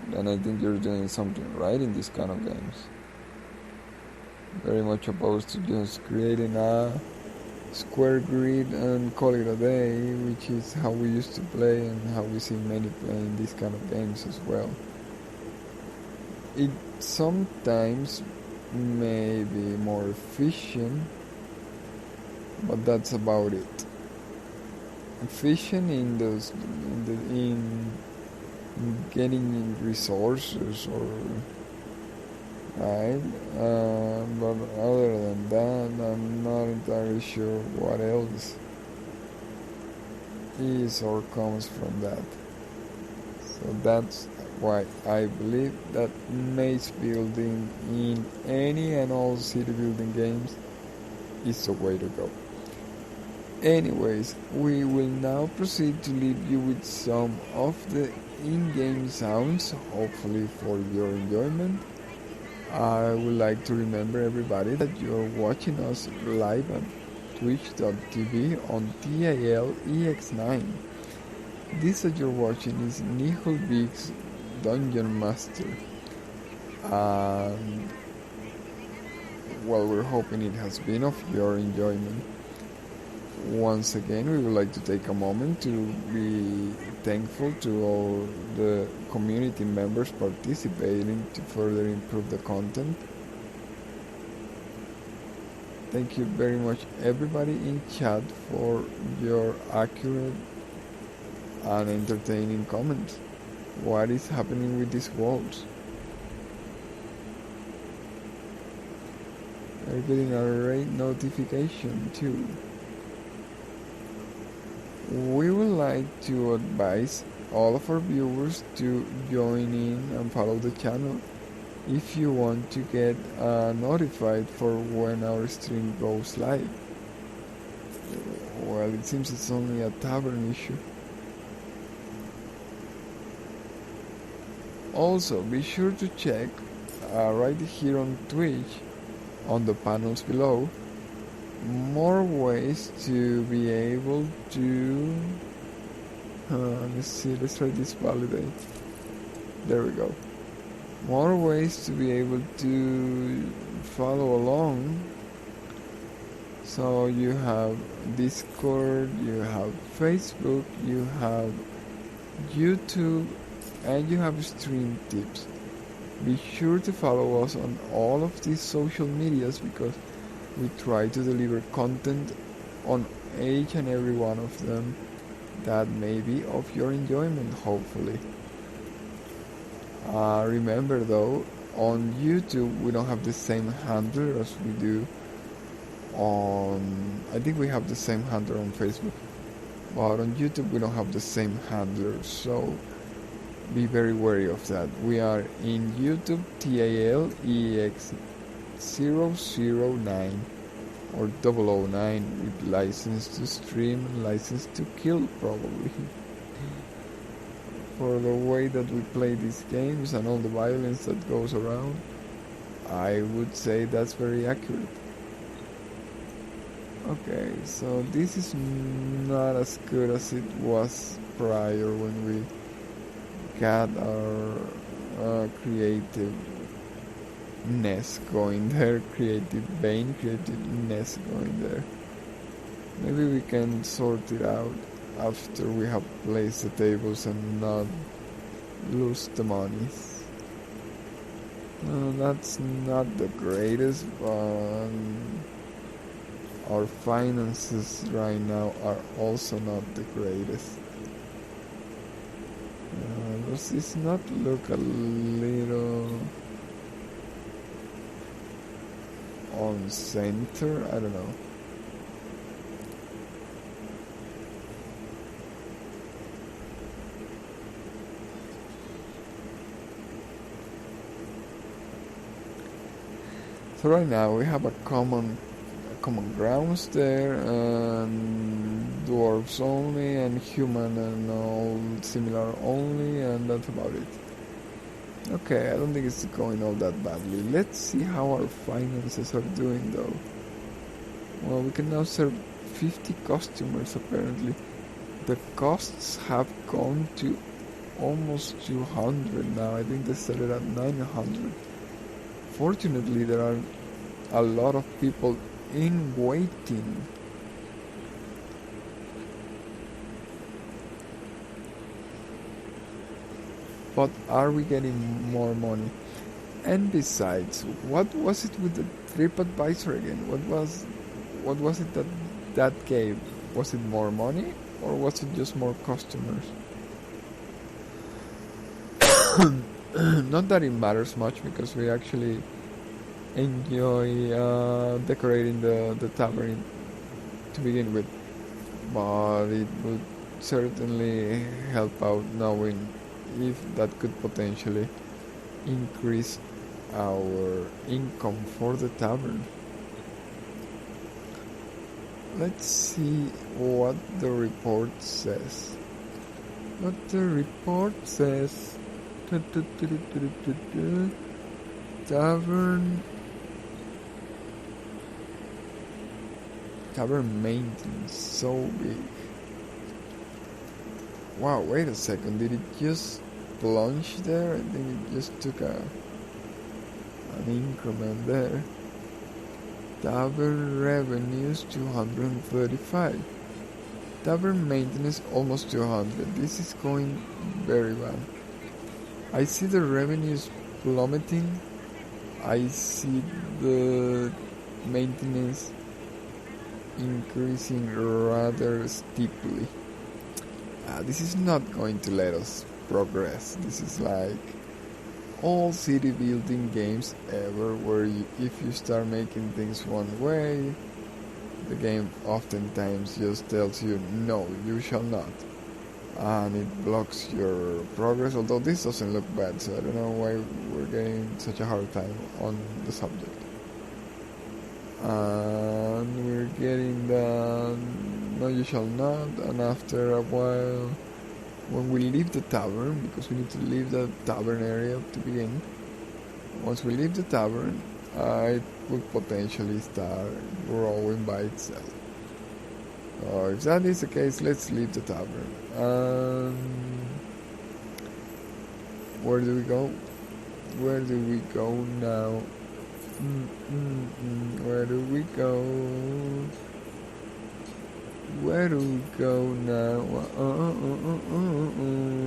then I think you're doing something right in these kind of games. Very much opposed to just creating a square grid and call it a day, which is how we used to play and how we see many playing these kind of games as well. It sometimes may be more efficient, but that's about it. Efficient in getting resources, or right, but other than that, I'm not entirely sure what else. is or comes from that. So that's why I believe that maze building in any and all city building games is the way to go. Anyways, we will now proceed to leave you with some of the in-game sounds, hopefully for your enjoyment. I would like to remember everybody that you're watching us live on twitch.tv on TALEX9. This that you're watching is Naheulbeuk's Dungeon Master. And well, we're hoping it has been of your enjoyment. Once again, we would like to take a moment to be thankful to all the community members participating to further improve the content. Thank you very much everybody in chat for your accurate and entertaining comments. What is happening with these walls? They're getting a raid notification too. We would like to advise all of our viewers to join in and follow the channel if you want to get notified for when our stream goes live. Well, it seems it's only a tavern issue. Also, be sure to check right here on Twitch, on the panels below, more ways to be able to let's see, let's try this validate. There we go. More ways to be able to follow along. So you have Discord, you have Facebook, you have YouTube, and you have stream tips. Be sure to follow us on all of these social medias because we try to deliver content on each and every one of them that may be of your enjoyment, hopefully. Remember though, on YouTube we don't have the same handler as we do on... I think we have the same handler on Facebook, but on YouTube we don't have the same handler, so be very wary of that. We are in YouTube TALEX009 or 009 with license to stream and license to kill probably. For the way that we play these games and all the violence that goes around, I would say that's very accurate. Okay, so this is not as good as it was prior when we got our creativeness going there, creative vein, creativeness going there. Maybe we can sort it out after we have placed the tables and not lose the monies. That's not the greatest, but our finances right now are also not the greatest. Does this not look a little on center? I don't know. So right now we have a common grounds there, and dwarves only, and human and all similar only, and that's about it. Okay, I don't think it's going all that badly. Let's see how our finances are doing though. Well, we can now serve 50 customers apparently. The costs have gone to almost 200 now. I think they started at 900. Fortunately, there are a lot of people in waiting. But are we getting more money? And besides, what was it with the TripAdvisor again? What was it that gave? Was it more money or was it just more customers? Not that it matters much because we actually enjoy decorating the tavern to begin with, but it would certainly help out knowing if that could potentially increase our income for the tavern. Let's see what the report says. What the report says. Tavern maintenance, so big. Wow, wait a second, did it just plunge there? I think it just took an increment there. Tavern revenues 235. Tavern maintenance almost 200. This is going very well. I see the revenues plummeting. I see the maintenance increasing rather steeply. This is not going to let us progress. This is like all city building games ever, where if you start making things one way, the game oftentimes just tells you no, you shall not, and it blocks your progress. Although this doesn't look bad, so I don't know why we're getting such a hard time on the subject. And we're getting the no, you shall not, and after a while, when we leave the tavern, because we need to leave the tavern area to begin, once we leave the tavern, it will potentially start growing by itself. If that is the case, let's leave the tavern. Where do we go? Where do we go now? Where do we go? Where do we go now?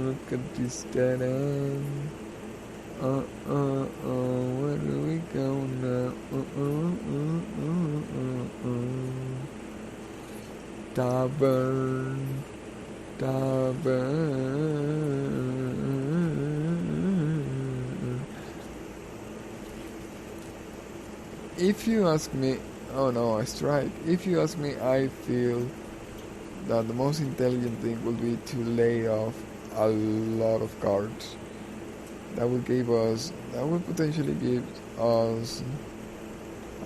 Look at this dead end. Where do we go now? Tavern. If you ask me, oh no, I strike. If you ask me, I feel that the most intelligent thing would be to lay off a lot of cards. That would potentially give us.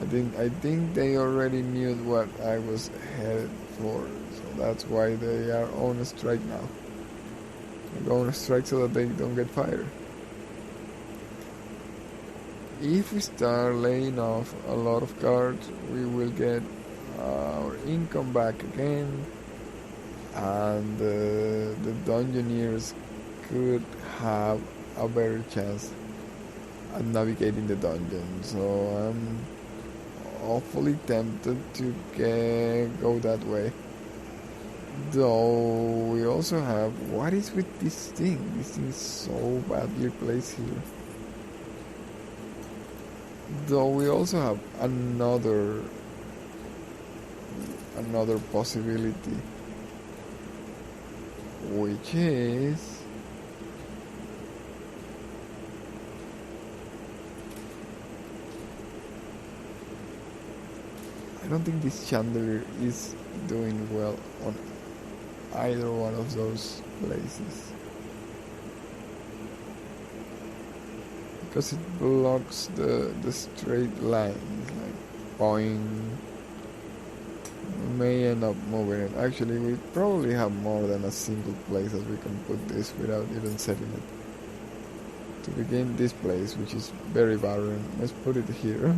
I think they already knew what I was headed for, so that's why they are on a strike now. They're on a strike so that they don't get fired. If we start laying off a lot of cards, we will get our income back again, and the dungeoneers could have a better chance at navigating the dungeon. So I'm awfully tempted to go that way. Though we also have, what is with this thing? This thing is so badly placed here. Though we also have another possibility, which is I don't think this chandelier is doing well on either one of those places, because it blocks the straight lines, like boing. We may end up moving it. Actually, we probably have more than a single place that we can put this without even setting it. To begin, this place, which is very barren, let's put it here.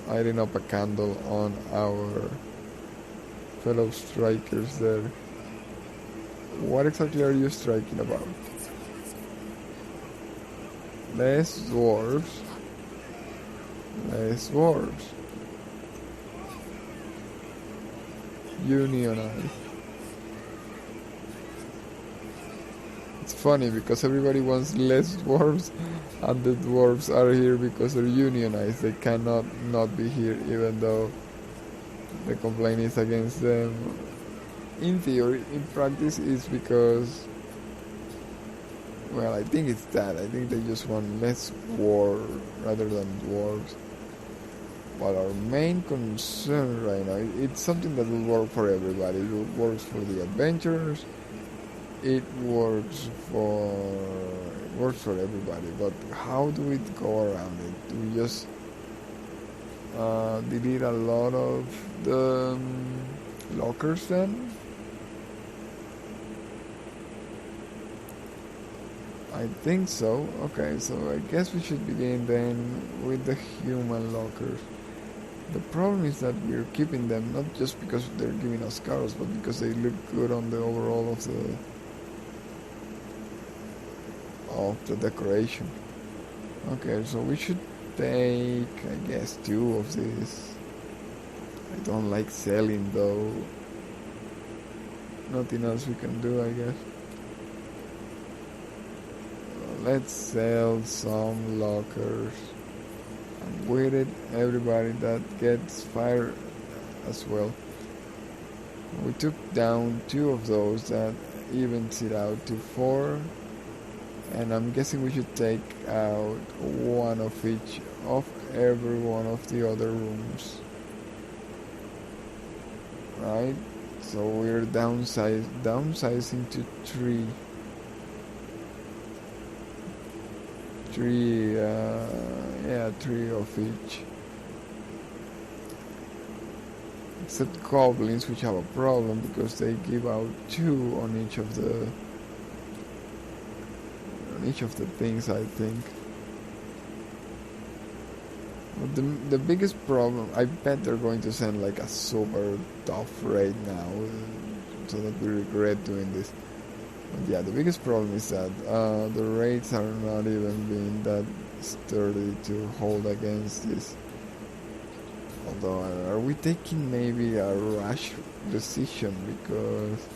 Lighting up a candle on our fellow strikers there. What exactly are you striking about? Less dwarves. Less dwarves. Unionize. It's funny because everybody wants less dwarves, and the dwarves are here because they're unionized. They cannot not be here, even though the complaint is against them. In theory, in practice, it's because, well, I think it's that. I think they just want less war rather than dwarves. But our main concern right now, it's something that will work for everybody. It works for the adventurers. It works for everybody. But how do we go around it? Do we just delete a lot of the lockers then? I think so. Okay, so I guess we should begin then with the human lockers. The problem is that we're keeping them not just because they're giving us cars, but because they look good on the overall of the decoration. Okay, so we should take, I guess, 2 of these. I don't like selling though. Nothing else we can do, I guess. Let's sell some lockers. And with it, everybody that gets fire as well. We took down 2 of those, that evens it out to 4. And I'm guessing we should take out 1 of each of every one of the other rooms. Right? So we're downsizing to 3. 3 of each. Except goblins, which have a problem because they give out 2 on each of the things, I think. But the biggest problem, I bet they're going to send like a super tough raid now, so that we regret doing this. But yeah, the biggest problem is that the raids are not even being that sturdy to hold against this. Although, are we taking maybe a rash decision because,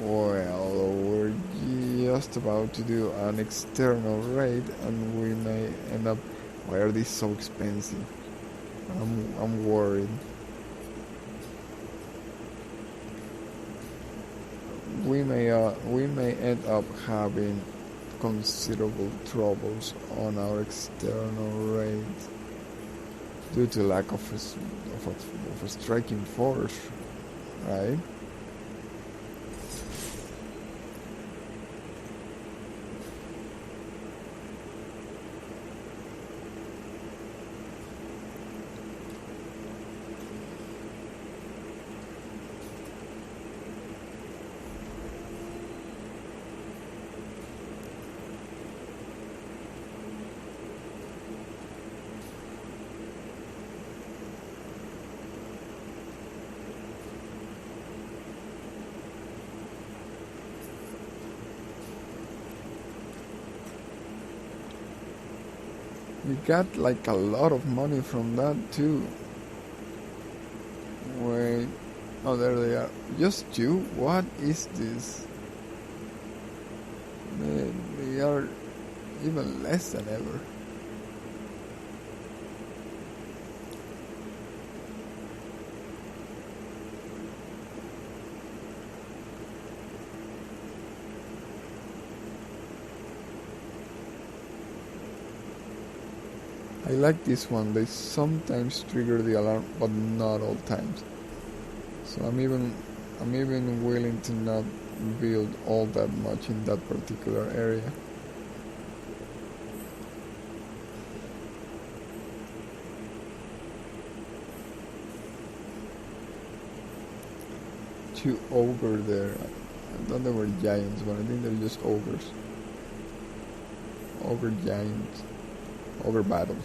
well, we're just about to do an external raid and we may end up, why are these so expensive? I'm worried. We may end up having considerable troubles on our external raids due to lack of a striking force, right? We got like a lot of money from that too. Wait, oh, there they are. Just 2? What is this? They are even less than ever. I like this one. They sometimes trigger the alarm, but not all times. So I'm even willing to not build all that much in that particular area. Two ogre there. I thought they were giants, but I think they're just ogres. Ogre giants. Ogre battles.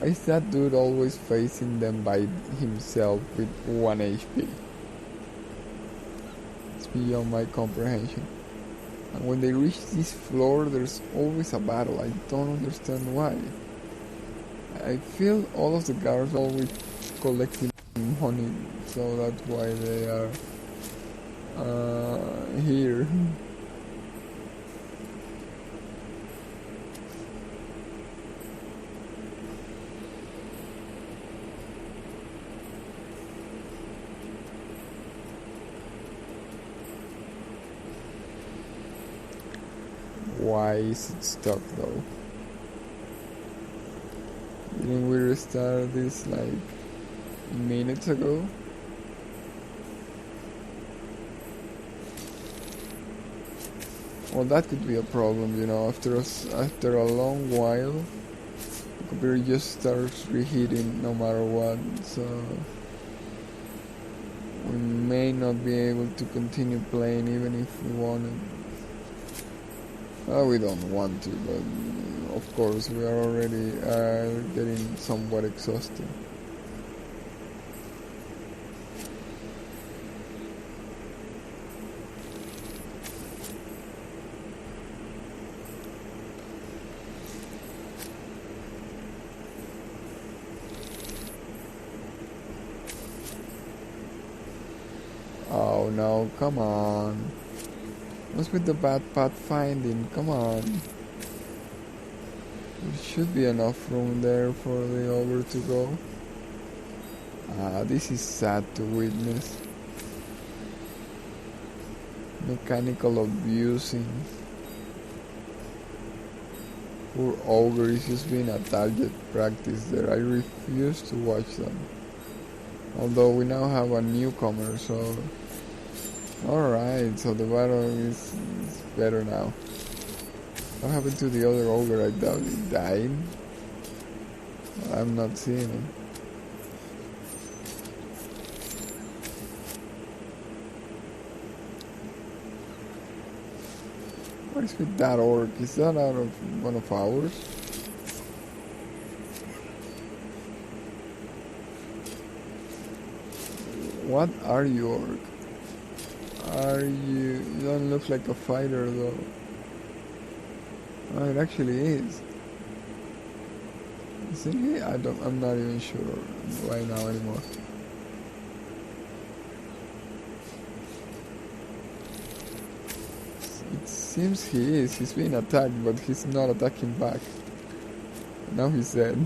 Why is that dude always facing them by himself with 1 HP? It's beyond my comprehension. And when they reach this floor, there's always a battle. I don't understand why. I feel all of the guards always collecting money, so that's why they are here. Why is it stuck though? Didn't we restart this like minutes ago? Well, that could be a problem, you know. After a long while, the computer just starts reheating no matter what. So we may not be able to continue playing even if we wanted. We don't want to, but of course we are already getting somewhat exhausted. Oh no, come on. What's with the bad pathfinding? Come on. There should be enough room there for the ogre to go. This is sad to witness. Mechanical abusing. Poor ogre is just being a target practice there. I refuse to watch them. Although we now have a newcomer, so... Alright, so the battle is better now. What happened to the other ogre? I doubt he died. I'm not seeing him. What is with that orc? Is that out of one of ours? What are you, orc? You don't look like a fighter though. Oh, it actually is. Isn't he? I'm not even sure right now anymore. It seems he is. He's being attacked, but he's not attacking back. Now he's dead.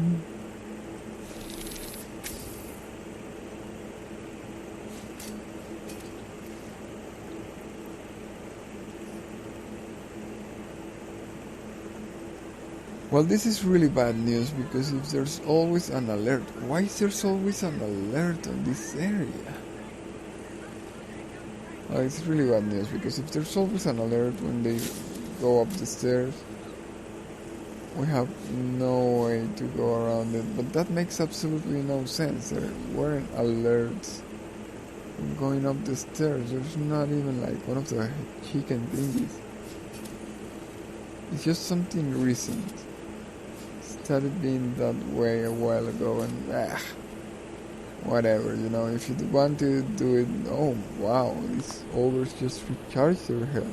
Well, this is really bad news, because if there's always an alert, why is there always an alert on this area? Oh, it's really bad news, because if there's always an alert when they go up the stairs, we have no way to go around it. But that makes absolutely no sense. There weren't alerts going up the stairs. There's not even like one of the chicken thingies. It's just something recent. Started being that way a while ago, and whatever, you know. If you want to do it, oh wow, these ogres just recharged their health.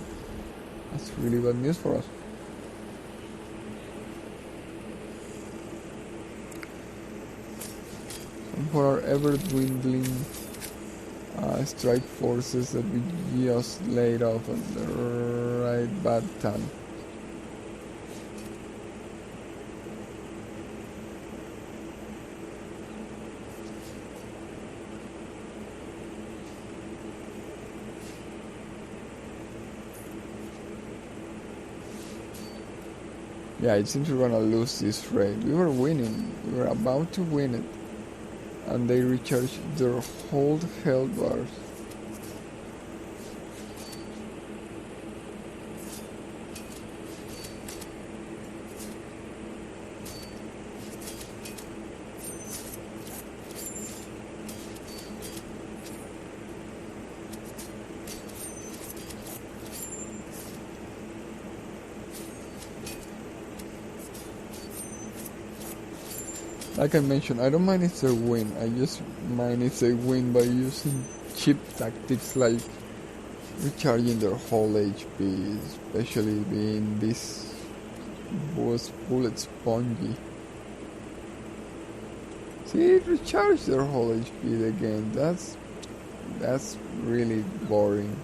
That's really bad news for us. And for our ever dwindling strike forces that we just laid off at the right bad time. Yeah, it seems we're gonna lose this raid. We were winning. We were about to win it. And they recharged their whole health bars. Like I mentioned, I don't mind if they win. I just mind if they win by using cheap tactics like recharging their whole HP, especially being this bullet spongy. See, it recharged their whole HP again. That's really boring.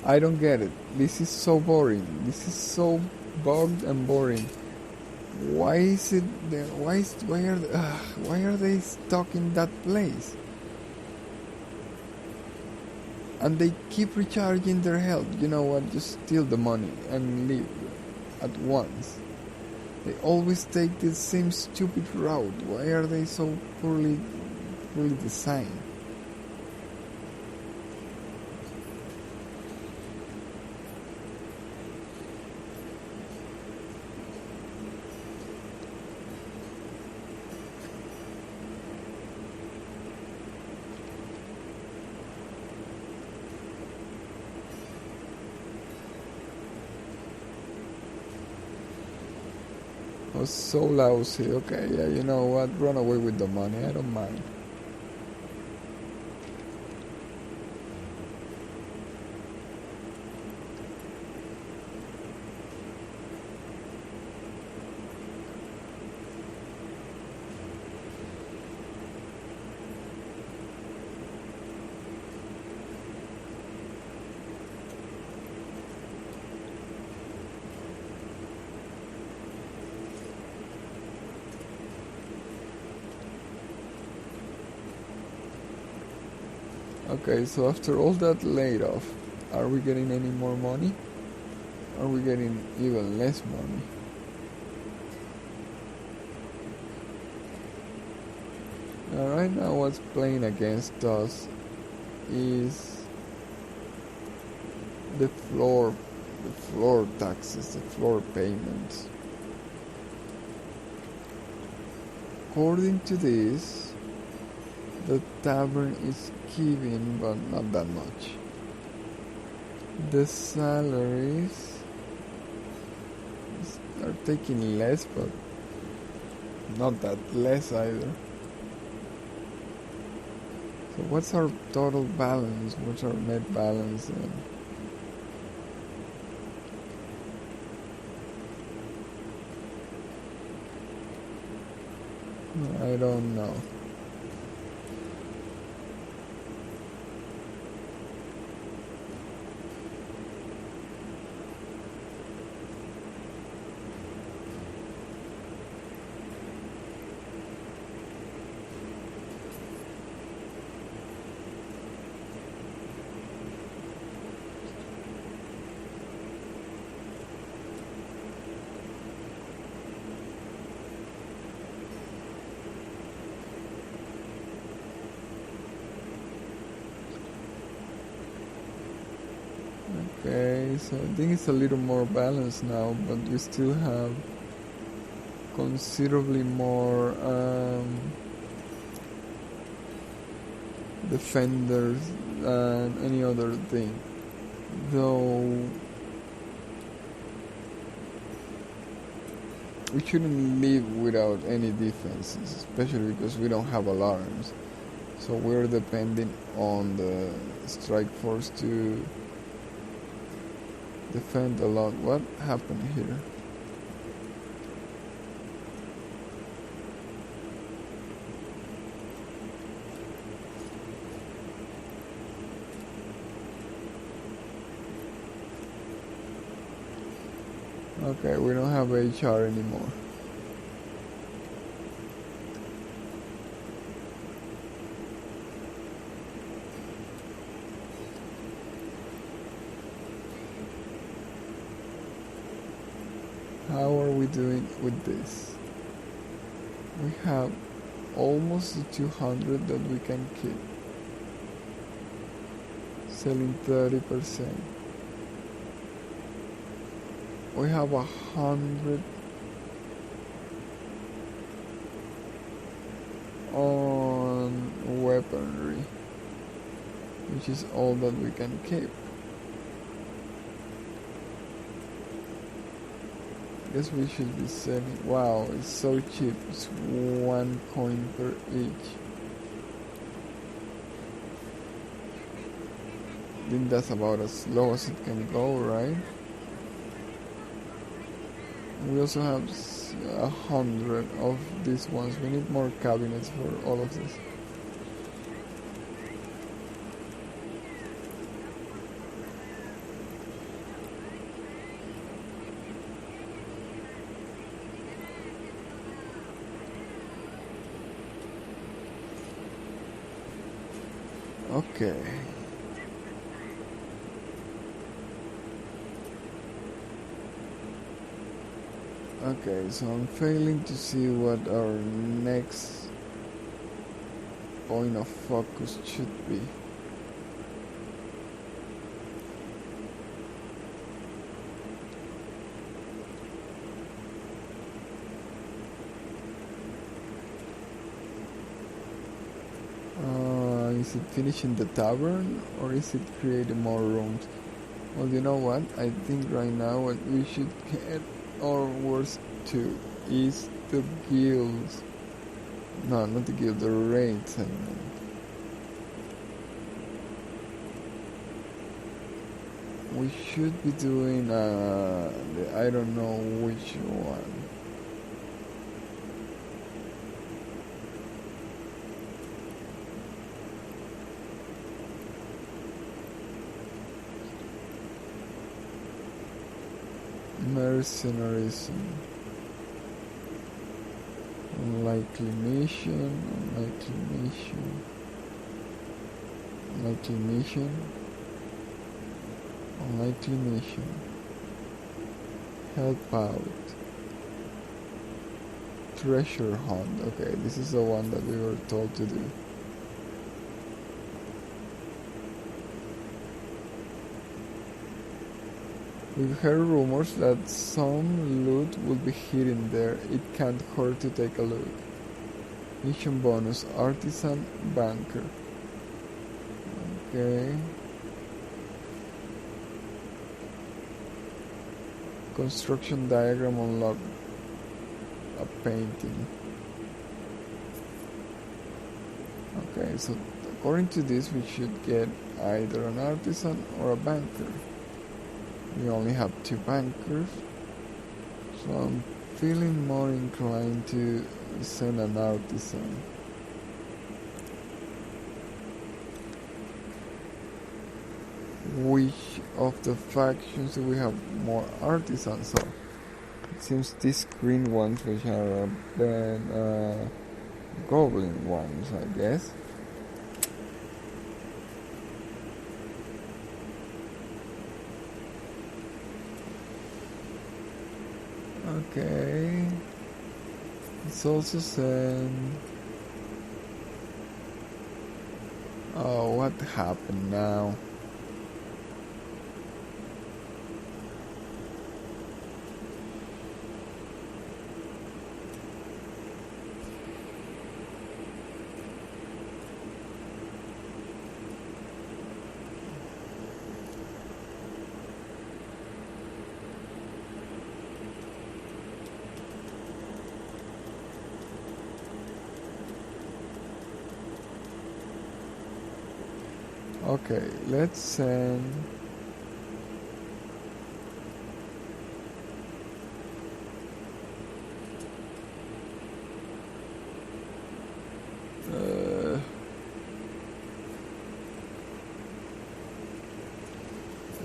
I don't get it. This is so boring. This is so bugged and boring. Why is it there? Why are they stuck in that place? And they keep recharging their health. You know what? Just steal the money and leave at once. They always take the same stupid route. Why are they so poorly designed? Was so lousy. Okay, yeah, you know what? Run away with the money. I don't mind. Okay, so after all that laid off, are we getting any more money? Are we getting even less money? Right now what's playing against us is the floor taxes, the floor payments. According to this, the tavern is giving, but not that much. The salaries are taking less, but not that less either. So what's our total balance? What's our net balance then? I don't know. Okay, so I think it's a little more balanced now, but we still have considerably more defenders than any other thing. Though we shouldn't live without any defenses, especially because we don't have alarms. So we're depending on the strike force to defend a lot. What happened here? Okay, we don't have HR anymore. How are we doing with this? We have almost the 200 that we can keep. Selling 30%. We have 100 on weaponry, which is all that we can keep. Guess we should be selling. Wow, it's so cheap. It's 1 coin per each. I think that's about as low as it can go, right? We also have 100 of these ones. We need more cabinets for all of this. Okay. Okay, so I'm failing to see what our next point of focus should be. Is it finishing the tavern or is it creating more rooms? Well, you know what? I think right now what we should get, or worse too, is the guilds. No, not the guild, the raids. I mean. We should be doing I don't know which one. Mercenarism. Unlikely mission. Help out. Treasure hunt. Okay, this is the one that we were told to do. We've heard rumors that some loot will be hidden there. It can't hurt to take a look. Mission bonus, artisan banker. Okay. Construction diagram unlocked. A painting. Okay, so according to this we should get either an artisan or a banker. We only have 2 bankers, so I'm feeling more inclined to send an artisan. Which of the factions do we have more artisans of? It seems these green ones, which are goblin ones, I guess. Okay. It's also send. Oh, what happened now? Okay, let's send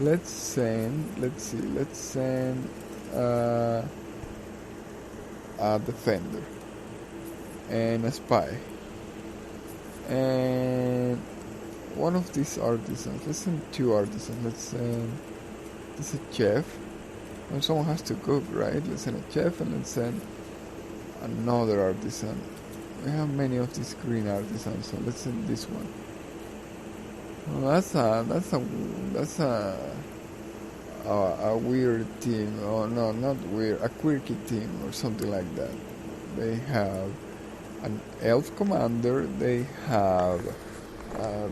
let's send a defender and a spy and one of these artisans. Let's send 2 artisans. Let's send this a chef. Well, someone has to cook, right? Let's send a chef and let's send another artisan. We have many of these green artisans, so let's send this one. Well, that's a weird team. Oh no, not weird. A quirky team or something like that. They have an elf commander. They have a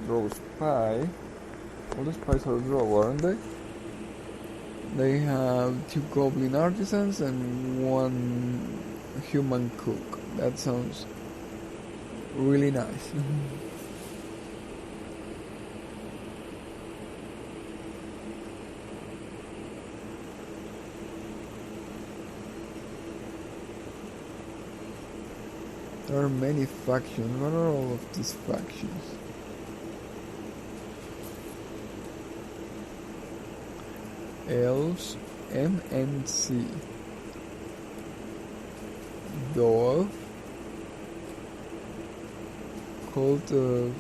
drow spy. All the spies are drow, aren't they? They have 2 goblin artisans and 1 human cook. That sounds really nice. There are many factions. What are all of these factions? Elves, MNC, Dwarf, Cult of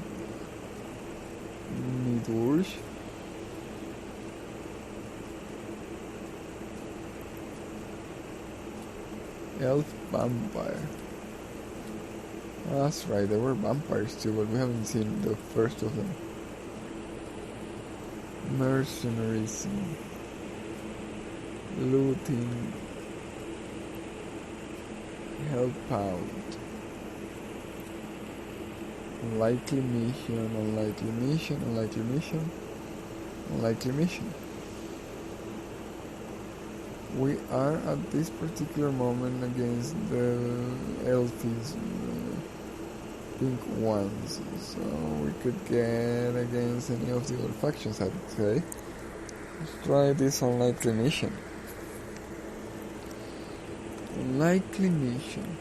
Midurge, Elf Vampire. Oh, that's right, there were vampires too, but we haven't seen the first of them. Mercenaries, looting, help out, unlikely mission, unlikely mission, unlikely mission, unlikely mission. We are at this particular moment against the elfies, pink ones, so we could get against any of the other factions, I'd say. Let's try this unlikely mission. Unlikely mission.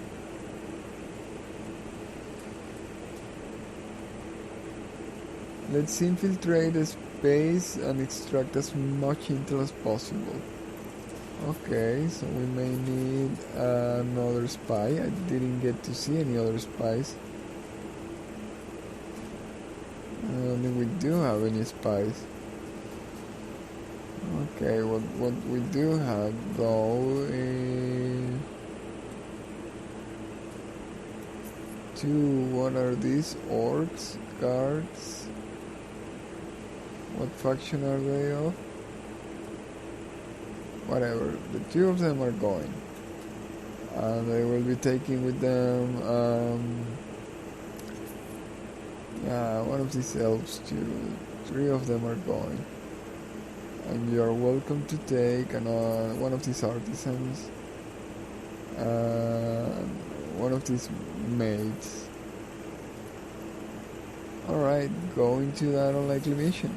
Let's infiltrate the space and extract as much intel as possible. Okay, so we may need another spy. I didn't get to see any other spies. I don't think we do have any spies. Okay, what we do have though is 2, what are these? Orcs? Guards? What faction are they of? Whatever, the 2 of them are going. And they will be taking with them one of these elves too. 3 of them are going. And you are welcome to take one of these artisans and one of these maids. Alright, go into that unlikely mission.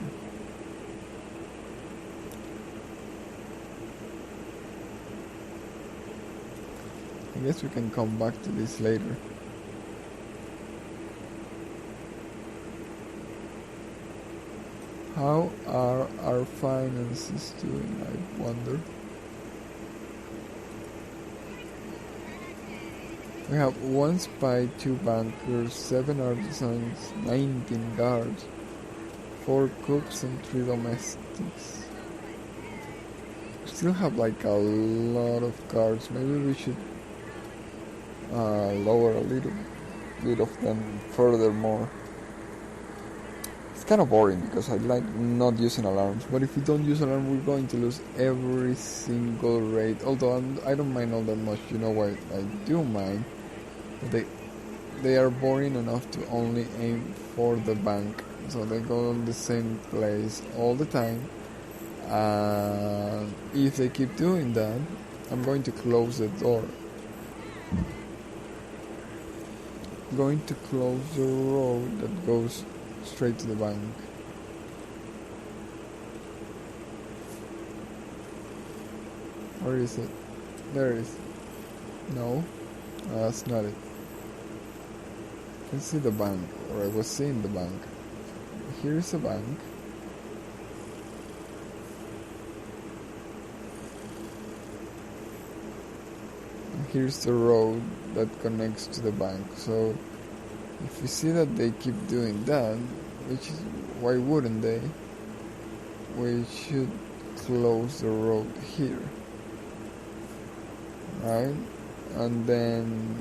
I guess we can come back to this later. How are our finances doing, I wonder? We have 1 spy, 2 bankers, 7 artisans, 19 guards, 4 cooks and 3 domestics. We still have like a lot of guards. Maybe we should lower a little bit of them furthermore. It's kind of boring because I like not using alarms, but if we don't use alarms we're going to lose every single raid. Although I don't mind all that much, you know what I do mind? They are boring enough to only aim for the bank, so they go on the same place all the time. If they keep doing that, I'm going to close the door. Going to close the road that goes straight to the bank. Where is it? There it is. No, that's not it. I can see the bank, or I was seeing the bank. Here's the bank. Here's the road that connects to the bank. So if we see that they keep doing that, which is, why wouldn't they? We should close the road here, right? And then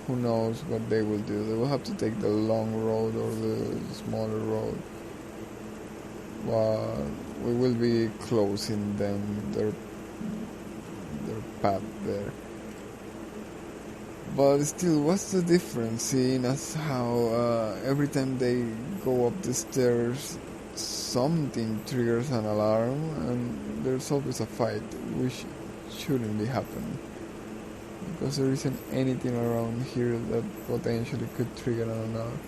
who knows what they will do. They will have to take the long road or the smaller road, but we will be closing them their path there. But still, what's the difference? Seeing as how every time they go up the stairs, something triggers an alarm, and there's always a fight, which shouldn't be happening. Because there isn't anything around here that potentially could trigger an alarm.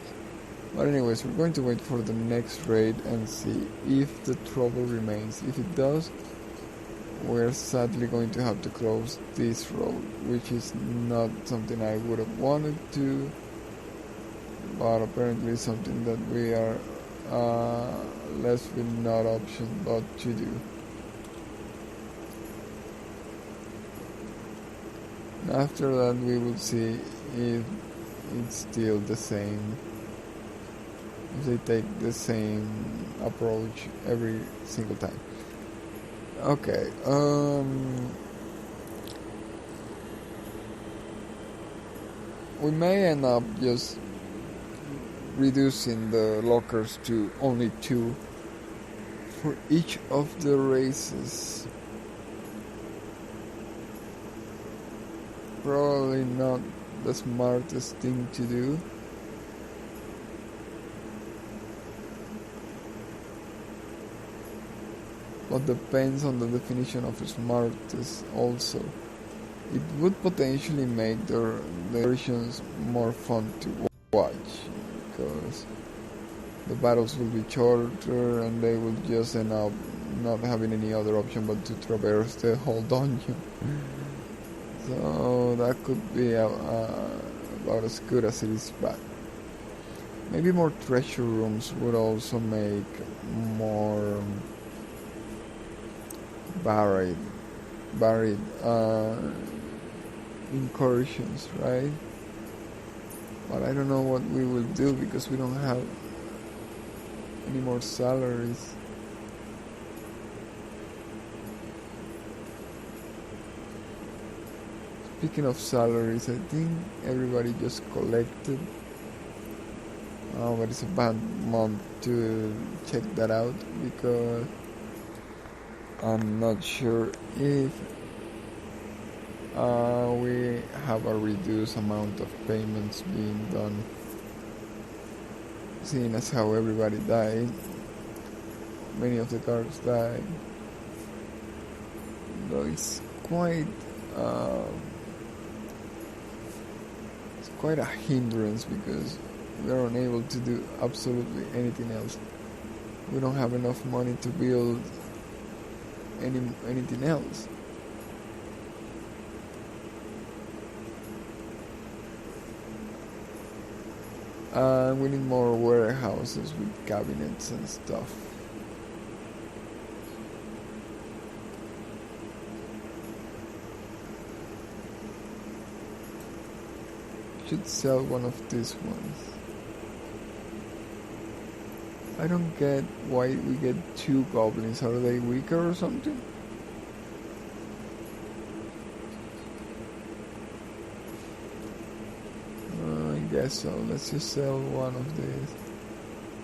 But anyways, we're going to wait for the next raid and see if the trouble remains. If it does, we're sadly going to have to close this road, which is not something I would have wanted to, but apparently something that we are left with no option but to do. After that, we will see if it's still the same, if they take the same approach every single time. Okay, we may end up just reducing the lockers to only 2 for each of the races. Probably not the smartest thing to do. But depends on the definition of smartest also. It would potentially make the versions more fun to watch, because the battles will be shorter and they will just end up not having any other option but to traverse the whole dungeon. So that could be about as good as it is bad. Maybe more treasure rooms would also make more varied incursions, right? But I don't know what we will do because we don't have any more salaries. Speaking of salaries, I think everybody just collected. But it's a bad month to check that out because I'm not sure if we have a reduced amount of payments being done, seeing as how everybody died. Many of the guards died, though it's quite a hindrance because we are unable to do absolutely anything else. We don't have enough money to build anything else. We need more warehouses with cabinets and stuff. Should sell one of these ones. I don't get why we get 2 goblins. Are they weaker or something? I guess so. Let's just sell one of these.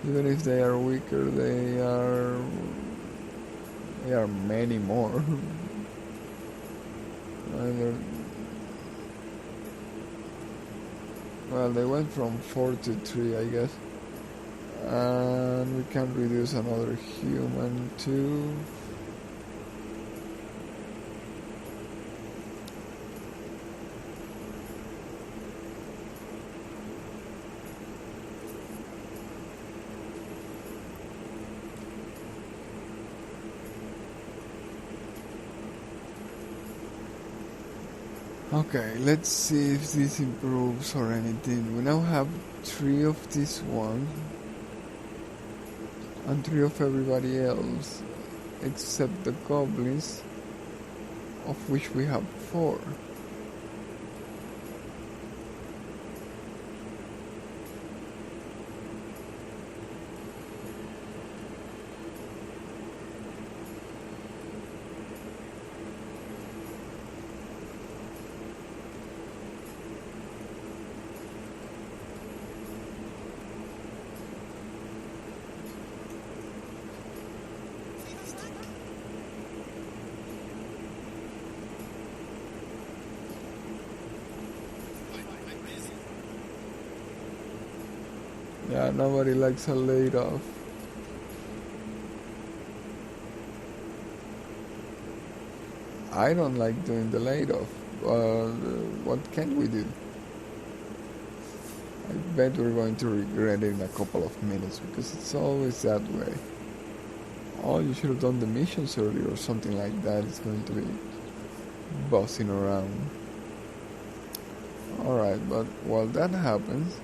Even if they are weaker, they are many more. Well, they went from 4 to 3, I guess. And we can reduce another human too. Okay, let's see if this improves or anything. We now have 3 of this one and 3 of everybody else except the goblins, of which we have 4. Yeah, nobody likes a laid off. I don't like doing the laid off. What can we do? I bet we're going to regret it in a couple of minutes because it's always that way. Oh, you should have done the missions earlier or something like that. It's going to be bossing around. Alright, but while that happens,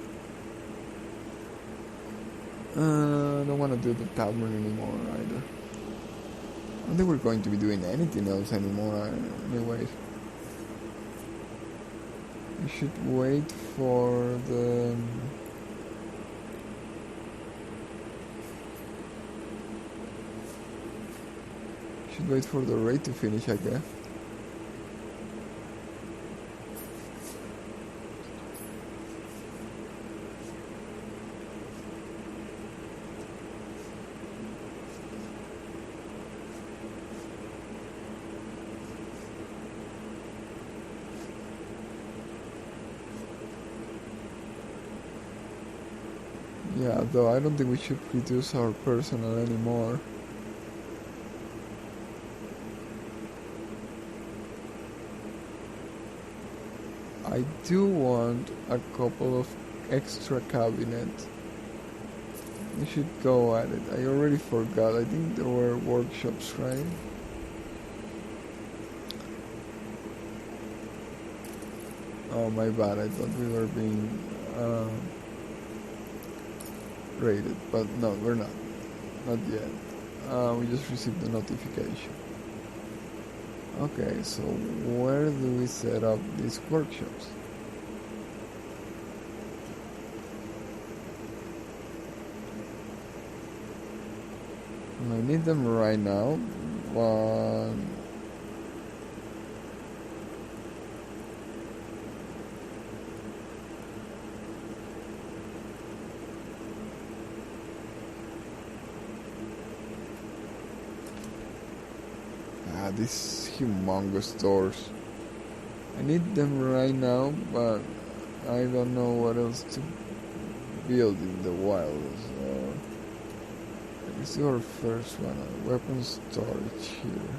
I don't want to do the tavern anymore either. I don't think we're going to be doing anything else anymore anyways. We should wait for the... should wait for the raid to finish, I guess. Yeah, though I don't think we should reduce our personnel anymore. I do want a couple of extra cabinets. We should go at it. I already forgot. I think there were workshops, right? Oh, my bad. I thought we were being raided, but no, we're not. Not yet. We just received the notification. Okay, so where do we set up these workshops? I need them right now, but these humongous doors. I need them right now, but I don't know what else to build in the wild. So let's do our first one, weapon storage here.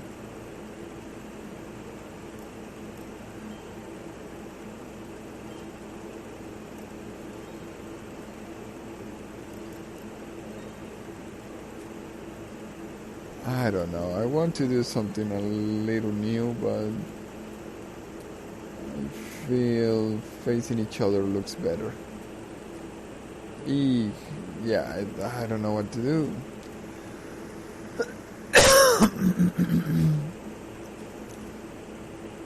I don't know. I want to do something a little new, but I feel facing each other looks better. Yeah, I don't know what to do.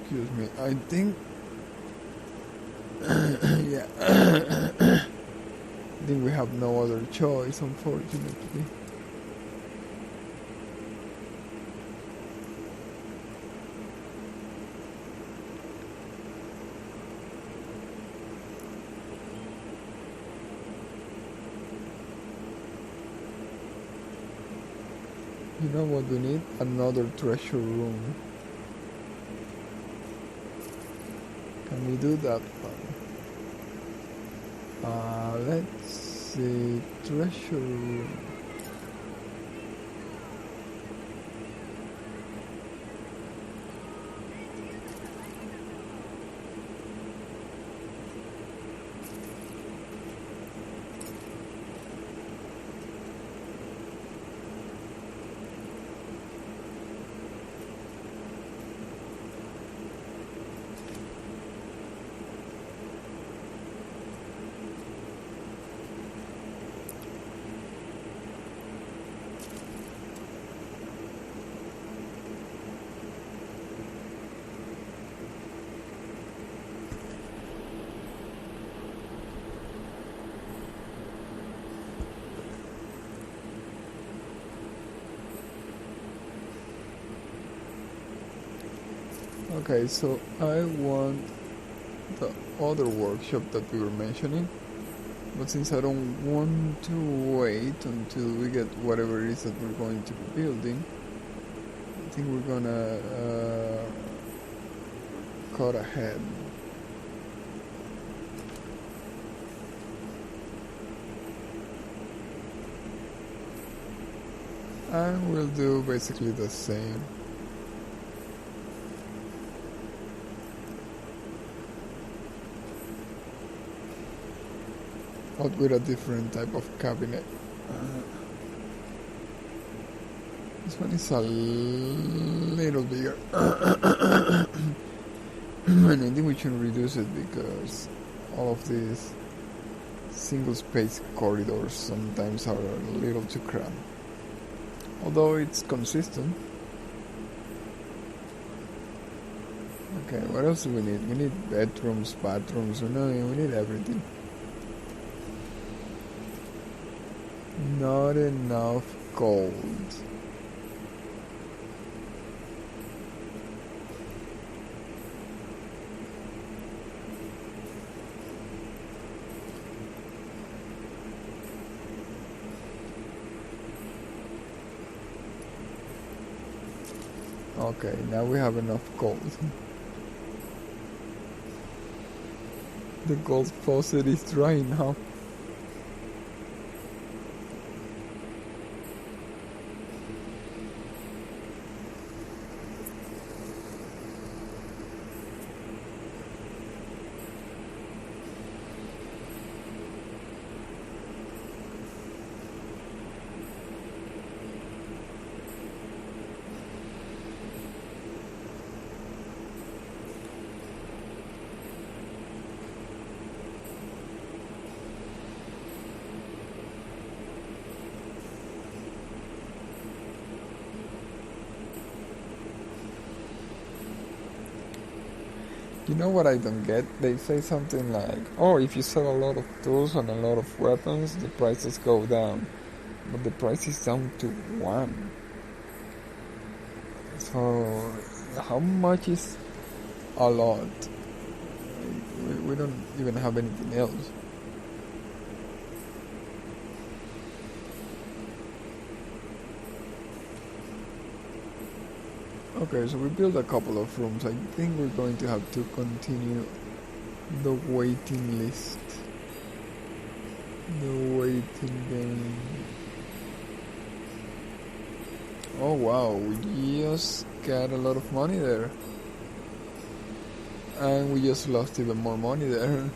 Excuse me. I think... yeah. I think we have no other choice, unfortunately. You know what we need? Another treasure room. Can we do that one? Let's see. Treasure room. Okay, so I want the other workshop that we were mentioning, but since I don't want to wait until we get whatever it is that we're going to be building, I think we're gonna cut ahead. And we'll do basically the same. But with a different type of cabinet. This one is a little bigger. And I think we should reduce it because all of these single space corridors sometimes are a little too cramped. Although it's consistent. Okay, what else do we need? We need bedrooms, bathrooms, we need everything. Not enough gold. Okay, now we have enough gold. The gold faucet is drying now. You know what I don't get? They say something like, oh, if you sell a lot of tools and a lot of weapons, the prices go down. But the price is down to 1. So, how much is a lot? We don't even have anything else. Okay, so we built a couple of rooms. I think we're going to have to continue the waiting list. The waiting game. Oh wow, we just got a lot of money there. And we just lost even more money there.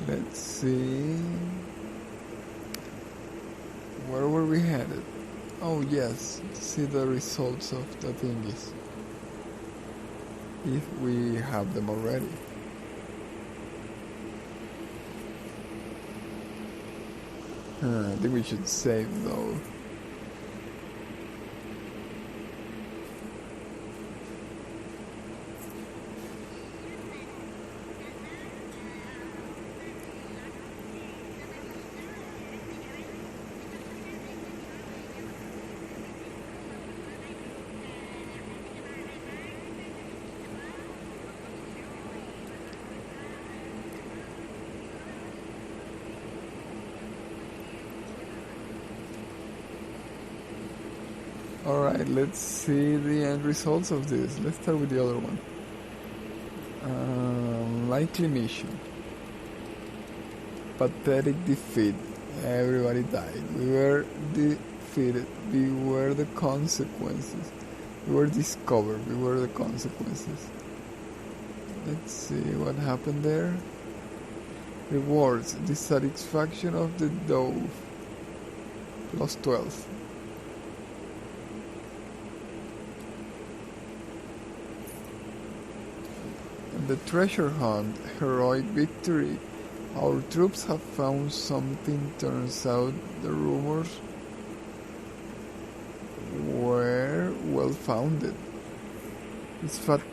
Let's see. Where were we headed? Oh yes, to see the results of the thingies. If we have them already. I think we should save though. Alright, let's see the end results of this. Let's start with the other one. Likely mission. Pathetic defeat. Everybody died. We were defeated. We were the consequences. We were discovered. We were the consequences. Let's see what happened there. Rewards. Dissatisfaction of the dove. Plus 12. The treasure hunt, heroic victory. Our troops have found something. Turns out the rumors were well founded.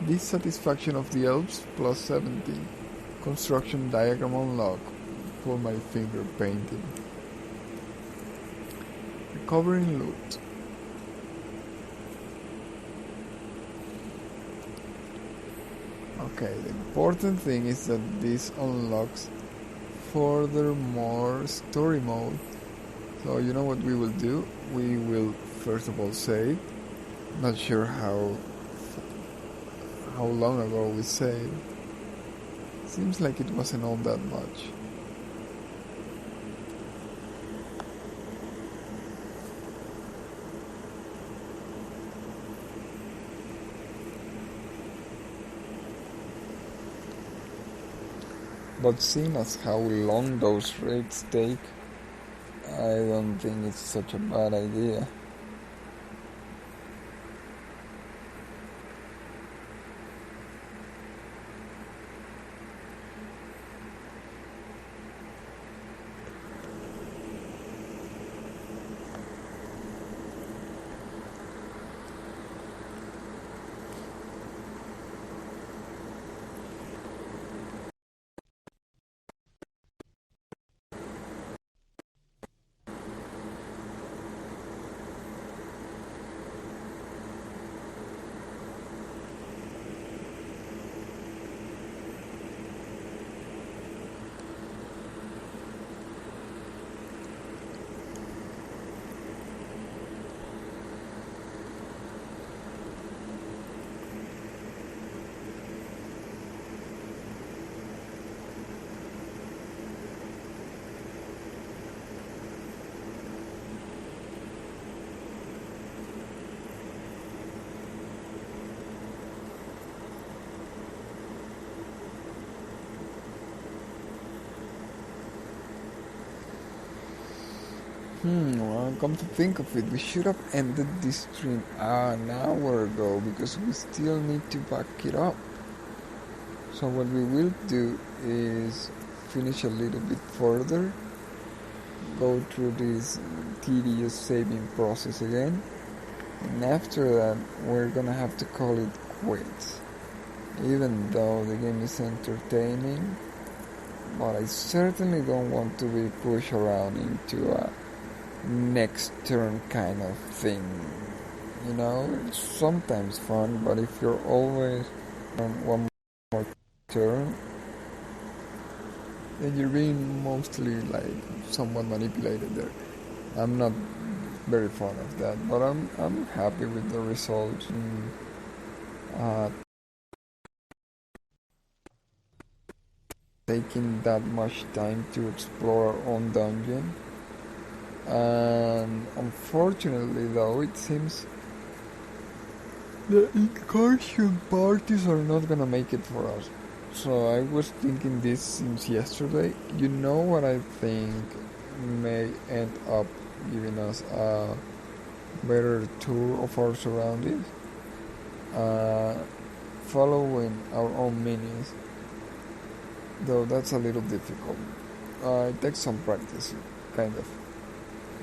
Dissatisfaction of the elves plus 17. Construction diagram unlocked for my finger painting. Recovering loot. Okay, the important thing is that this unlocks furthermore story mode. So you know what we will do? We will first of all save. Not sure how long ago we saved. Seems like it wasn't all that much. But seeing as how long those raids take, I don't think it's such a bad idea. Well, come to think of it, we should have ended this stream an hour ago because we still need to back it up. So what we will do is finish a little bit further, go through this tedious saving process again, and after that we're gonna have to call it quits. Even though the game is entertaining, but I certainly don't want to be pushed around into a next turn kind of thing. You know, it's sometimes fun, but if you're always on one more turn, then you're being mostly like somewhat manipulated there. I'm not very fond of that, but I'm happy with the results. Taking that much time to explore our own dungeon. And unfortunately though, it seems the incursion parties are not gonna make it for us. So I was thinking this since yesterday. You know what I think may end up giving us a better tour of our surroundings? Following our own minis. Though that's a little difficult. It takes some practice, kind of.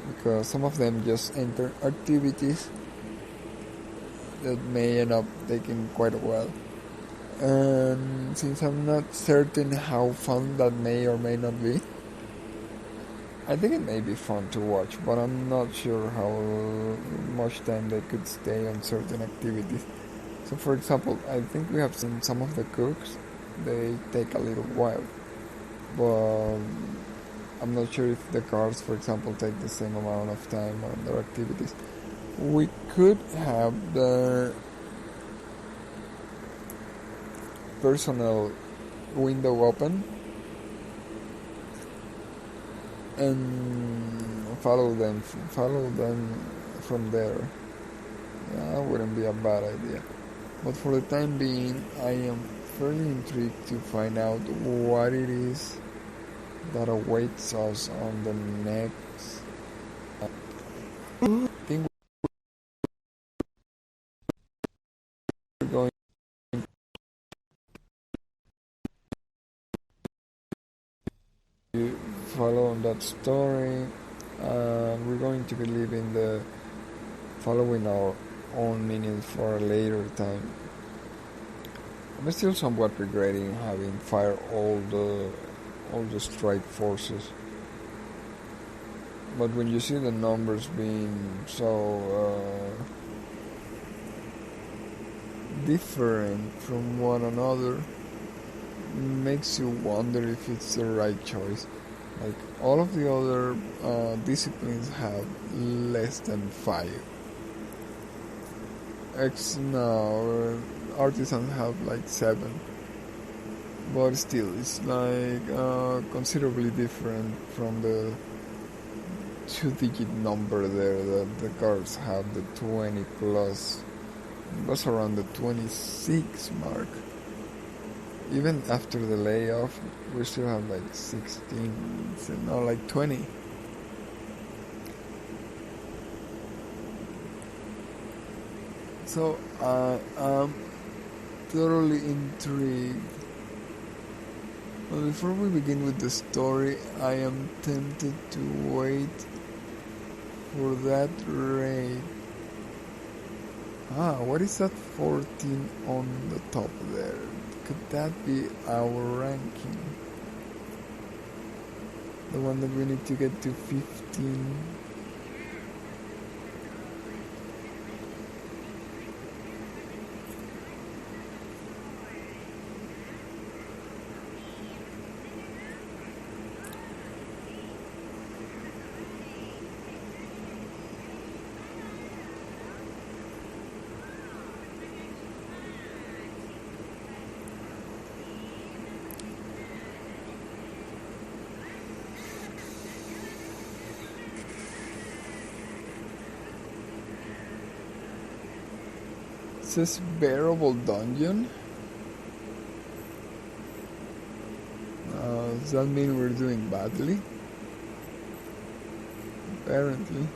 Because some of them just enter activities that may end up taking quite a while. And since I'm not certain how fun that may or may not be, I think it may be fun to watch, but I'm not sure how much time they could stay on certain activities. So for example, I think we have seen some of the cooks, they take a little while, but I'm not sure if the cars, for example, take the same amount of time on their activities. We could have the personal window open and follow them from there. That wouldn't be a bad idea. But for the time being, I am fairly intrigued to find out what it is that awaits us on the next. I think we're going to follow on that story. We're going to be leaving following our own minis for a later time. I'm still somewhat regretting having fired all the strike forces. But when you see the numbers being so different from one another, makes you wonder if it's the right choice. Like all of the other disciplines have less than 5. Artisans have like 7. But still, it's like considerably different from the 2-digit number there that the guards have, the 20 plus. It was around the 26 mark. Even after the layoff, we still have like 16, so now like 20. So I'm thoroughly intrigued. But before we begin with the story, I am tempted to wait for that raid. What is that 14 on the top there? Could that be our ranking? The one that we need to get to 15? Says bearable dungeon. Does that mean we're doing badly? Apparently.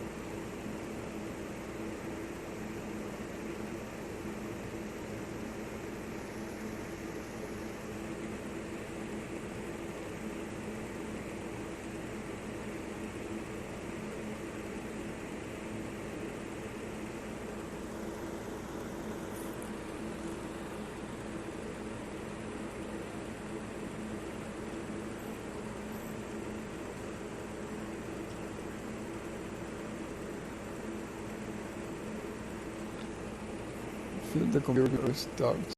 The computer starts.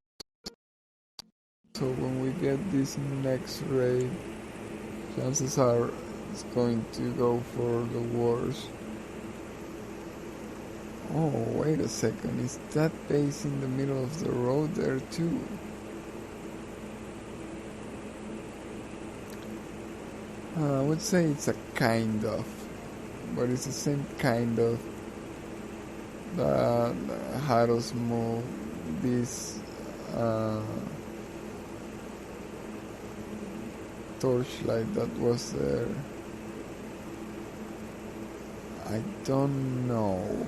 So when we get this next raid, chances are it's going to go for the wars. Oh, wait a second, is that base in the middle of the road there too? I would say it's a kind of, but it's the same kind of that had us move this torchlight that was there. I don't know.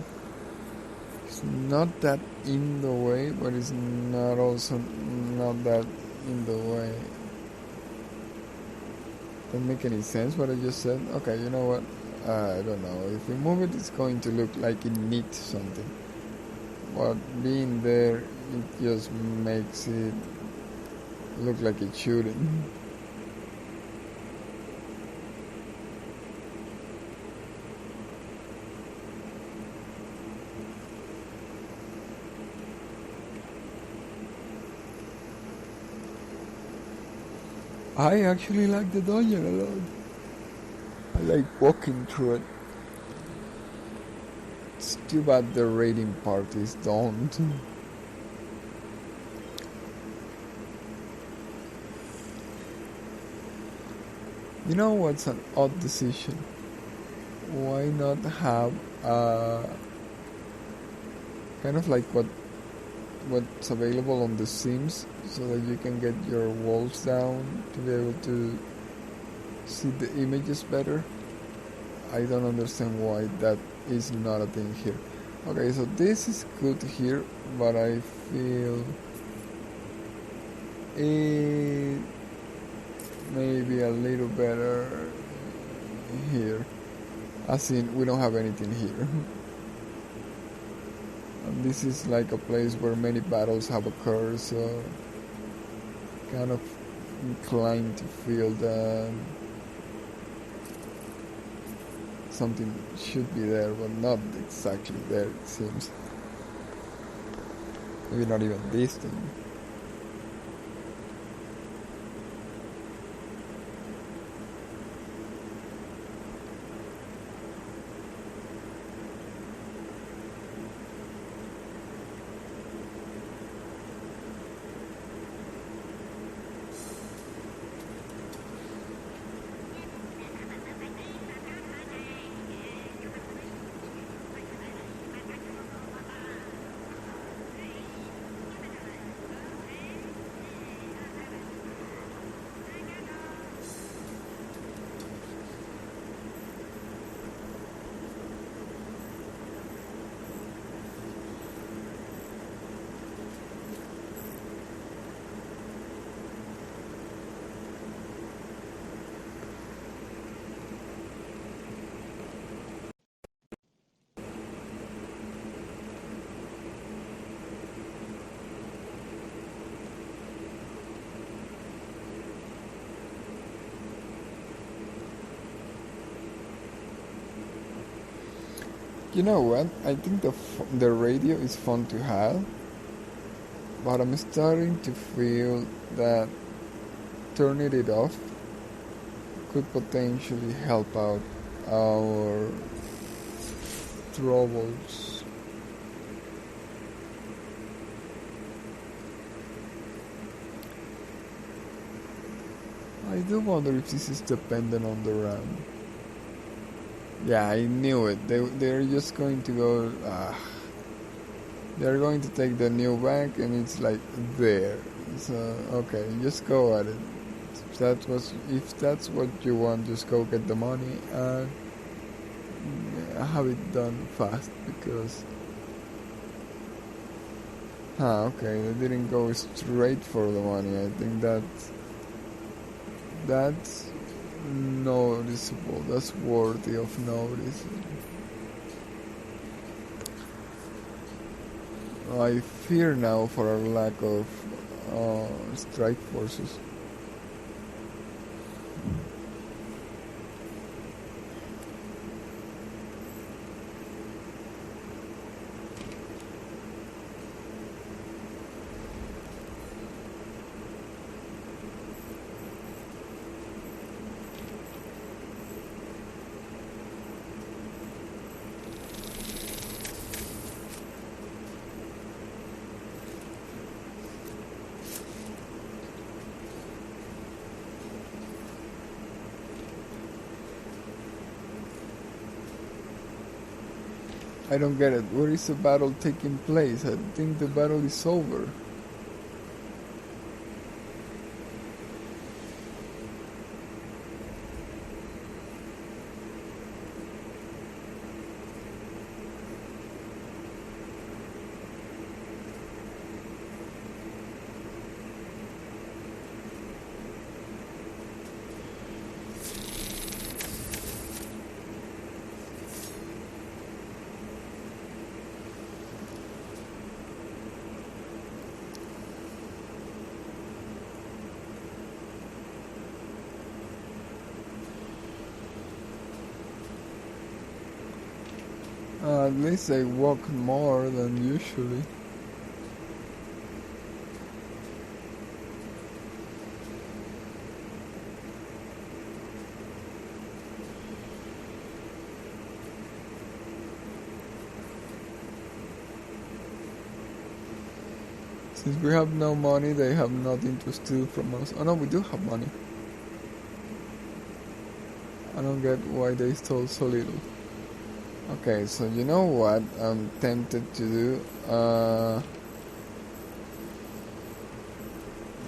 It's not that in the way, but it's not also not that in the way. Doesn't make any sense what I just said. Okay, you know what? I don't know. If we move it, it's going to look like it needs something. But being there, it just makes it look like it shouldn't. I actually like the dungeon a lot. I like walking through it. It's too bad the raiding parties don't. You know what's an odd decision? Why not have kind of like what's available on The Sims, so that you can get your walls down to be able to see the images better? I don't understand why that is not a thing here. Okay, so this is good here, but I feel it may be a little better here. As in, we don't have anything here. And this is like a place where many battles have occurred, so kind of inclined to feel that something should be there, but not exactly there, it seems. Maybe not even this thing. You know what? I think the radio is fun to have, but I'm starting to feel that turning it off could potentially help out our troubles. I do wonder if this is dependent on the RAM. Yeah, I knew it. They're just going to go. They're going to take the new bank, and it's like there. So okay, just go at it. If that's what you want, just go get the money and have it done fast because. Okay, they didn't go straight for the money. I think that's noticeable. That's worthy of notice. I fear now for our lack of strike forces. I don't get it. Where is the battle taking place? I think the battle is over. At least I walk more than usually. Since we have no money, they have nothing to steal from us. Oh no, we do have money. I don't get why they stole so little. Okay, so you know what I'm tempted to do?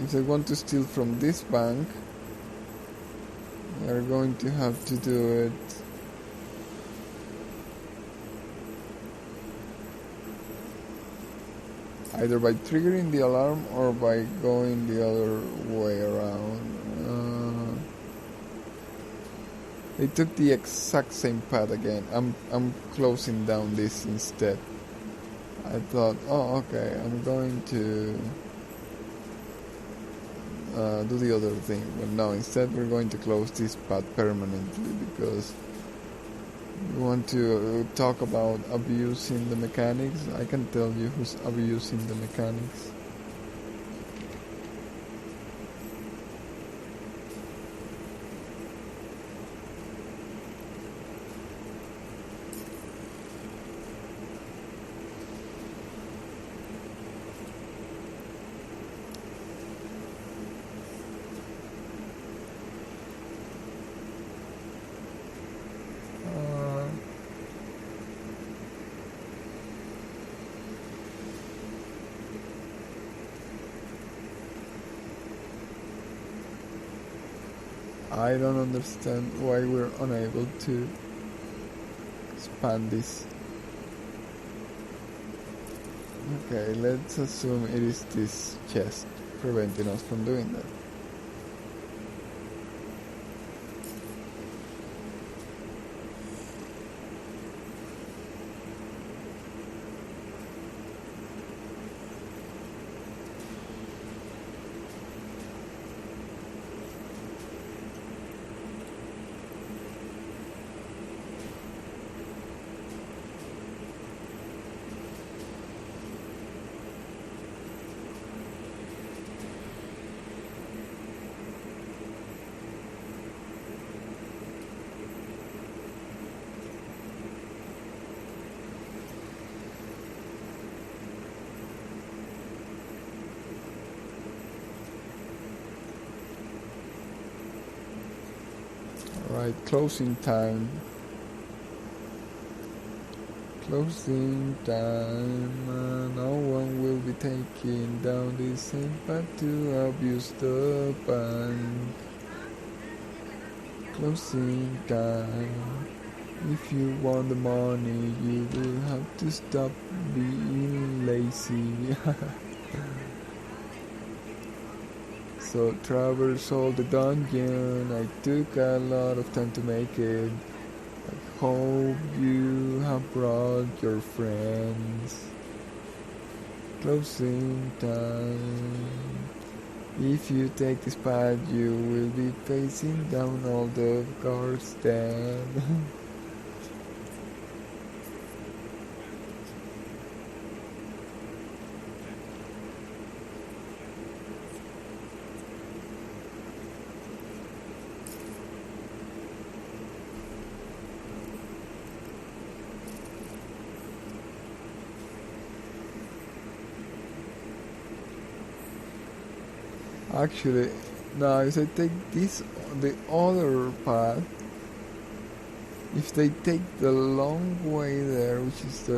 If I want to steal from this bank, we're going to have to do it either by triggering the alarm or by going the other way around. They took the exact same path again. I'm closing down this instead. I thought, oh okay, I'm going to do the other thing, but no, instead we're going to close this path permanently because we want to talk about abusing the mechanics. I can tell you who's abusing the mechanics. I don't understand why we're unable to expand this. Okay, let's assume it is this chest preventing us from doing that. closing time. Closing time. No one will be taking down this same path to abuse the bank. Closing time. If you want the money, you will have to stop being lazy. So traverse all the dungeon. I took a lot of time to make it. I hope you have brought your friends. Closing time. If you take this path, you will be facing down all the guards then. Actually, now if I take the other path, if they take the long way there, which is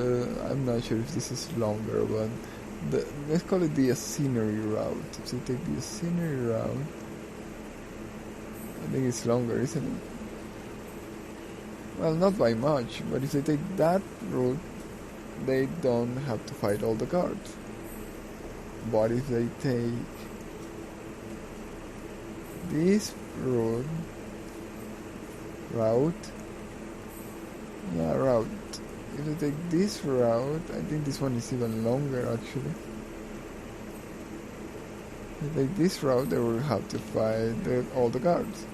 I'm not sure if this is longer, but let's call it the scenery route. If they take the scenery route, I think it's longer, isn't it? Well, not by much, but if they take that route, they don't have to fight all the guards. But if they take this route, if they take this route, I think this one is even longer actually. If they take this route, they will have to fight all the guards.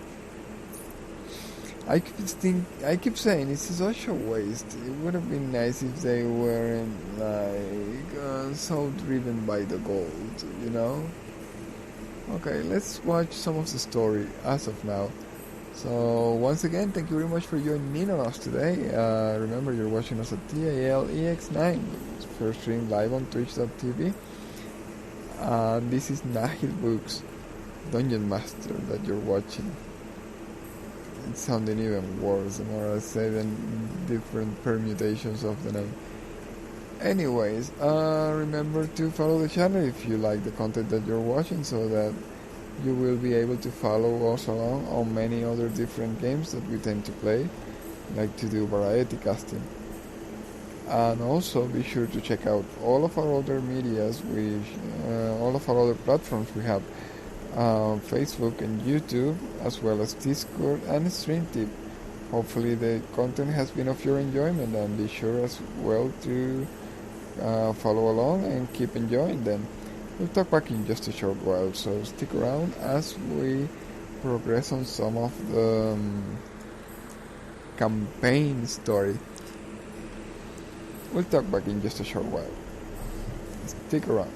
I keep saying it's such a waste. It would have been nice if they weren't like so driven by the gold, you know? Okay, let's watch some of the story as of now. So once again, thank you very much for joining in on us today. Remember, you're watching us at TALEX9, first stream live on Twitch.tv. This is Naheulbeuk's Dungeon Master that you're watching. It's sounding even worse the more I say than different permutations of the name. Anyways, remember to follow the channel if you like the content that you're watching, so that you will be able to follow us along on many other different games that we tend to play, like to do variety casting. And also be sure to check out all of our other medias, all of our other platforms we have, Facebook and YouTube, as well as Discord and StreamTip. Hopefully the content has been of your enjoyment, and be sure as well to follow along and keep enjoying them. We'll talk back in just a short while, so stick around as we progress on some of the campaign story. We'll talk back in just a short while. Stick around.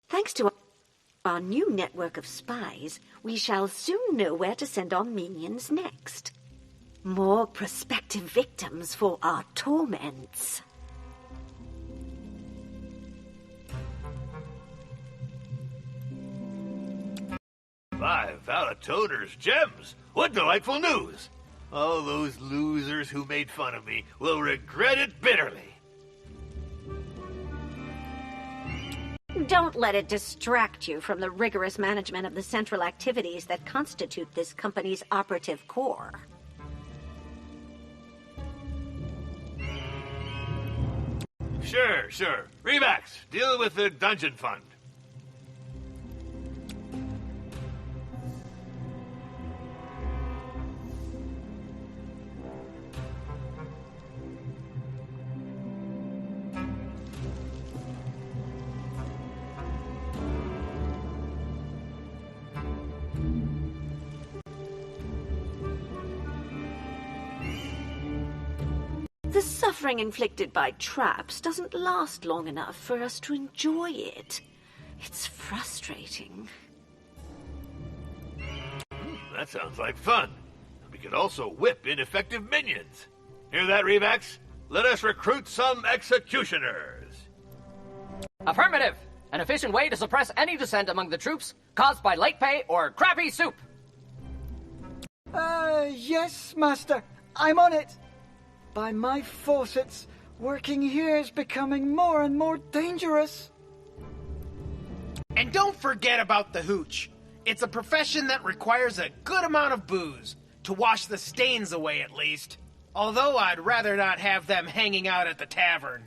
Thanks to Our new network of spies, we shall soon know where to send our minions next. More prospective victims for our torments. My Valatoner's gems! What delightful news! All those losers who made fun of me will regret it bitterly. Don't let it distract you from the rigorous management of the central activities that constitute this company's operative core. Sure. Remax, deal with the dungeon fund. The suffering inflicted by traps doesn't last long enough for us to enjoy it. It's frustrating. That sounds like fun. We could also whip ineffective minions. Hear that, Revax? Let us recruit some executioners. Affirmative! An efficient way to suppress any dissent among the troops caused by late pay or crappy soup. Yes, Master. I'm on it. By my faucets, working here is becoming more and more dangerous. And don't forget about the hooch. It's a profession that requires a good amount of booze, to wash the stains away at least. Although I'd rather not have them hanging out at the tavern.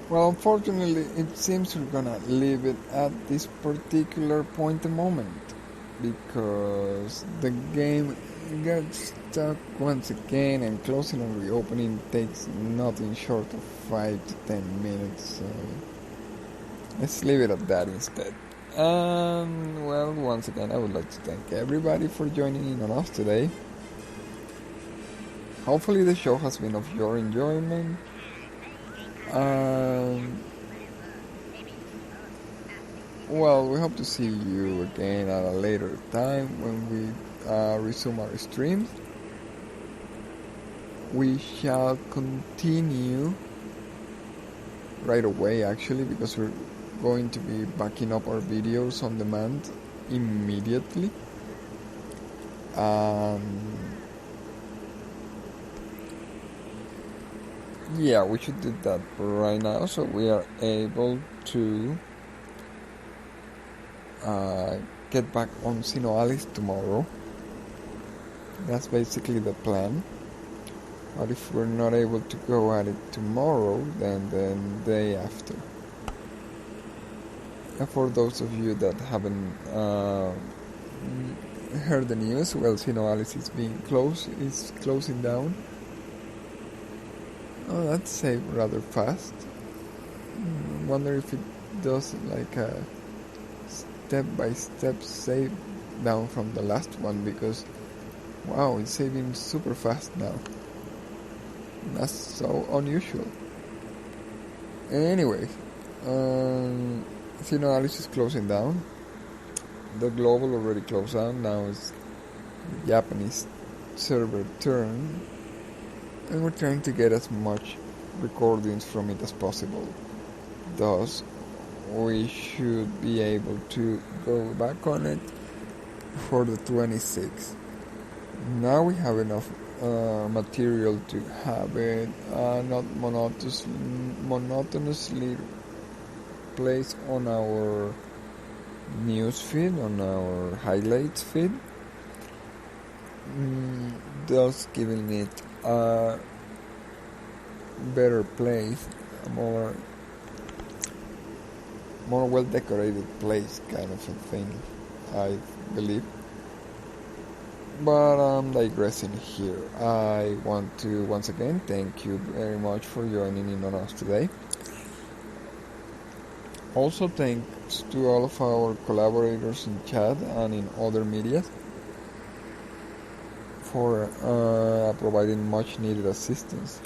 Well, unfortunately, it seems we're gonna leave it at this particular point and moment because the game gets stuck once again, and closing and reopening takes nothing short of 5 to 10 minutes. So let's leave it at that instead. Well, once again, I would like to thank everybody for joining in on us today. Hopefully, the show has been of your enjoyment. Well, we hope to see you again at a later time when we resume our streams. We shall continue right away, actually, because we're going to be backing up our videos on demand immediately. Yeah, we should do that right now so we are able to get back on Sinoalis tomorrow. That's basically the plan. But if we're not able to go at it tomorrow, then the day after. And for those of you that haven't heard the news, well, Sinoalis is closing down. Oh, that's saved rather fast. I wonder if it does like a step-by-step save down from the last one, because wow, it's saving super fast now. That's so unusual. Anyway, Sinoalis is closing down. The global already closed down. Now it's the Japanese server turn. And we're trying to get as much recordings from it as possible. Thus, we should be able to go back on it for the 26th. Now we have enough material to have it not monotonously placed on our news feed, on our highlights feed, thus giving it a better place, a more well decorated place, kind of a thing, I believe. But I'm digressing here. I want to once again thank you very much for joining in on us today. Also, thanks to all of our collaborators in chat and in other media for providing much needed assistance.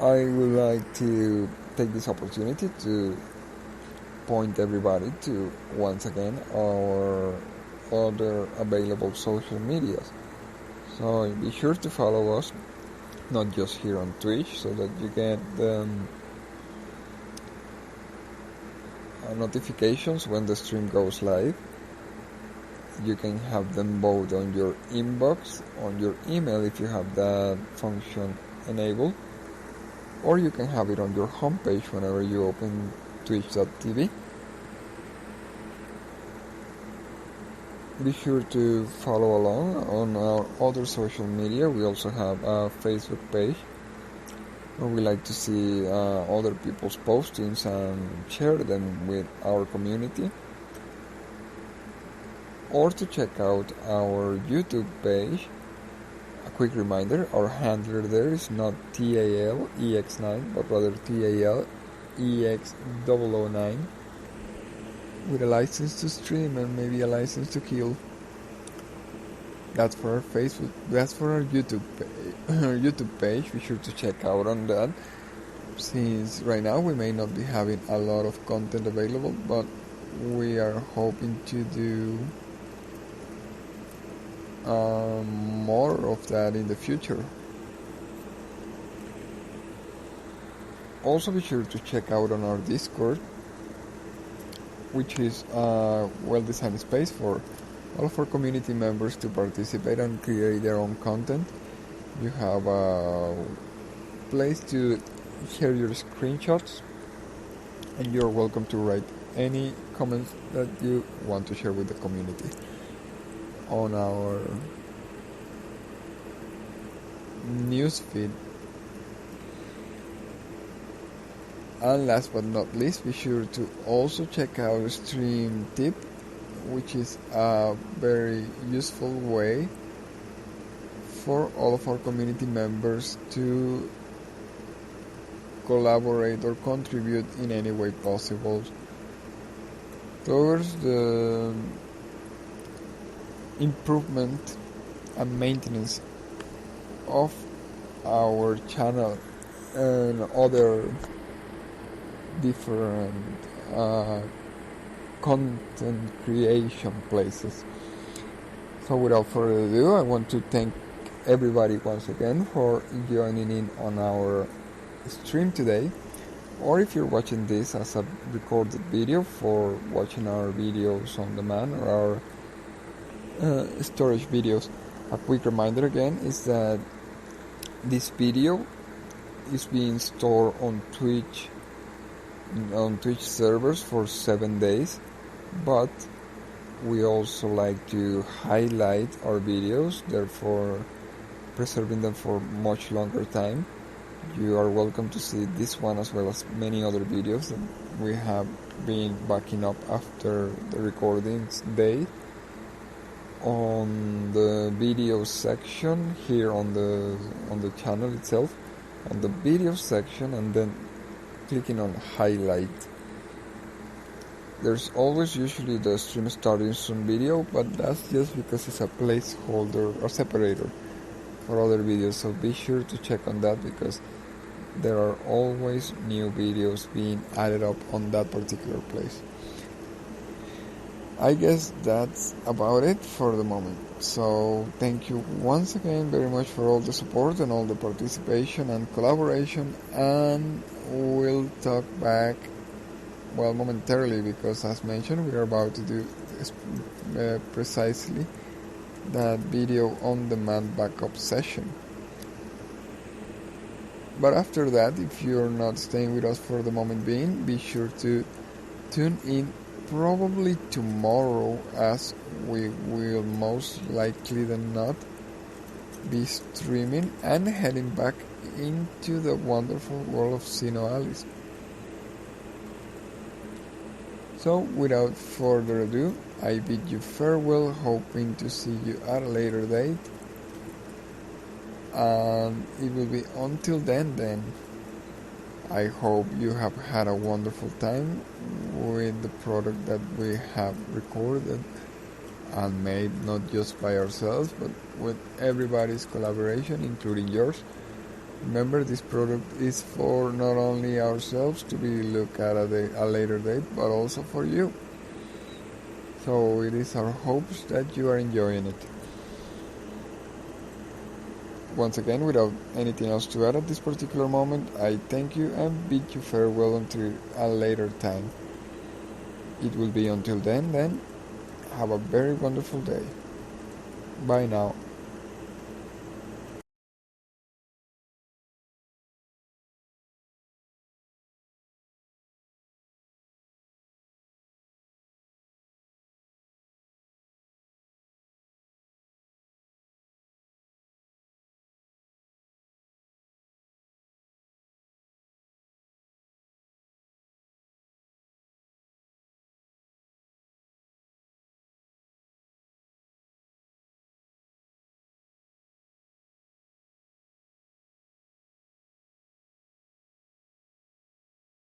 I would like to take this opportunity to point everybody to, once again, our other available social medias. So be sure to follow us, not just here on Twitch, so that you get the notifications when the stream goes live. You can have them both on your inbox, on your email if you have that function enabled, or you can have it on your homepage whenever you open twitch.tv. Be sure to follow along on our other social media. We also have a Facebook page where we like to see other people's postings and share them with our community. Or to check out our YouTube page. A quick reminder, our handler there is not TALEX9, but rather TALEX009, with a license to stream and maybe a license to kill. That's for our Facebook. That's for our YouTube page. Be sure to check out on that, since right now we may not be having a lot of content available, but we are hoping to do more of that in the future. Also, be sure to check out on our Discord, which is a well-designed space for all of our community members to participate and create their own content. You have a place to share your screenshots, and you're welcome to write any comments that you want to share with the community on our news feed. And last but not least, be sure to also check out Stream Tip, which is a very useful way for all of our community members to collaborate or contribute in any way possible towards the improvement and maintenance of our channel and other different content creation places. So without further ado, I want to thank everybody once again for joining in on our stream today, or if you're watching this as a recorded video, for watching our videos on demand or our storage videos. A quick reminder again is that this video is being stored on Twitch servers for 7 days, but we also like to highlight our videos, therefore preserving them for much longer time. You are welcome to see this one as well as many other videos that we have been backing up after the recordings day on the video section here on the channel itself, on the video section, and then clicking on highlight. There's always usually the stream starting soon video, but that's just because it's a placeholder or separator for other videos, so be sure to check on that because there are always new videos being added up on that particular place. I guess that's about it for the moment. So thank you once again very much for all the support and all the participation and collaboration, and we'll talk back, well, momentarily, because as mentioned we are about to do precisely that video on demand backup session. But after that, if you're not staying with us for the moment being, be sure to tune in probably tomorrow, as we will most likely than not be streaming and heading back into the wonderful world of Xenoalice. So without further ado, I bid you farewell, hoping to see you at a later date. And it will be until then. I hope you have had a wonderful time with the product that we have recorded and made, not just by ourselves, but with everybody's collaboration, including yours. Remember, this product is for not only ourselves to be looked at a later date, but also for you. So it is our hopes that you are enjoying it. Once again, without anything else to add at this particular moment, I thank you and bid you farewell until a later time. It will be until then. Have a very wonderful day. Bye now.